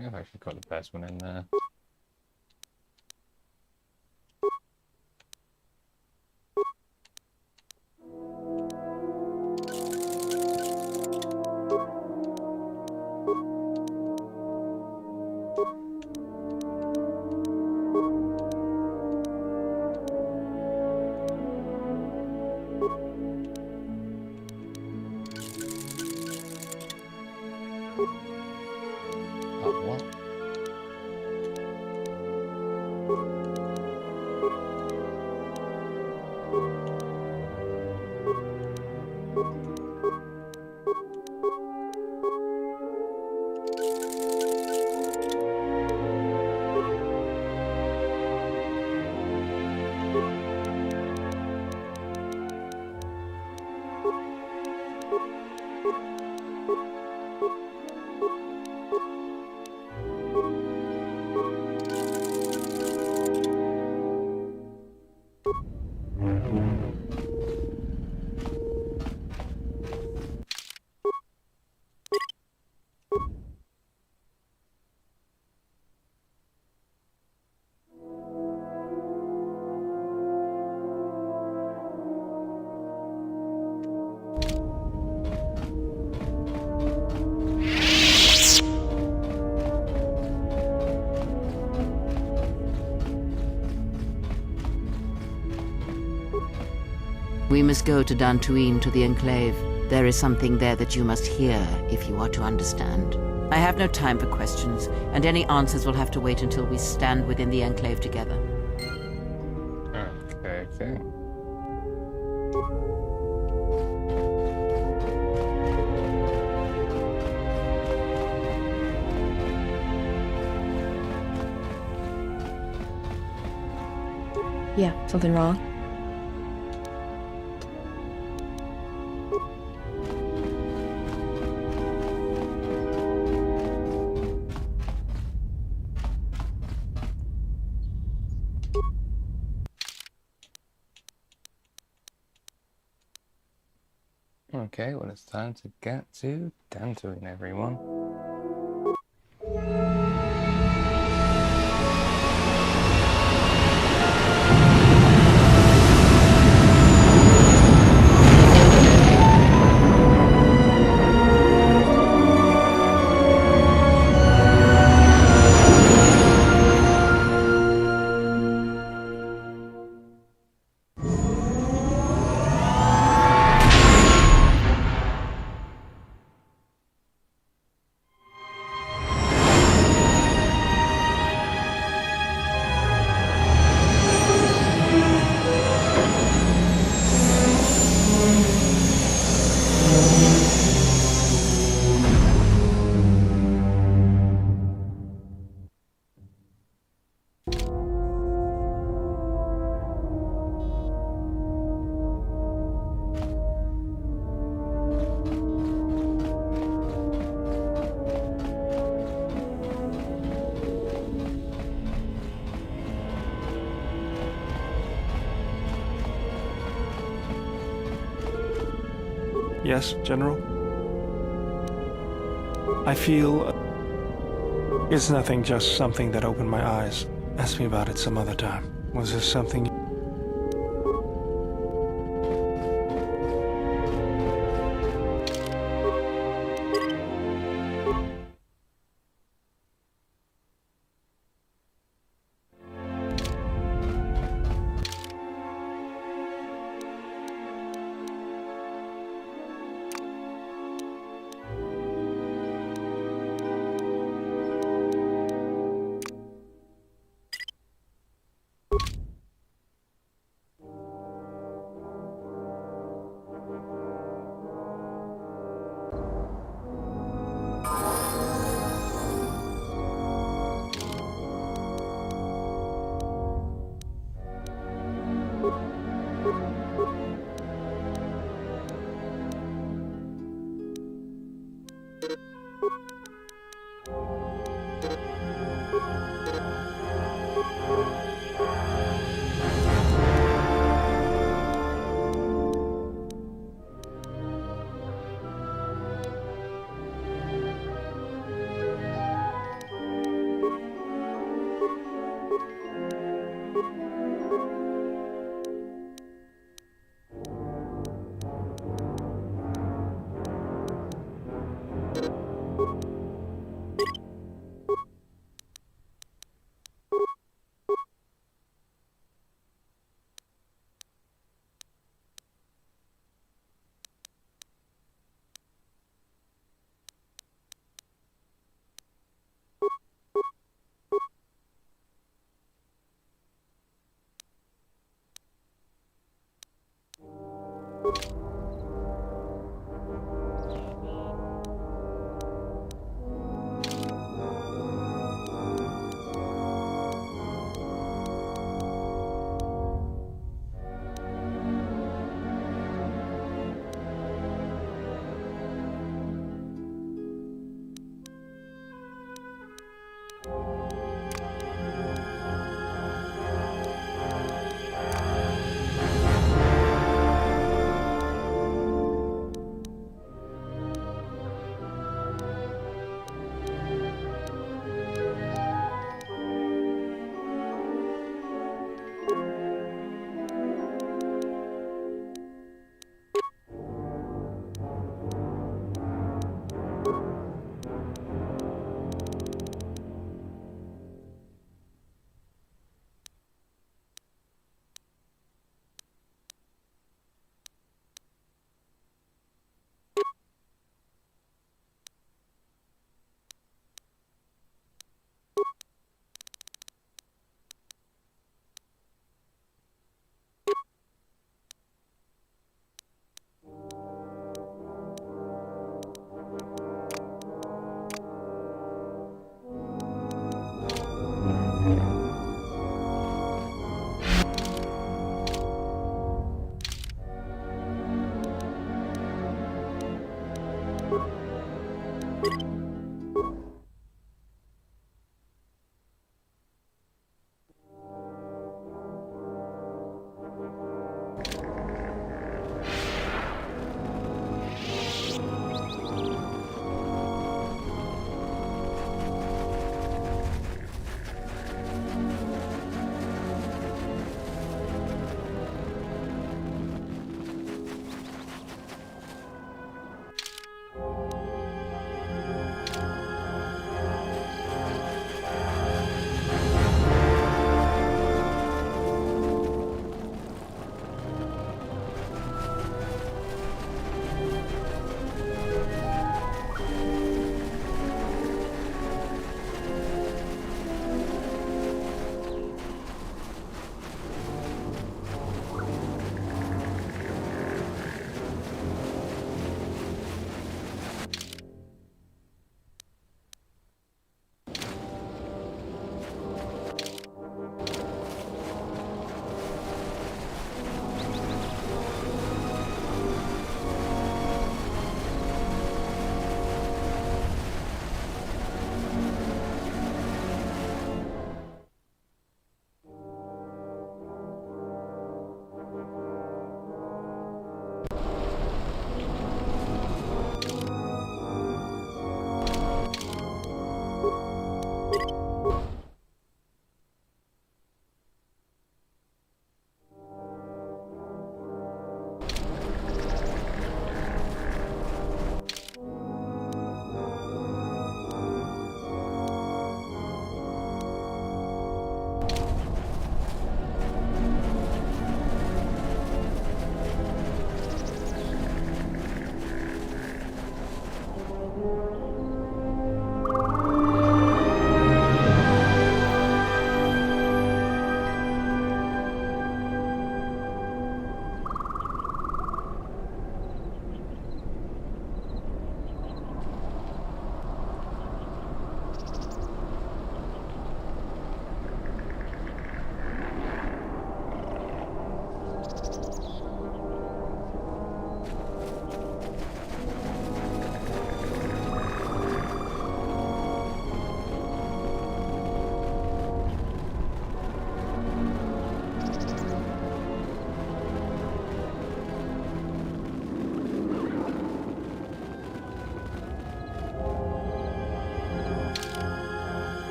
I've actually got the best one in there. must go to Dantooine, to the Enclave. There is something there that you must hear if you are to understand. I have no time for questions, and any answers will have to wait until we stand within the Enclave together. Okay. Yeah, something wrong? Okay, well, it's time to get to Dantooine, everyone. Yes, General? I feel... It's nothing, just something that opened my eyes. Ask me about it some other time. Was this something...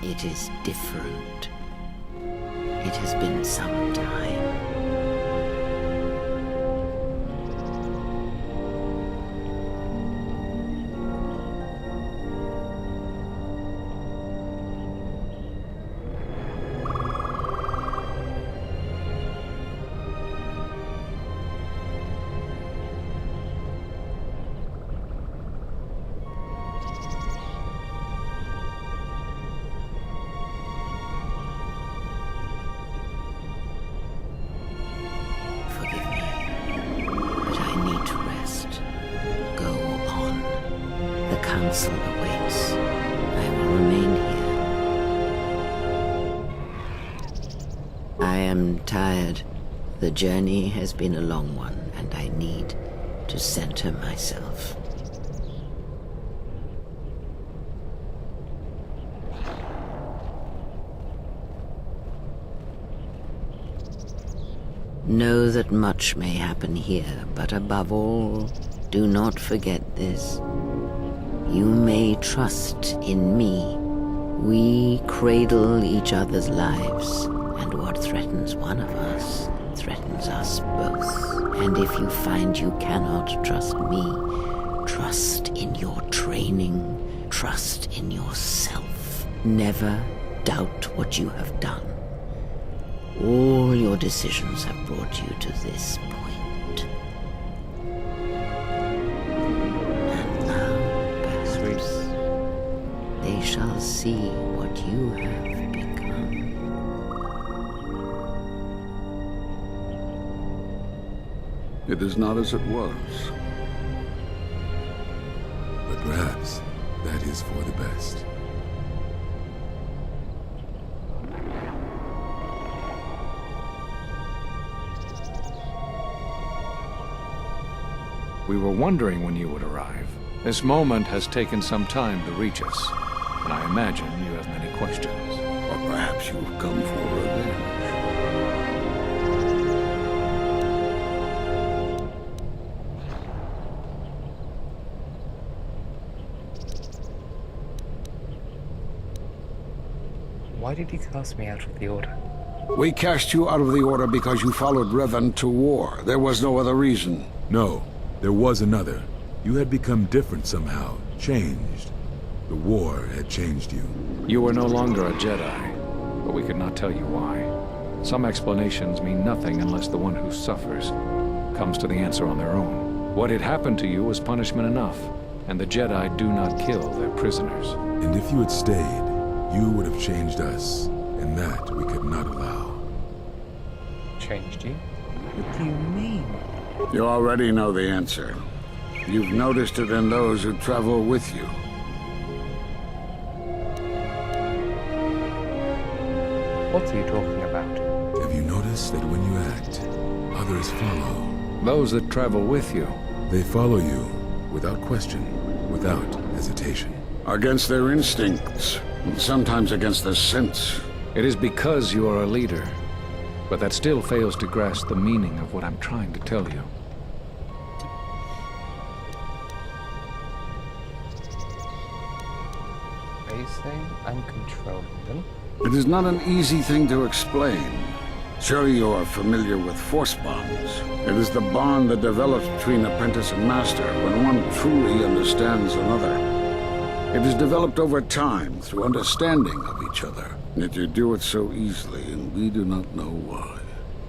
It is different. It has been some time. Council awaits. I will remain here. I am tired. The journey has been a long one, and I need to center myself. Know that much may happen here, but above all, do not forget this. You may trust in me. We cradle each other's lives, and what threatens one of us threatens us both. And if you find you cannot trust me, trust in your training, trust in yourself. Never doubt what you have done. All your decisions have brought you to this point. And now, perhaps, they shall see what you have become. It is not as it was. But perhaps that is for the best. We were wondering when you would arrive. This moment has taken some time to reach us, and I imagine you have many questions. Or perhaps you have come for revenge. Why did you cast me out of the Order? We cast you out of the Order because you followed Revan to war. There was no other reason. No, there was another. You had become different somehow, changed. The war had changed you. You were no longer a Jedi, but we could not tell you why. Some explanations mean nothing unless the one who suffers comes to the answer on their own. What had happened to you was punishment enough, and the Jedi do not kill their prisoners. And if you had stayed, you would have changed us, and that we could not allow. Changed you? What do you mean? You already know the answer. You've noticed it in those who travel with you. What are you talking about? Have you noticed that when you act, others follow? Those that travel with you. They follow you, without question, without hesitation. Against their instincts, and sometimes against their sense. It is because you are a leader, but that still fails to grasp the meaning of what I'm trying to tell you. Are you saying I'm controlling them? It is not an easy thing to explain. Sure, you are familiar with force bonds. It is the bond that develops between apprentice and master when one truly understands another. It is developed over time through understanding of each other. Yet you do it so easily, and we do not know why.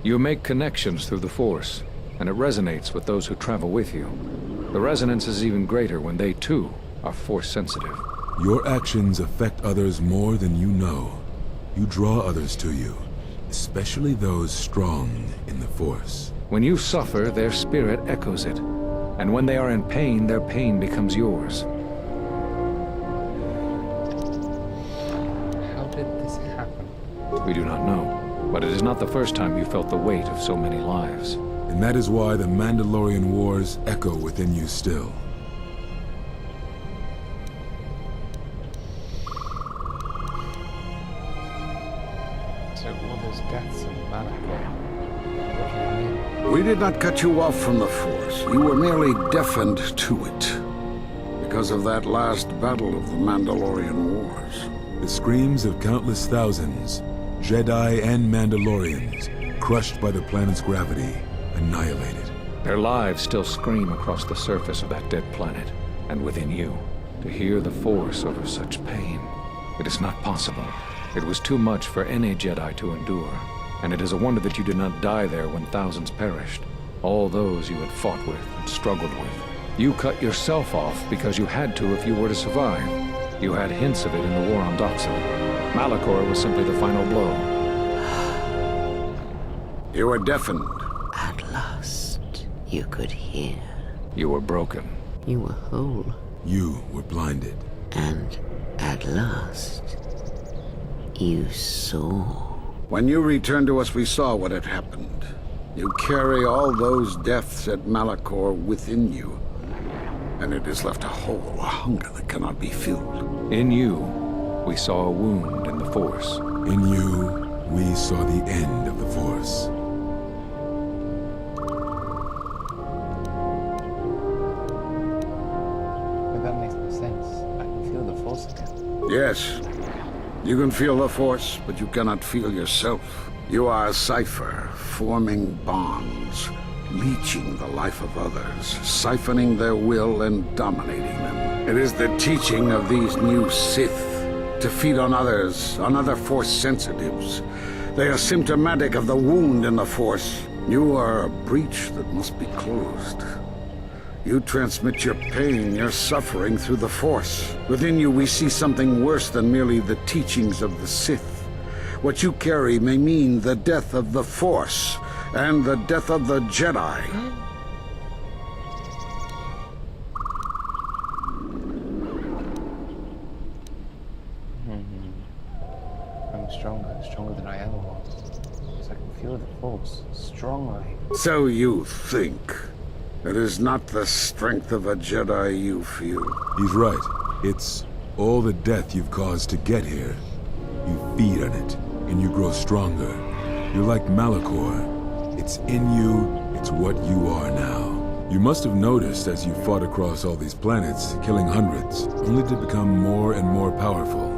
You make connections through the Force, and it resonates with those who travel with you. The resonance is even greater when they, too, are Force-sensitive. Your actions affect others more than you know. You draw others to you, especially those strong in the Force. When you suffer, their spirit echoes it. And when they are in pain, their pain becomes yours. How did this happen? We do not know. But it is not the first time you felt the weight of so many lives. And that is why the Mandalorian Wars echo within you still. So all those deaths in Malachor, what do you mean? We did not cut you off from the Force. You were merely deafened to it. Because of that last battle of the Mandalorian Wars. The screams of countless thousands, Jedi and Mandalorians, crushed by the planet's gravity, annihilated. Their lives still scream across the surface of that dead planet, and within you. To hear the Force over such pain, it is not possible. It was too much for any Jedi to endure, and it is a wonder that you did not die there when thousands perished. All those you had fought with and struggled with. You cut yourself off because you had to if you were to survive. You had hints of it in the war on Doxon. Malachor was simply the final blow. You were deafened. At last, you could hear. You were broken. You were whole. You were blinded. And at last, you saw. When you returned to us, we saw what had happened. You carry all those deaths at Malachor within you. And it has left a hole, a hunger that cannot be filled. In you, we saw a wound in the Force. In you, we saw the end of the Force. But that makes no sense. I can feel the Force again. Yes. You can feel the Force, but you cannot feel yourself. You are a cipher, forming bonds, leeching the life of others, siphoning their will and dominating them. It is the teaching of these new Sith to feed on others, on other Force sensitives. They are symptomatic of the wound in the Force. You are a breach that must be closed. You transmit your pain, your suffering through the Force. Within you we see something worse than merely the teachings of the Sith. What you carry may mean the death of the Force, and the death of the Jedi. I'm stronger than I ever was. So I can feel the Force strongly. So you think. It is not the strength of a Jedi you feel. He's right. It's all the death you've caused to get here. You feed on it, and you grow stronger. You're like Malachor. It's in you, it's what you are now. You must have noticed as you fought across all these planets, killing hundreds, only to become more and more powerful.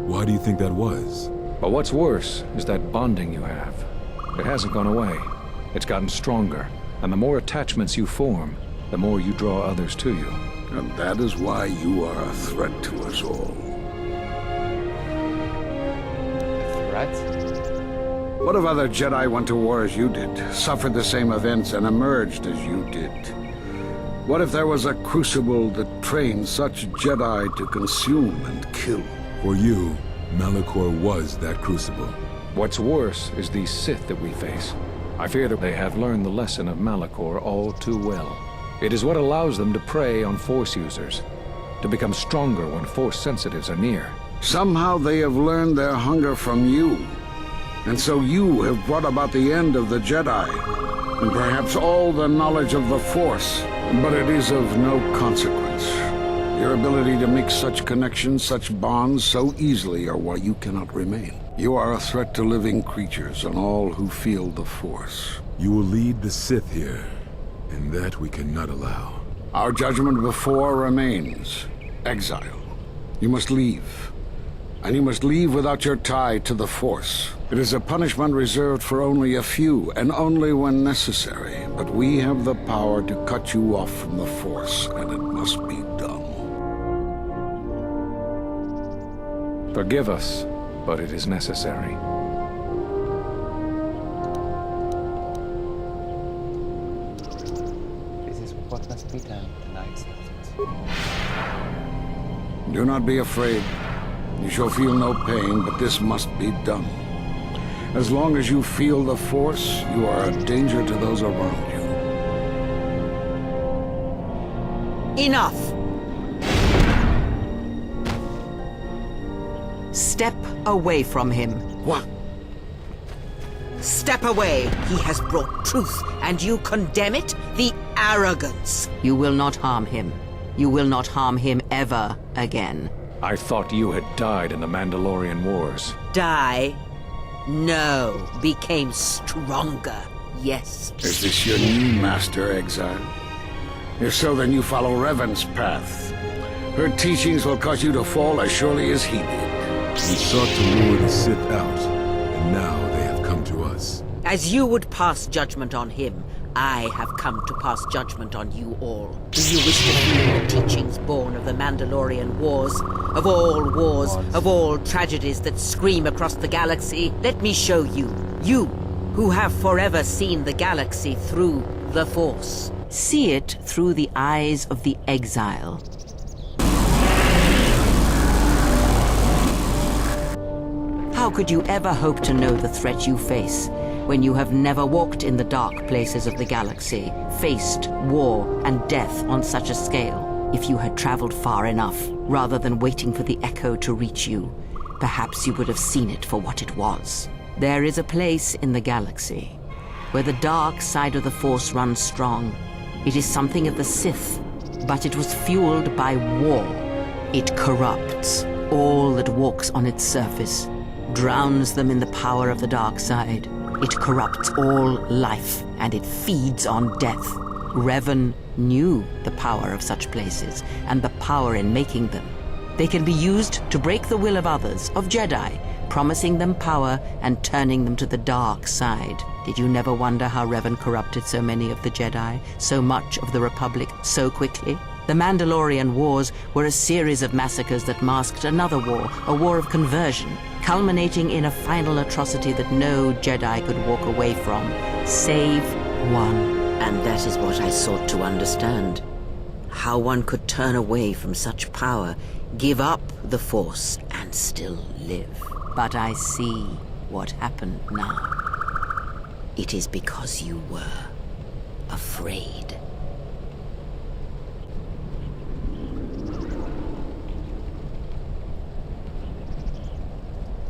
Why do you think that was? But what's worse is that bonding you have. It hasn't gone away. It's gotten stronger. And the more attachments you form, the more you draw others to you. And that is why you are a threat to us all. Threat? What if other Jedi went to war as you did, suffered the same events, and emerged as you did? What if there was a crucible that trained such Jedi to consume and kill? For you, Malachor was that crucible. What's worse is these Sith that we face. I fear that they have learned the lesson of Malachor all too well. It is what allows them to prey on Force users, to become stronger when Force sensitives are near. Somehow they have learned their hunger from you. And so you have brought about the end of the Jedi, and perhaps all the knowledge of the Force. But it is of no consequence. Your ability to make such connections, such bonds so easily are why you cannot remain. You are a threat to living creatures and all who feel the Force. You will lead the Sith here, and that we cannot allow. Our judgment before remains. Exile. You must leave. And you must leave without your tie to the Force. It is a punishment reserved for only a few, and only when necessary. But we have the power to cut you off from the Force, and it must be done. Forgive us, but it is necessary. This is what must be done, and I accept it. Do not be afraid. You shall feel no pain, but this must be done. As long as you feel the Force, you are a danger to those around you. Enough! Step away from him. What? Step away. He has brought truth, and you condemn it? The arrogance. You will not harm him. You will not harm him ever again. I thought you had died in the Mandalorian Wars. Die? No. Became stronger. Yes. Is this your new master, Exile? If so, then you follow Revan's path. Her teachings will cause you to fall as surely as he did. We sought to lure the Sith out, and now they have come to us. As you would pass judgment on him, I have come to pass judgment on you all. Do you wish to feel the teachings born of the Mandalorian Wars? Of all tragedies that scream across the galaxy? Let me show you. You, who have forever seen the galaxy through the Force. See it through the eyes of the Exile. How could you ever hope to know the threat you face when you have never walked in the dark places of the galaxy, faced war and death on such a scale? If you had traveled far enough, rather than waiting for the echo to reach you, perhaps you would have seen it for what it was. There is a place in the galaxy where the dark side of the Force runs strong. It is something of the Sith, but it was fueled by war. It corrupts all that walks on its surface, drowns them in the power of the dark side. It corrupts all life, and it feeds on death. Revan knew the power of such places, and the power in making them. They can be used to break the will of others, of Jedi, promising them power and turning them to the dark side. Did you never wonder how Revan corrupted so many of the Jedi, so much of the Republic, so quickly? The Mandalorian Wars were a series of massacres that masked another war, a war of conversion, culminating in a final atrocity that no Jedi could walk away from, save one. And that is what I sought to understand. How one could turn away from such power, give up the Force, and still live. But I see what happened now. It is because you were afraid.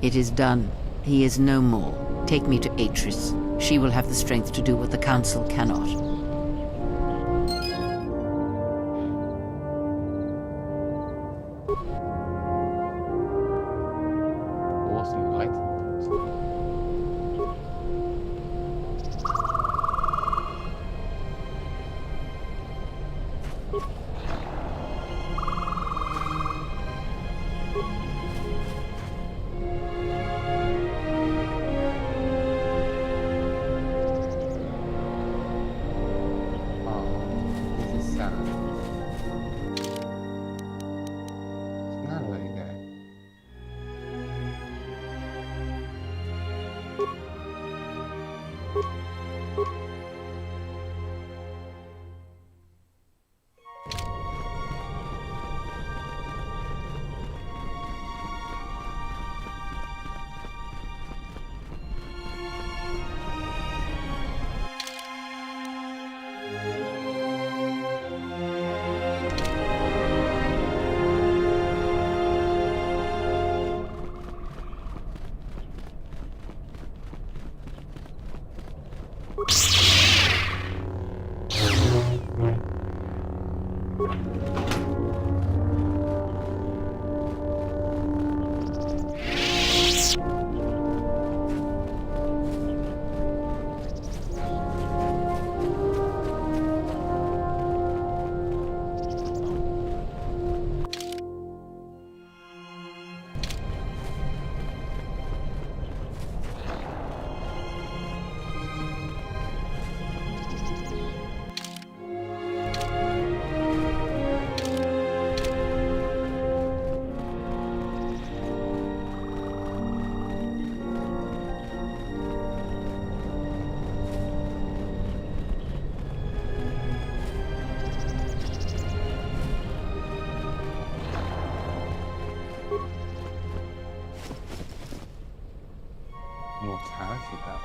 It is done. He is no more. Take me to Atris. She will have the strength to do what the Council cannot. Awesome light. Mortality belt.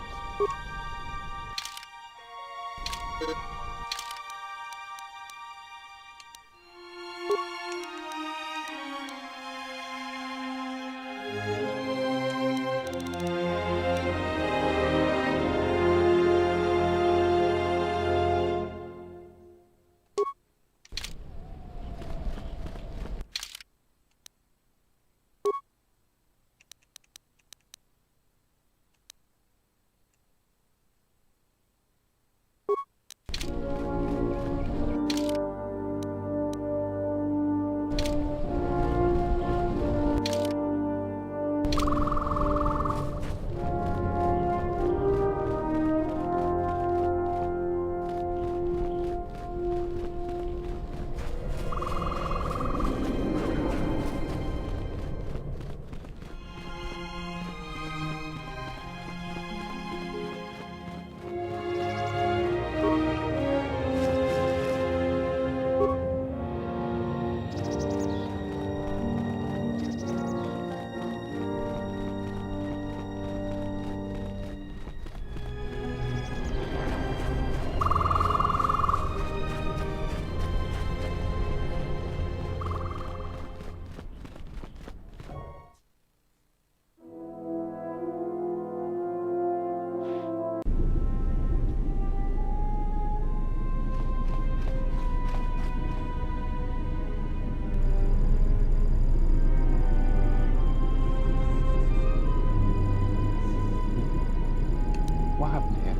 What happened here?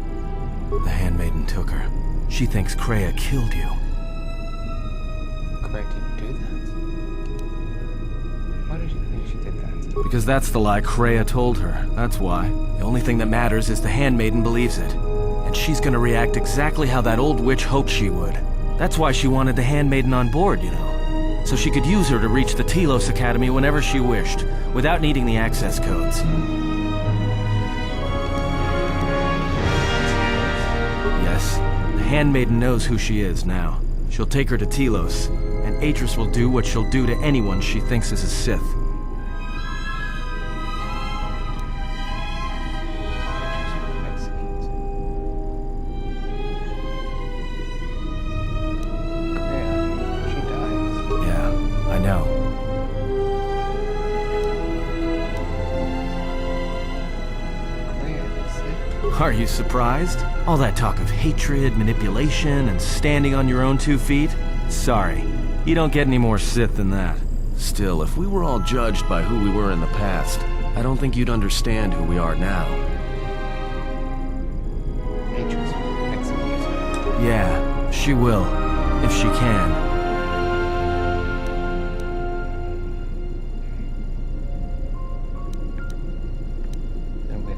The handmaiden took her. She thinks Kreia killed you. Kreia didn't do that. Why did you think she did that? Because that's the lie Kreia told her. That's why. The only thing that matters is the handmaiden believes it. And she's gonna react exactly how that old witch hoped she would. That's why she wanted the handmaiden on board, you know. So she could use her to reach the Telos Academy whenever she wished, without needing the access codes. Yes, the handmaiden knows who she is now. She'll take her to Telos, and Atris will do what she'll do to anyone she thinks is a Sith. Are you surprised? All that talk of hatred, manipulation, and standing on your own 2 feet? Sorry, you don't get any more Sith than that. Still, if we were all judged by who we were in the past, I don't think you'd understand who we are now. Yeah, she will, if she can.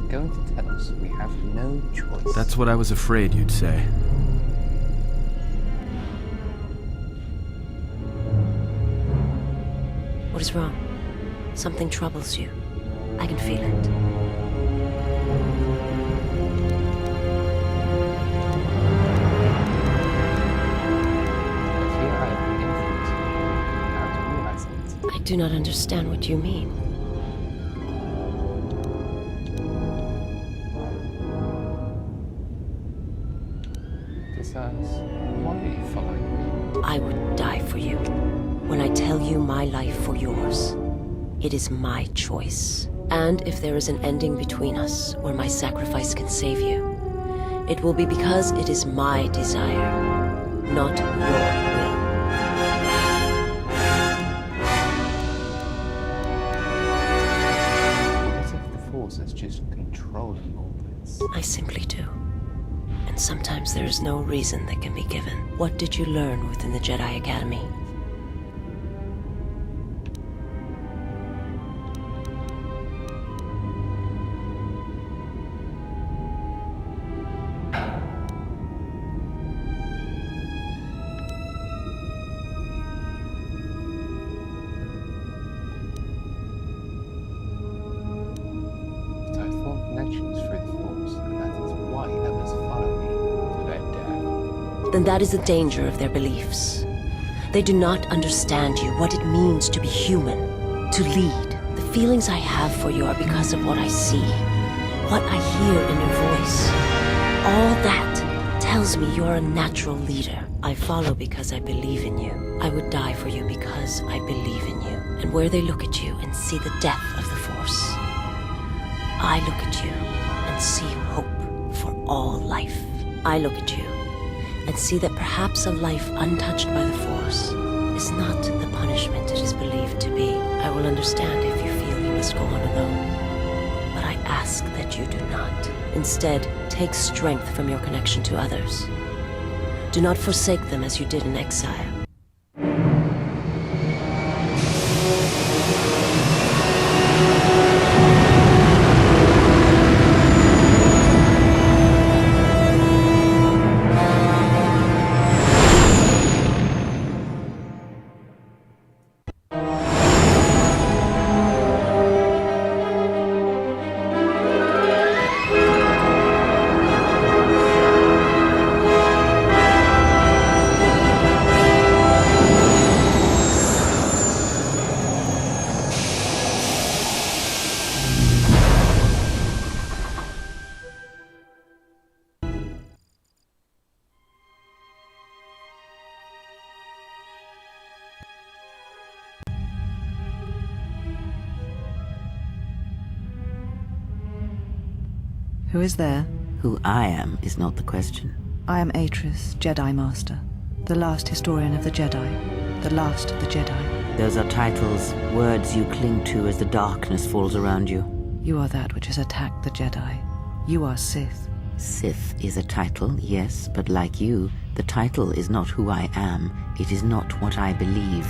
Going to tell us we have no choice. That's what I was afraid you'd say. What is wrong? Something troubles you. I can feel it. I do not understand what you mean. Why are you following me? I would die for you. When I tell you my life for yours, it is my choice. And if there is an ending between us where my sacrifice can save you, it will be because it is my desire, not your will. What if the Force is just controlling all this? I simply do. And sometimes there is no reason that can be given. What did you learn within the Jedi Academy? I formed connections through the Force, and that is why others follow me to their death. Then that is the danger of their beliefs. They do not understand you, what it means to be human, to lead. The feelings I have for you are because of what I see, what I hear in your voice. All that tells me you're a natural leader. I follow because I believe in you. I would die for you because I believe in you. And where they look at you and see the death of the Force, I look at you and see hope for all life. I look at you and see that perhaps a life untouched by the Force is not the punishment it is believed to be. I will understand if you feel you must go on alone, but I ask that you do not. Instead, take strength from your connection to others. Do not forsake them as you did in exile. Who is there? Who I am is not the question. I am Atris, Jedi Master, the last historian of the Jedi, the last of the Jedi. Those are titles, words you cling to as the darkness falls around you. You are that which has attacked the Jedi. You are Sith. Sith is a title, yes, but like you, the title is not who I am. It is not what I believe.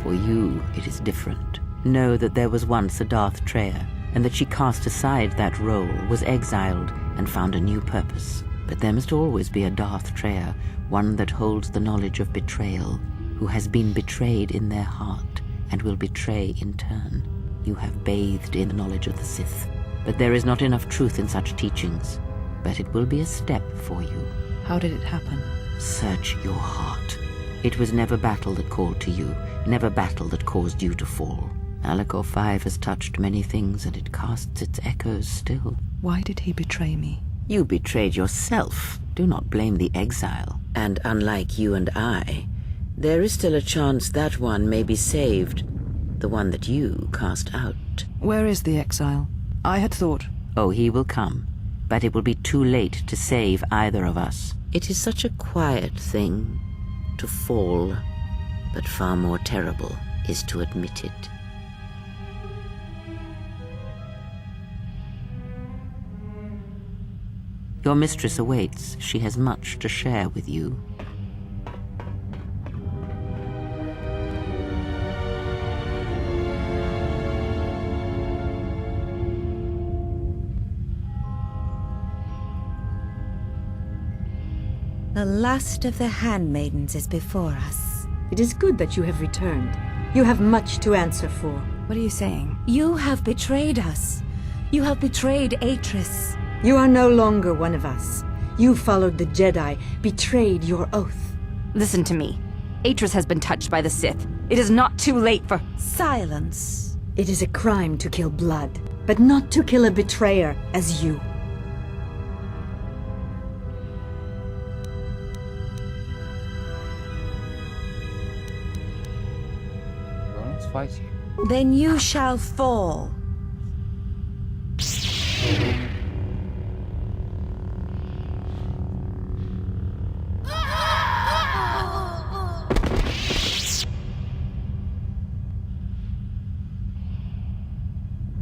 For you, it is different. Know that there was once a Darth Treya, and that she cast aside that role, was exiled, and found a new purpose. But there must always be a Darth Treyer, one that holds the knowledge of betrayal, who has been betrayed in their heart and will betray in turn. You have bathed in the knowledge of the Sith, but there is not enough truth in such teachings. But it will be a step for you. How did it happen? Search your heart. It was never battle that called to you, never battle that caused you to fall. Alacor 5 has touched many things, and it casts its echoes still. Why did he betray me? You betrayed yourself. Do not blame the exile. And unlike you and I, there is still a chance that one may be saved. The one that you cast out. Where is the exile? I had thought... Oh, he will come. But it will be too late to save either of us. It is such a quiet thing to fall, but far more terrible is to admit it. Your mistress awaits. She has much to share with you. The last of the handmaidens is before us. It is good that you have returned. You have much to answer for. What are you saying? You have betrayed us. You have betrayed Atris. You are no longer one of us. You followed the Jedi, betrayed your oath. Listen to me. Atris has been touched by the Sith. It is not too late for... Silence. It is a crime to kill blood, but not to kill a betrayer as you. Fight you. Then you shall fall.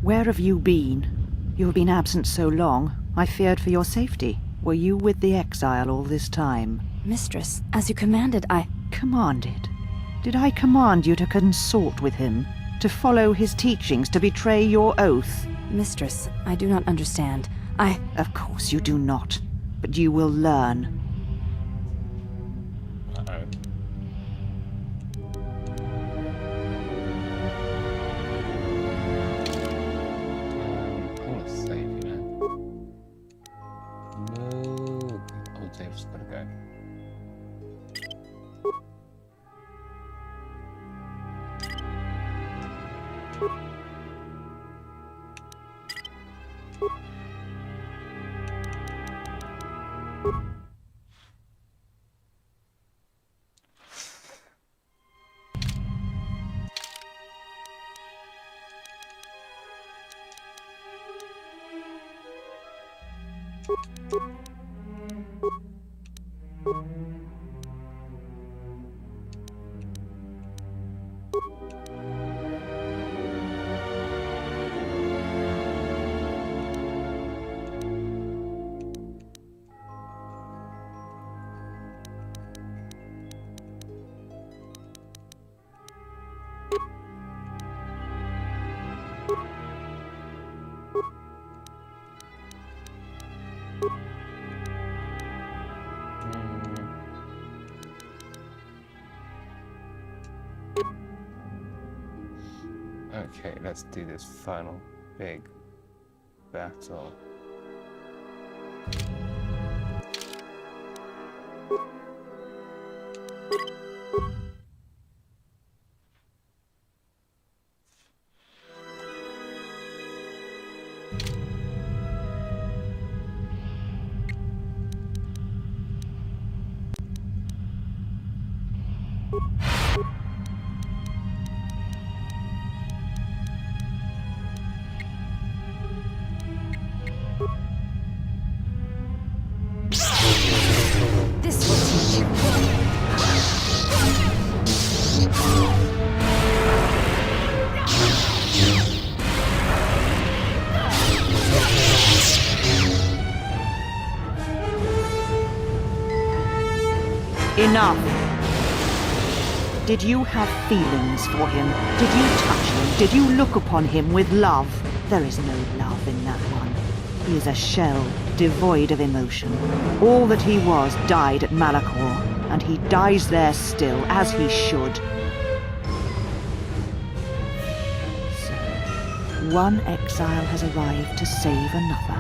Where have you been? You have been absent so long, I feared for your safety. Were you with the exile all this time? Mistress, as you commanded, I... Commanded? Did I command you to consort with him? To follow his teachings, to betray your oath? Mistress, I do not understand. Of course you do not. But you will learn. Uh-oh. I want to save, you know. No. Oh, Dave's gotta go. Okay, let's do this final big battle. This will teach you. Enough! Did you have feelings for him? Did you touch him? Did you look upon him with love? There is no love in that one. He is a shell, devoid of emotion. All that he was died at Malachor, and he dies there still, as he should. So, one exile has arrived to save another.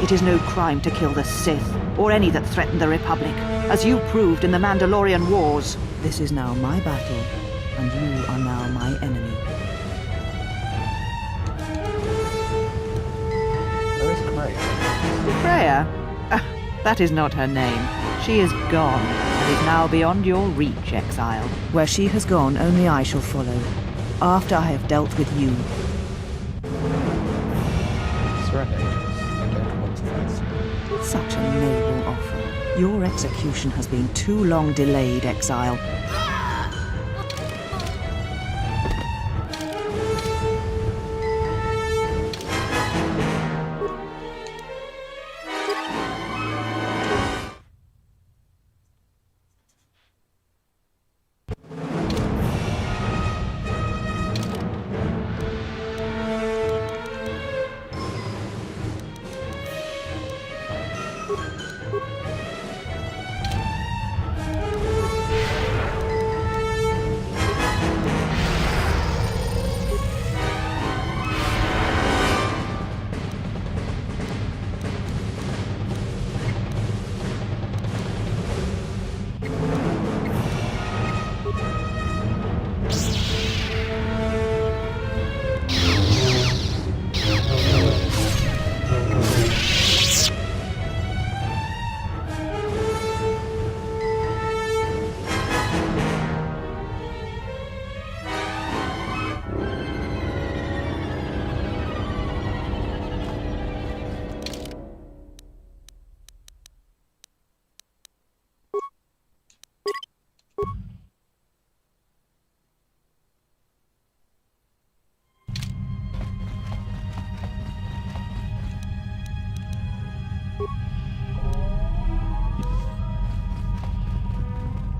It is no crime to kill the Sith, or any that threaten the Republic, as you proved in the Mandalorian Wars. This is now my battle, and you are now my enemy. Where is Kreia? Kreia? That is not her name. She is gone, and is now beyond your reach, exile. Where she has gone, only I shall follow, after I have dealt with you. Such a noble offer. Your execution has been too long delayed, exile.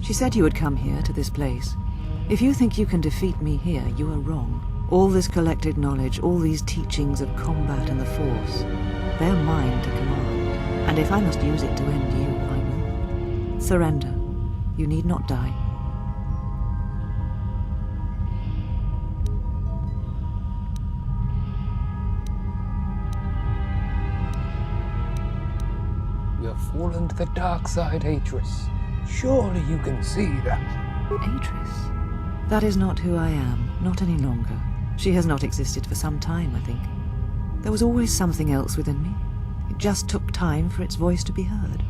She said you would come here, to this place. If you think you can defeat me here, you are wrong. All this collected knowledge, all these teachings of combat and the Force, they're mine to command. And if I must use it to end you, I will. Surrender. You need not die. You have fallen to the dark side, Atris. Surely you can see that. Atris? That is not who I am, not any longer. She has not existed for some time, I think. There was always something else within me. It just took time for its voice to be heard.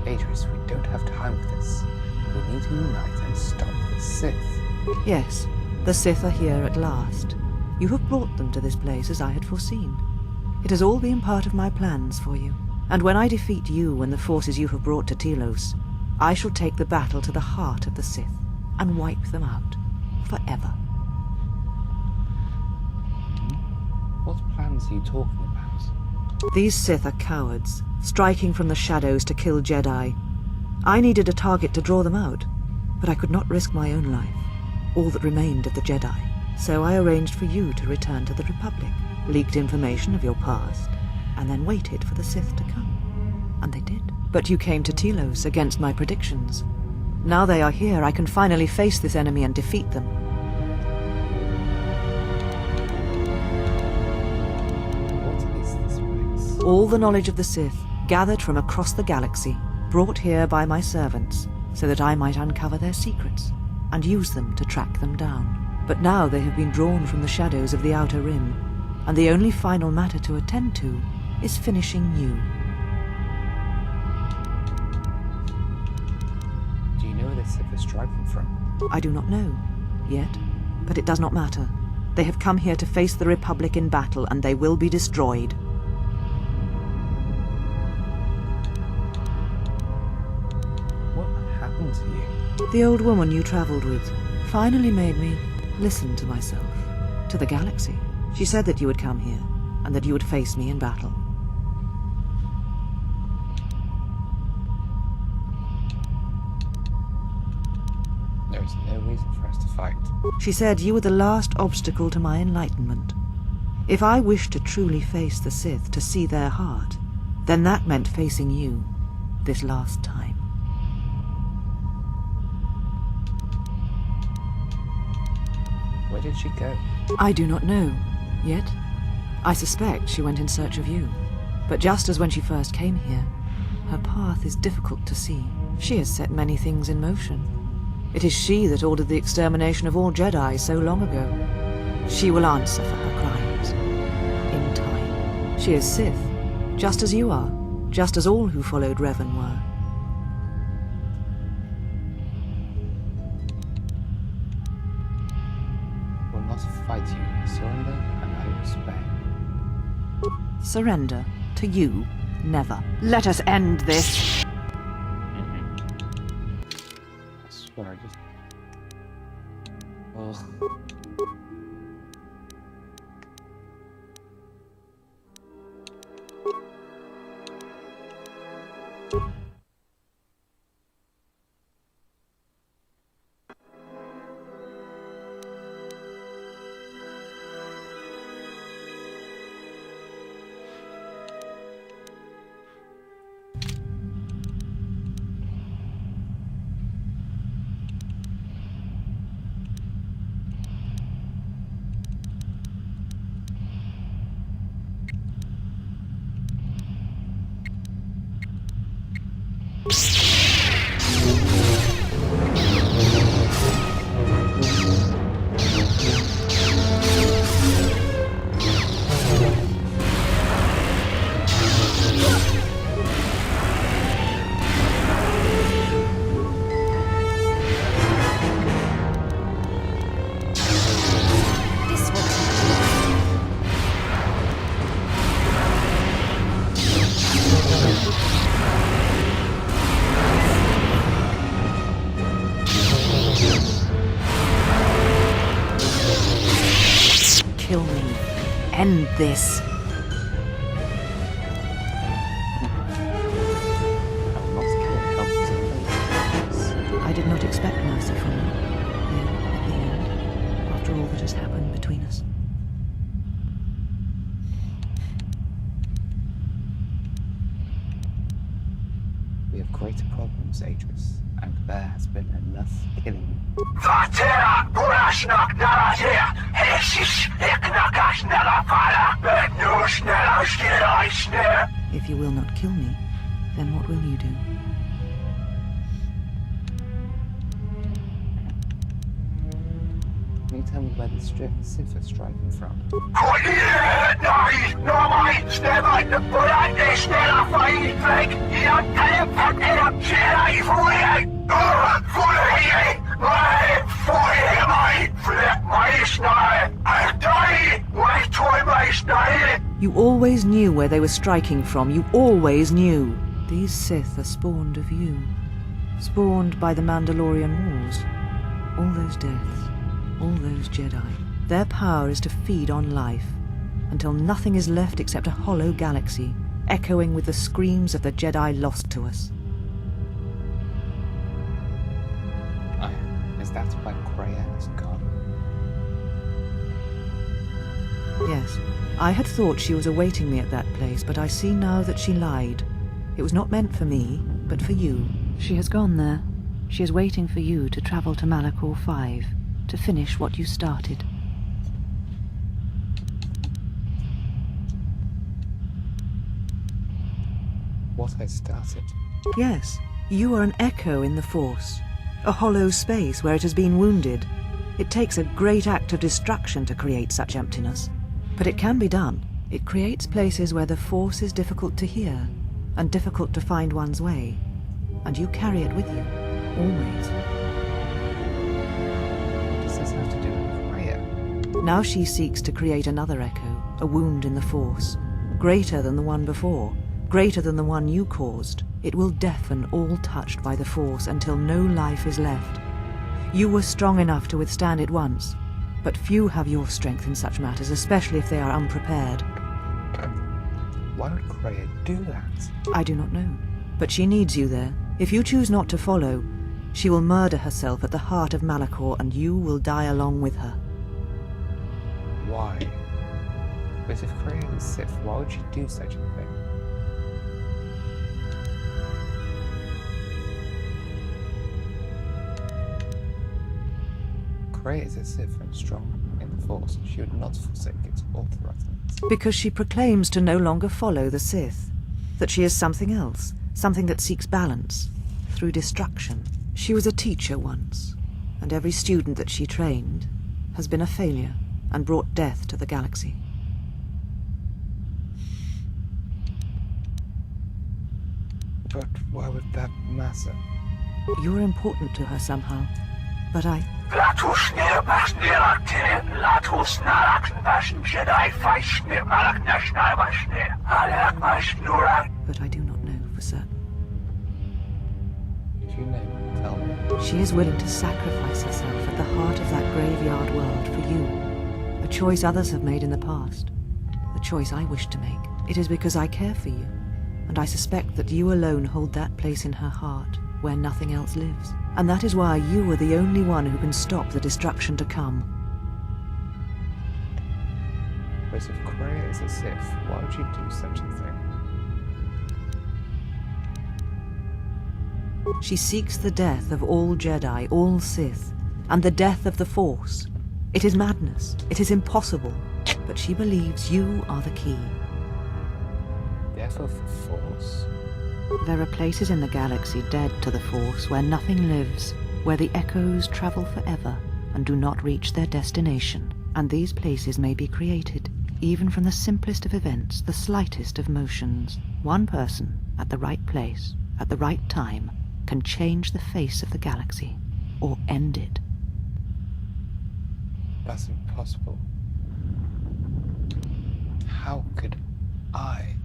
Atris, we don't have time for this. We need to unite and stop the Sith. Yes, the Sith are here at last. You have brought them to this place as I had foreseen. It has all been part of my plans for you. And when I defeat you and the forces you have brought to Telos, I shall take the battle to the heart of the Sith and wipe them out forever. What plans are you talking about? These Sith are cowards, striking from the shadows to kill Jedi. I needed a target to draw them out, but I could not risk my own life, all that remained of the Jedi. So I arranged for you to return to the Republic, leaked information of your past, and then waited for the Sith to come. And they did. But you came to Telos against my predictions. Now they are here, I can finally face this enemy and defeat them. What is this place? All the knowledge of the Sith, gathered from across the galaxy, brought here by my servants, so that I might uncover their secrets, and use them to track them down. But now they have been drawn from the shadows of the Outer Rim, and the only final matter to attend to is finishing you. Do you know where the Sith are striking from? I do not know, yet, but it does not matter. They have come here to face the Republic in battle, and they will be destroyed. What happened to you? The old woman you traveled with finally made me listened to myself, to the galaxy. She said that you would come here, and that you would face me in battle. There is no reason for us to fight. She said you were the last obstacle to my enlightenment. If I wished to truly face the Sith, to see their heart, then that meant facing you, this last time. Where did she go? I do not know, yet. I suspect she went in search of you. But just as when she first came here, her path is difficult to see. She has set many things in motion. It is she that ordered the extermination of all Jedi so long ago. She will answer for her crimes. In time. She is Sith, just as you are, just as all who followed Revan were. Will not fight you. Surrender, and I will spare. Surrender? To you? Never. Let us end this! I swear I just... Oh. Kill me. End this. I did not expect mercy from you. Here, at the end, after all that has happened between us. We have greater problems, Atris, and there has been enough killing. If you will not kill me, then what will you do? Can you tell me where the Sith are striking from? You always knew where they were striking from. You always knew. These Sith are spawned of you. Spawned by the Mandalorian Wars. All those deaths. All those Jedi. Their power is to feed on life, until nothing is left except a hollow galaxy, echoing with the screams of the Jedi lost to us. Is that why Kreia is gone? Yes. I had thought she was awaiting me at that place, but I see now that she lied. It was not meant for me, but for you. She has gone there. She is waiting for you to travel to Malachor 5, to finish what you started. What I started? Yes, you are an echo in the Force. A hollow space where it has been wounded. It takes a great act of destruction to create such emptiness. But it can be done. It creates places where the Force is difficult to hear, and difficult to find one's way. And you carry it with you, always. What does this have to do with Kreia? Now she seeks to create another echo, a wound in the Force. Greater than the one before, greater than the one you caused. It will deafen all touched by the Force until no life is left. You were strong enough to withstand it once, But few have your strength in such matters, especially if they are unprepared. Why would Kreia do that? I do not know. But she needs you there. If you choose not to follow, she will murder herself at the heart of Malachor, and you will die along with her. Why? But if Kreia is Sith, why would she do such a thing? Kreia is a Sith and strong in the Force. She would not forsake its authorities. Because she proclaims to no longer follow the Sith. That she is something else, something that seeks balance, through destruction. She was a teacher once, and every student that she trained has been a failure and brought death to the galaxy. But why would that matter? You're important to her somehow, but I... But I do not know for certain. If you know, tell me. She is willing to sacrifice herself at the heart of that graveyard world for you. A choice others have made in the past. A choice I wish to make. It is because I care for you, and I suspect that you alone hold that place in her heart where nothing else lives. And that is why you are the only one who can stop the destruction to come. But if Kreia is a Sith, why would she do such a thing? She seeks the death of all Jedi, all Sith, and the death of the Force. It is madness. It is impossible. But she believes you are the key. Death of the Force? There are places in the galaxy dead to the Force where nothing lives, where the echoes travel forever and do not reach their destination. And these places may be created, even from the simplest of events, the slightest of motions. One person, at the right place, at the right time, can change the face of the galaxy, or end it. That's impossible. How could I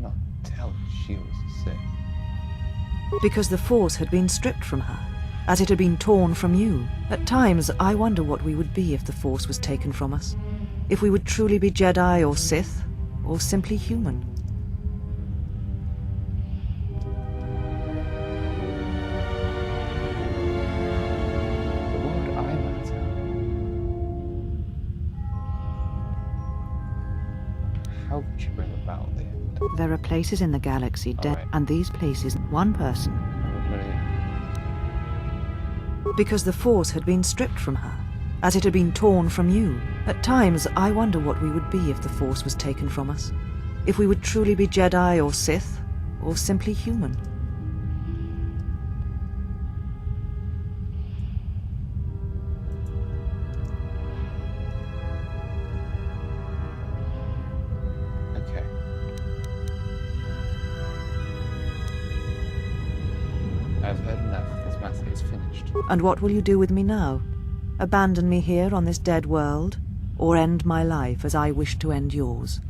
not tell she was a Sith? Because the Force had been stripped from her, as it had been torn from you. At times, I wonder what we would be if the Force was taken from us. If we would truly be Jedi or Sith, or simply human. How could she bring about the end? There are places in the galaxy dead, and these places, one person. Because the Force had been stripped from her, as it had been torn from you. At times, I wonder what we would be if the Force was taken from us. If we would truly be Jedi or Sith, or simply human. I've heard enough. This matter is finished. And what will you do with me now? Abandon me here on this dead world, or end my life as I wish to end yours?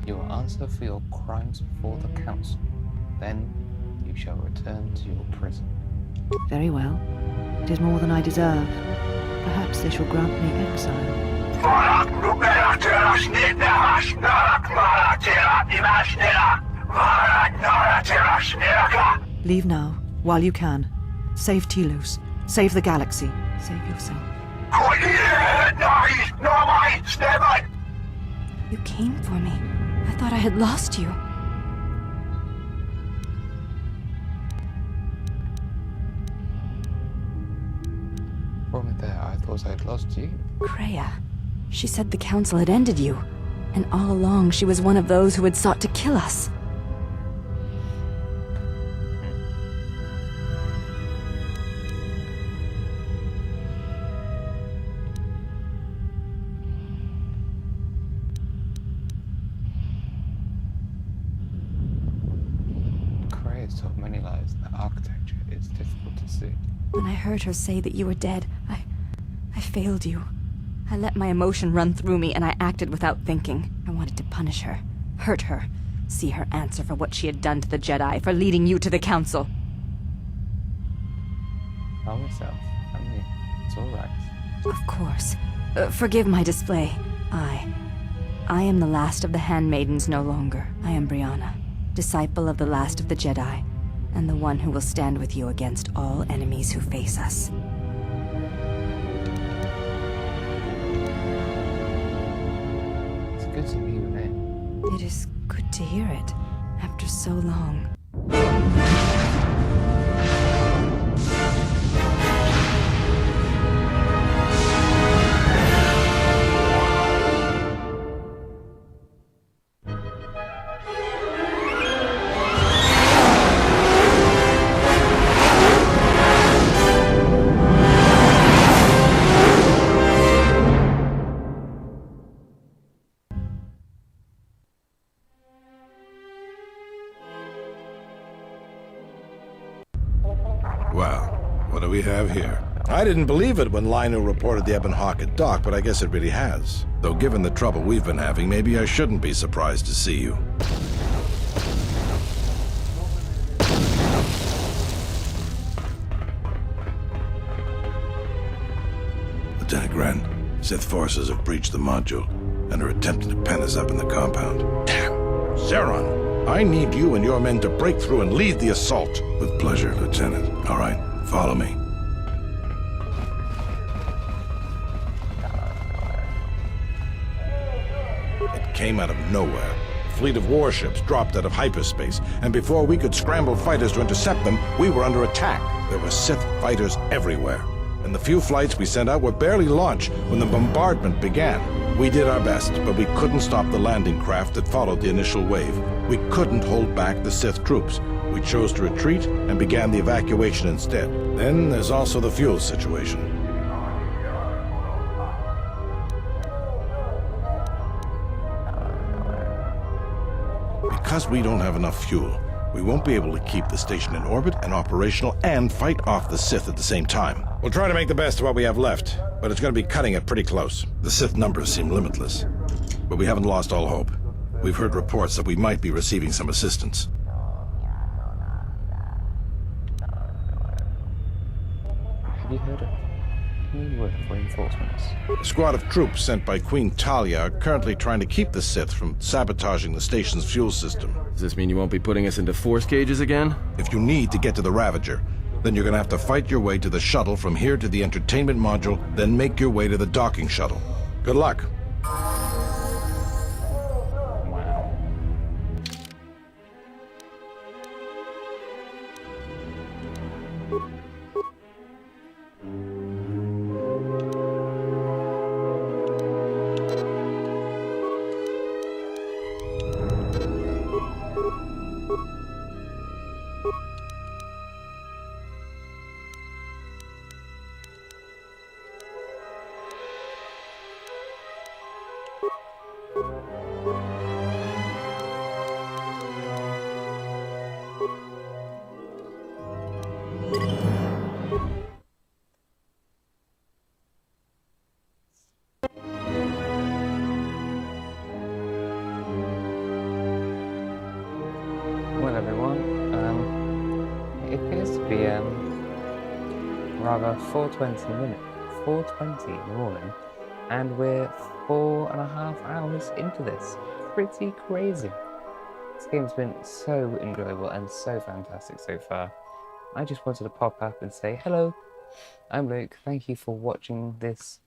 You will answer for your crimes before the council. Then you shall return to your prison. Very well. It is more than I deserve. Perhaps they shall grant me exile. Leave now, while you can. Save Telos. Save the galaxy. Save yourself. You came for me. I thought I had lost you. From there, I thought I'd lost you. Kreia. She said the council had ended you. And all along, she was one of those who had sought to kill us. because the architecture is difficult to see. When I heard her say that you were dead, I failed you. I let my emotion run through me and I acted without thinking. I wanted to punish her, hurt her, see her answer for what she had done to the Jedi, for leading you to the Council. Calm yourself. I mean, it's alright. Of course. Forgive my display. I am the last of the handmaidens no longer. I am Brianna, disciple of the last of the Jedi, and the one who will stand with you against all enemies who face us. It's good to meet you, man. It is good to hear it, after so long. Well, what do we have here? I didn't believe it when Lino reported the Ebon Hawk at dock, but I guess it really has. Though given the trouble we've been having, maybe I shouldn't be surprised to see you. Lieutenant Gren, Sith forces have breached the module and are attempting to pen us up in the compound. Damn! Zeron! I need you and your men to break through and lead the assault. With pleasure, Lieutenant. All right, follow me. It came out of nowhere. A fleet of warships dropped out of hyperspace, and before we could scramble fighters to intercept them, we were under attack. There were Sith fighters everywhere. And the few flights we sent out were barely launched when the bombardment began. We did our best, but we couldn't stop the landing craft that followed the initial wave. We couldn't hold back the Sith troops. We chose to retreat and began the evacuation instead. Then there's also the fuel situation. Because we don't have enough fuel, we won't be able to keep the station in orbit and operational and fight off the Sith at the same time. We'll try to make the best of what we have left, but it's going to be cutting it pretty close. The Sith numbers seem limitless, but we haven't lost all hope. We've heard reports that we might be receiving some assistance. Have you heard of any word of reinforcements? A squad of troops sent by Queen Talia are currently trying to keep the Sith from sabotaging the station's fuel system. Does this mean you won't be putting us into force cages again? If you need to get to the Ravager, then you're gonna have to fight your way to the shuttle from here to the entertainment module, then make your way to the docking shuttle. Good luck. Well, everyone, it appears to be rather 4:20 in the morning, and we're 4.5 hours into this. Pretty crazy. This game's been so enjoyable and so fantastic so far. I just wanted to pop up and say hello. I'm Luke. Thank you for watching this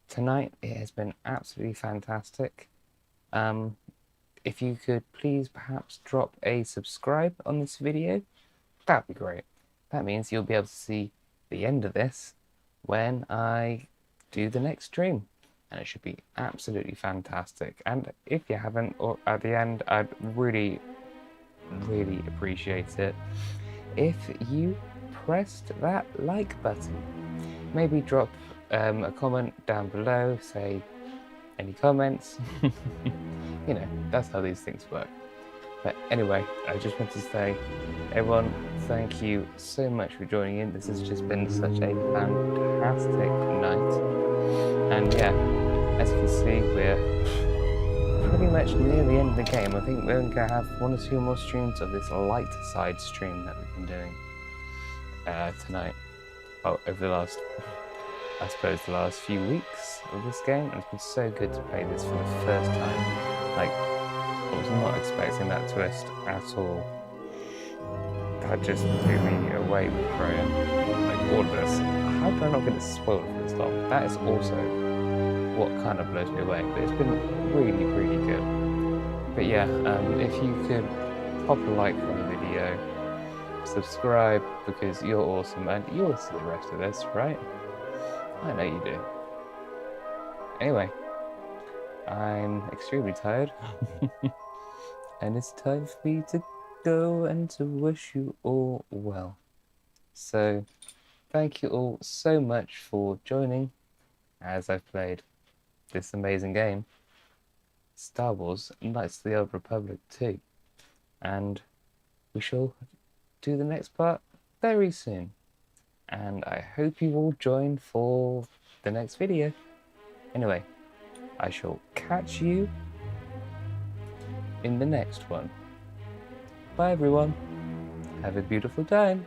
tonight. It has been absolutely fantastic. If you could please perhaps drop a subscribe on this video, that'd be great. That means you'll be able to see the end of this when I do the next stream, and it should be absolutely fantastic. And if you haven't, or at the end, I'd really appreciate it if you pressed that like button. Maybe drop a comment down below, say any comments. You know, that's how these things work. But anyway, I just want to say, everyone, thank you so much for joining in. This has just been such a fantastic night. And yeah, as you can see, we're pretty much near the end of the game. I think we're going to have 1 or 2 more streams of this light side stream that we've been doing tonight. Well, over the last, I suppose, the last few weeks of this game. And it's been so good to play this for the first time. Like, I was not expecting that twist at all. That just blew me away with Crown. Like, all of this. How did I not get it spoiled for this long? That is also what kind of blows me away. But it's been really, really good. But yeah, if you could pop a like on the video, subscribe, because you're awesome, and you'll see the rest of this, right? I know you do. Anyway, I'm extremely tired. And it's time for me to go and to wish you all well. So, thank you all so much for joining as I've played this amazing game, Star Wars Knights of the Old Republic 2. And we shall do the next part very soon. And I hope you all join for the next video. Anyway, I shall catch you in the next one. Bye everyone. Have a beautiful time.